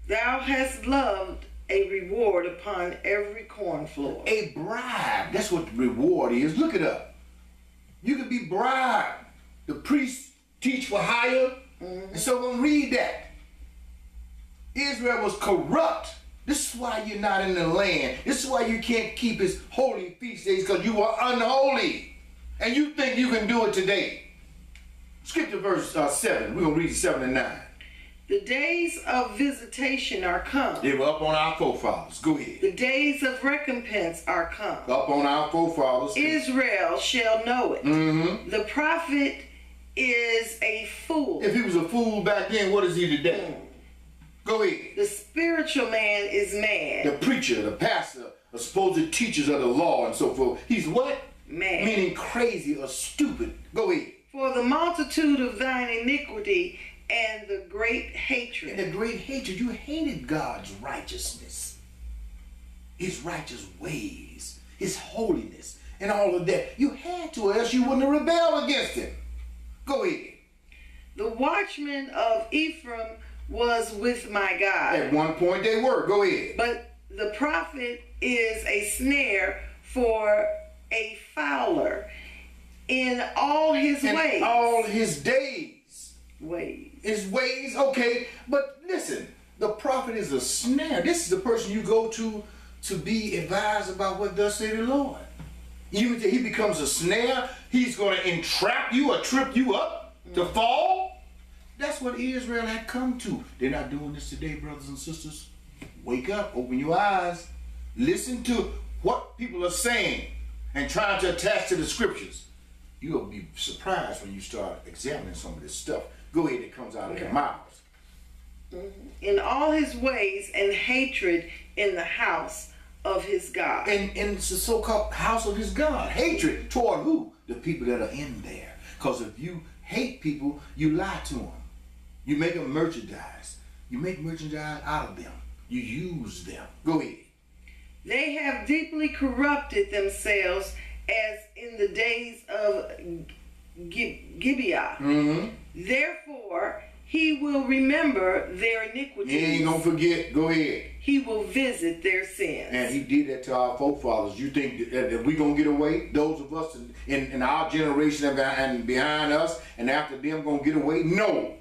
Thou hast loved a reward upon every corn floor. A bribe. That's what the reward is. Look it up. You could be bribed. The priests teach for hire. And so we'll read that. Israel was corrupt. This is why you're not in the land. This is why you can't keep his holy feast days, because you are unholy. And you think you can do it today. Skip to verse 7. We're going to read 7 and 9. The days of visitation are come. They were up on our forefathers. Go ahead. The days of recompense are come. Up on our forefathers. Israel shall know it. The prophet is a fool. If he was a fool back then, what is he today? Go ahead. The spiritual man is mad. The preacher, the pastor, the supposed teachers of the law and so forth. He's what? Mad. Meaning crazy or stupid. Go ahead. For the multitude of thine iniquity and the great hatred. And the great hatred. You hated God's righteousness, his righteous ways, his holiness, and all of that. You had to, or else you wouldn't have rebelled against him. Go ahead. The watchmen of Ephraim was with my God. At one point they were. Go ahead. But the prophet is a snare for a fowler in all his ways. In all his days. Ways. His ways, okay. But listen, the prophet is a snare. This is the person you go to be advised about what thus say the Lord. He becomes a snare. He's going to entrap you or trip you up to fall. That's what Israel had come to. They're not doing this today, brothers and sisters. Wake up, open your eyes, listen to what people are saying, and trying to attach to the scriptures, you'll be surprised when you start examining some of this stuff. Go ahead, it comes out of their mouths. In all his ways and hatred in the house of his God. And it's the so-called house of his God. Hatred toward who? The people that are in there. Because if you hate people, you lie to them. You make them merchandise. You make merchandise out of them. You use them. Go ahead. They have deeply corrupted themselves as in the days of Gibeah. Therefore, he will remember their iniquities. He ain't gonna forget. Go ahead. He will visit their sins. And he did that to our forefathers. You think that we gonna get away? Those of us in our generation and behind us and after them gonna get away? No.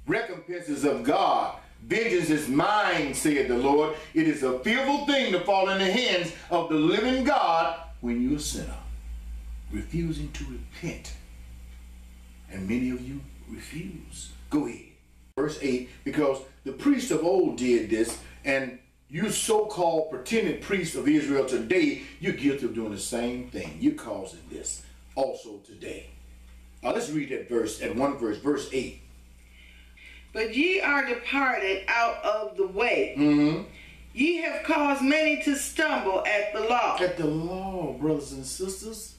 Recompenses of God. Vengeance is mine, said the Lord. It is a fearful thing to fall in the hands of the living God when you're a sinner, refusing to repent. And many of you refuse. Go ahead. Verse 8, because the priests of old did this, and you so-called pretended priests of Israel today, you're guilty of doing the same thing. You're causing this also today. Now let's read that verse, verse 8. But ye are departed out of the way. Ye have caused many to stumble at the law. At the law, brothers and sisters.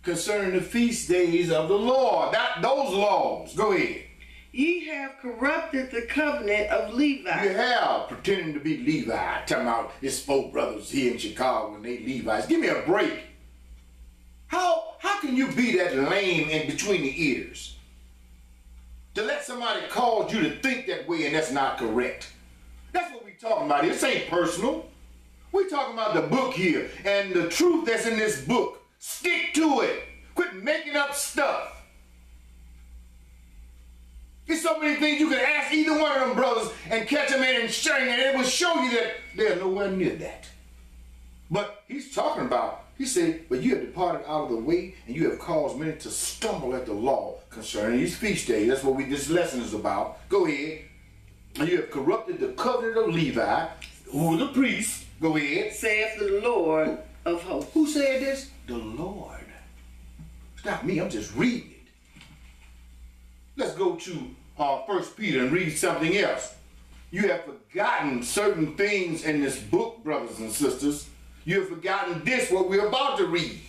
Concerning the feast days of the Lord. Those laws. Go ahead. Ye have corrupted the covenant of Levi. You have, pretending to be Levi. Talking about his folk brothers here in Chicago and they Levites. Give me a break. How can you be that lame in between the ears? To let somebody cause you to think that way and that's not correct. That's what we're talking about here. This ain't personal. We're talking about the book here and the truth that's in this book. Stick to it. Quit making up stuff. There's so many things you can ask either one of them brothers and catch them in and sharing and it will show you that they're nowhere near that. But he's talking about, he said, but you have departed out of the way and you have caused many to stumble at the law concerning these feast days. That's what this lesson is about. Go ahead. And you have corrupted the covenant of Levi, who was the priest. Go ahead. Saith the Lord of hosts. Who said this? The Lord. It's not me, I'm just reading it. Let's go to 1 Peter and read something else. You have forgotten certain things in this book, brothers and sisters. You have forgotten this, what we're about to read.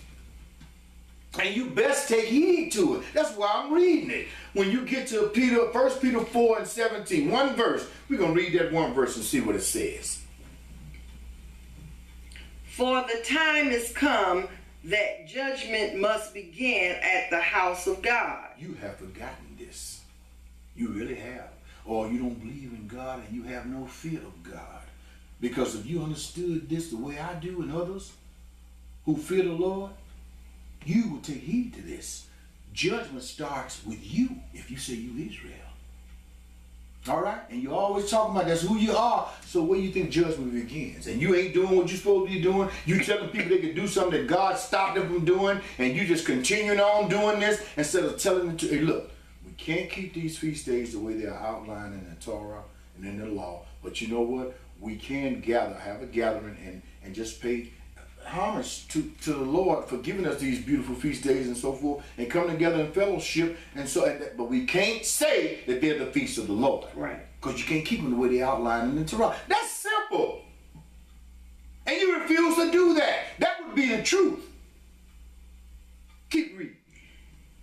And you best take heed to it. That's why I'm reading it. When you get to 1 Peter 4 and 17, one verse, we're going to read that one verse and see what it says. For the time is come that judgment must begin at the house of God. You have forgotten this. You really have. Or you don't believe in God and you have no fear of God. Because if you understood this the way I do and others who fear the Lord, you will take heed to this. Judgment starts with you if you say you Israel. All right? And you're always talking about that's who you are. So where you think judgment begins? And you ain't doing what you're supposed to be doing. You telling people they can do something that God stopped them from doing. And you just continuing on doing this instead of telling them to, hey, look, we can't keep these feast days the way they are outlined in the Torah and in the law. But you know what? We can have a gathering and just pay homage to the Lord for giving us these beautiful feast days and so forth, and come together in fellowship. But we can't say that they're the feast of the Lord, right? Because you can't keep them the way they outline in the Torah. That's simple, and you refuse to do that. That would be the truth. Keep reading.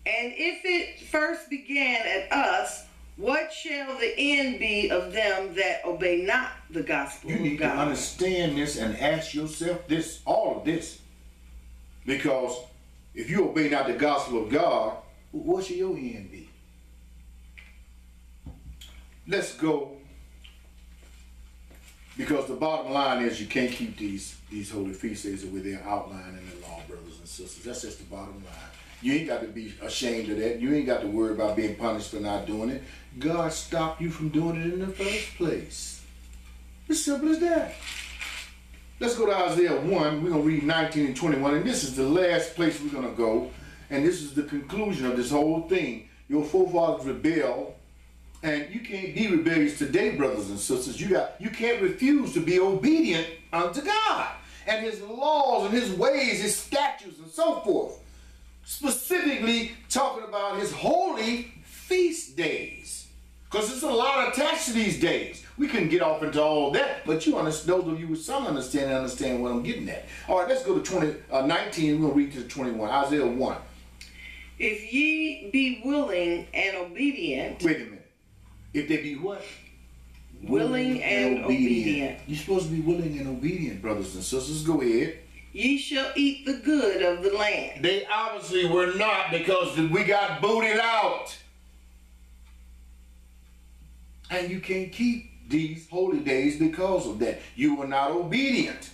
And if it first began at us, what shall the end be of them that obey not the gospel of God? You need to understand this and ask yourself this, all of this. Because if you obey not the gospel of God, what shall your end be? Let's go. Because the bottom line is you can't keep these holy feast days the way they're outlined in the law, brothers and sisters. That's just the bottom line. You ain't got to be ashamed of that. You ain't got to worry about being punished for not doing it. God stopped you from doing it in the first place. It's simple as that. Let's go to Isaiah 1. We're going to read 19 and 21. And this is the last place we're going to go. And this is the conclusion of this whole thing. Your forefathers rebelled. And you can't be rebellious today, brothers and sisters. You can't refuse to be obedient unto God. and his laws and his ways, his statutes and so forth. Specifically talking about his holy feast days. Because there's a lot attached to these days. We couldn't get off into all that, but you understand, those of you with some understand what I'm getting at. All right, let's go to 19. We're going to read to 21. Isaiah 1. If ye be willing and obedient. Wait a minute. If they be what? Willing and obedient. You're supposed to be willing and obedient, brothers and sisters. Go ahead. Ye shall eat the good of the land. They obviously were not, because we got booted out. And you can't keep these holy days because of that. You were not obedient.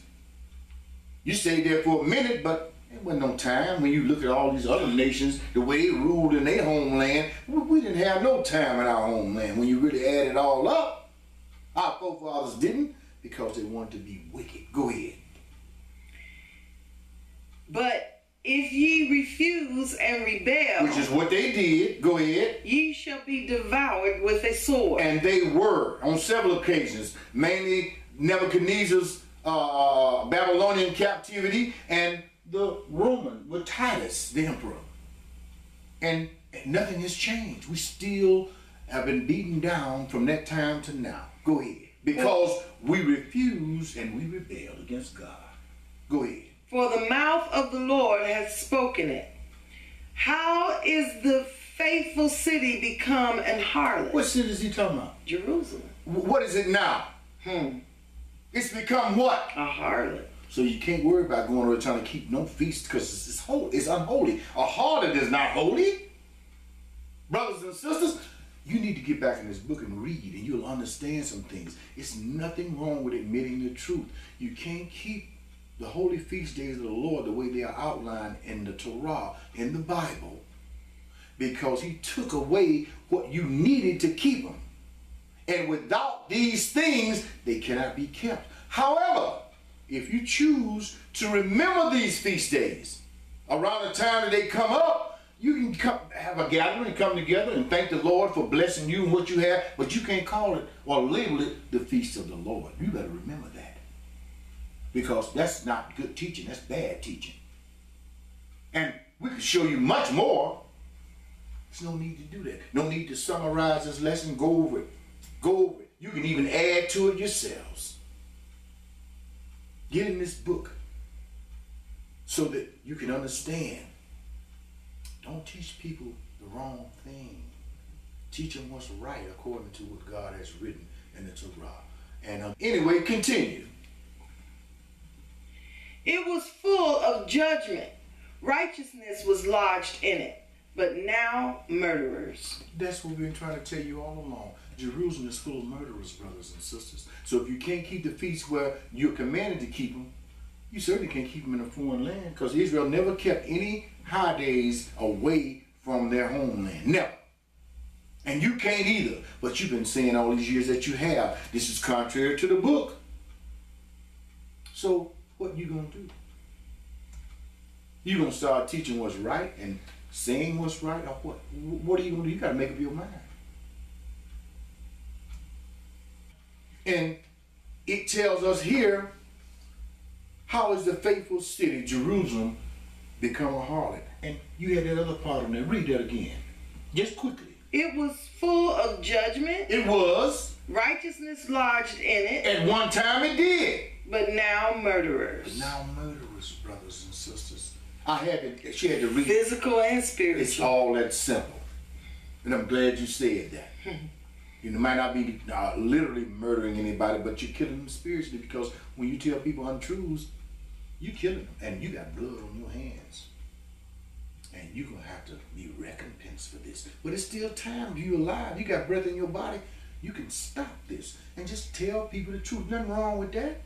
You stayed there for a minute, but there wasn't no time. When you look at all these other nations, the way they ruled in their homeland, we didn't have no time in our homeland. When you really add it all up, our forefathers didn't, because they wanted to be wicked. Go ahead. But if ye refuse and rebel, which is what they did, go ahead, ye shall be devoured with a sword. And they were on several occasions, mainly Nebuchadnezzar's Babylonian captivity and the Roman with Titus, the emperor. And nothing has changed. We still have been beaten down from that time to now. Go ahead. Because we refuse and we rebel against God. Go ahead. For the mouth of the Lord hath spoken it. How is the faithful city become an harlot? What city is he talking about? Jerusalem. What is it now? It's become what? A harlot. So you can't worry about going around trying to keep no feast, because it's holy. It's unholy. A harlot is not holy. Brothers and sisters, you need to get back in this book and read, and you'll understand some things. It's nothing wrong with admitting the truth. You can't keep the holy feast days of the Lord the way they are outlined in the Torah, in the Bible, because he took away what you needed to keep them. And without these things, they cannot be kept. However, if you choose to remember these feast days, around the time that they come up, you can come, have a gathering and come together and thank the Lord for blessing you and what you have, but you can't call it or label it the feast of the Lord. You better remember that. Because that's not good teaching, that's bad teaching. And we could show you much more. There's no need to do that. No need to summarize this lesson, go over it. Go over it. You can even add to it yourselves. Get in this book so that you can understand. Don't teach people the wrong thing. Teach them what's right according to what God has written in the Torah. And anyway, continue. It was full of judgment. Righteousness was lodged in it. But now murderers. That's what we've been trying to tell you all along. Jerusalem is full of murderers, brothers and sisters. So if you can't keep the feasts where you're commanded to keep them, you certainly can't keep them in a foreign land, because Israel never kept any high days away from their homeland. Never. And you can't either. But you've been saying all these years that you have. This is contrary to the book. So what you going to do? You're going to start teaching what's right and saying what's right, or what? What are you going to do? You got to make up your mind. And it tells us here, how is the faithful city, Jerusalem, become a harlot? And you had that other part in there. Read that again. Just quickly. It was full of judgment. It was. Righteousness lodged in it. At one time it did. But now murderers. But now murderers, brothers and sisters. She had to read. Physical and spiritual. It's all that simple. And I'm glad you said that. You might not be literally murdering anybody, but you're killing them spiritually, because when you tell people untruths, you're killing them. And you got blood on your hands. And you're going to have to be recompensed for this. But it's still time. You're alive. You got breath in your body. You can stop this and just tell people the truth. Nothing wrong with that.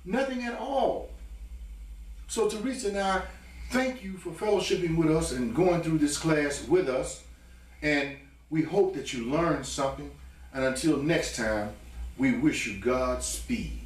Nothing at all. So Teresa and I thank you for fellowshipping with us and going through this class with us. And we hope that you learned something. And until next time, we wish you Godspeed.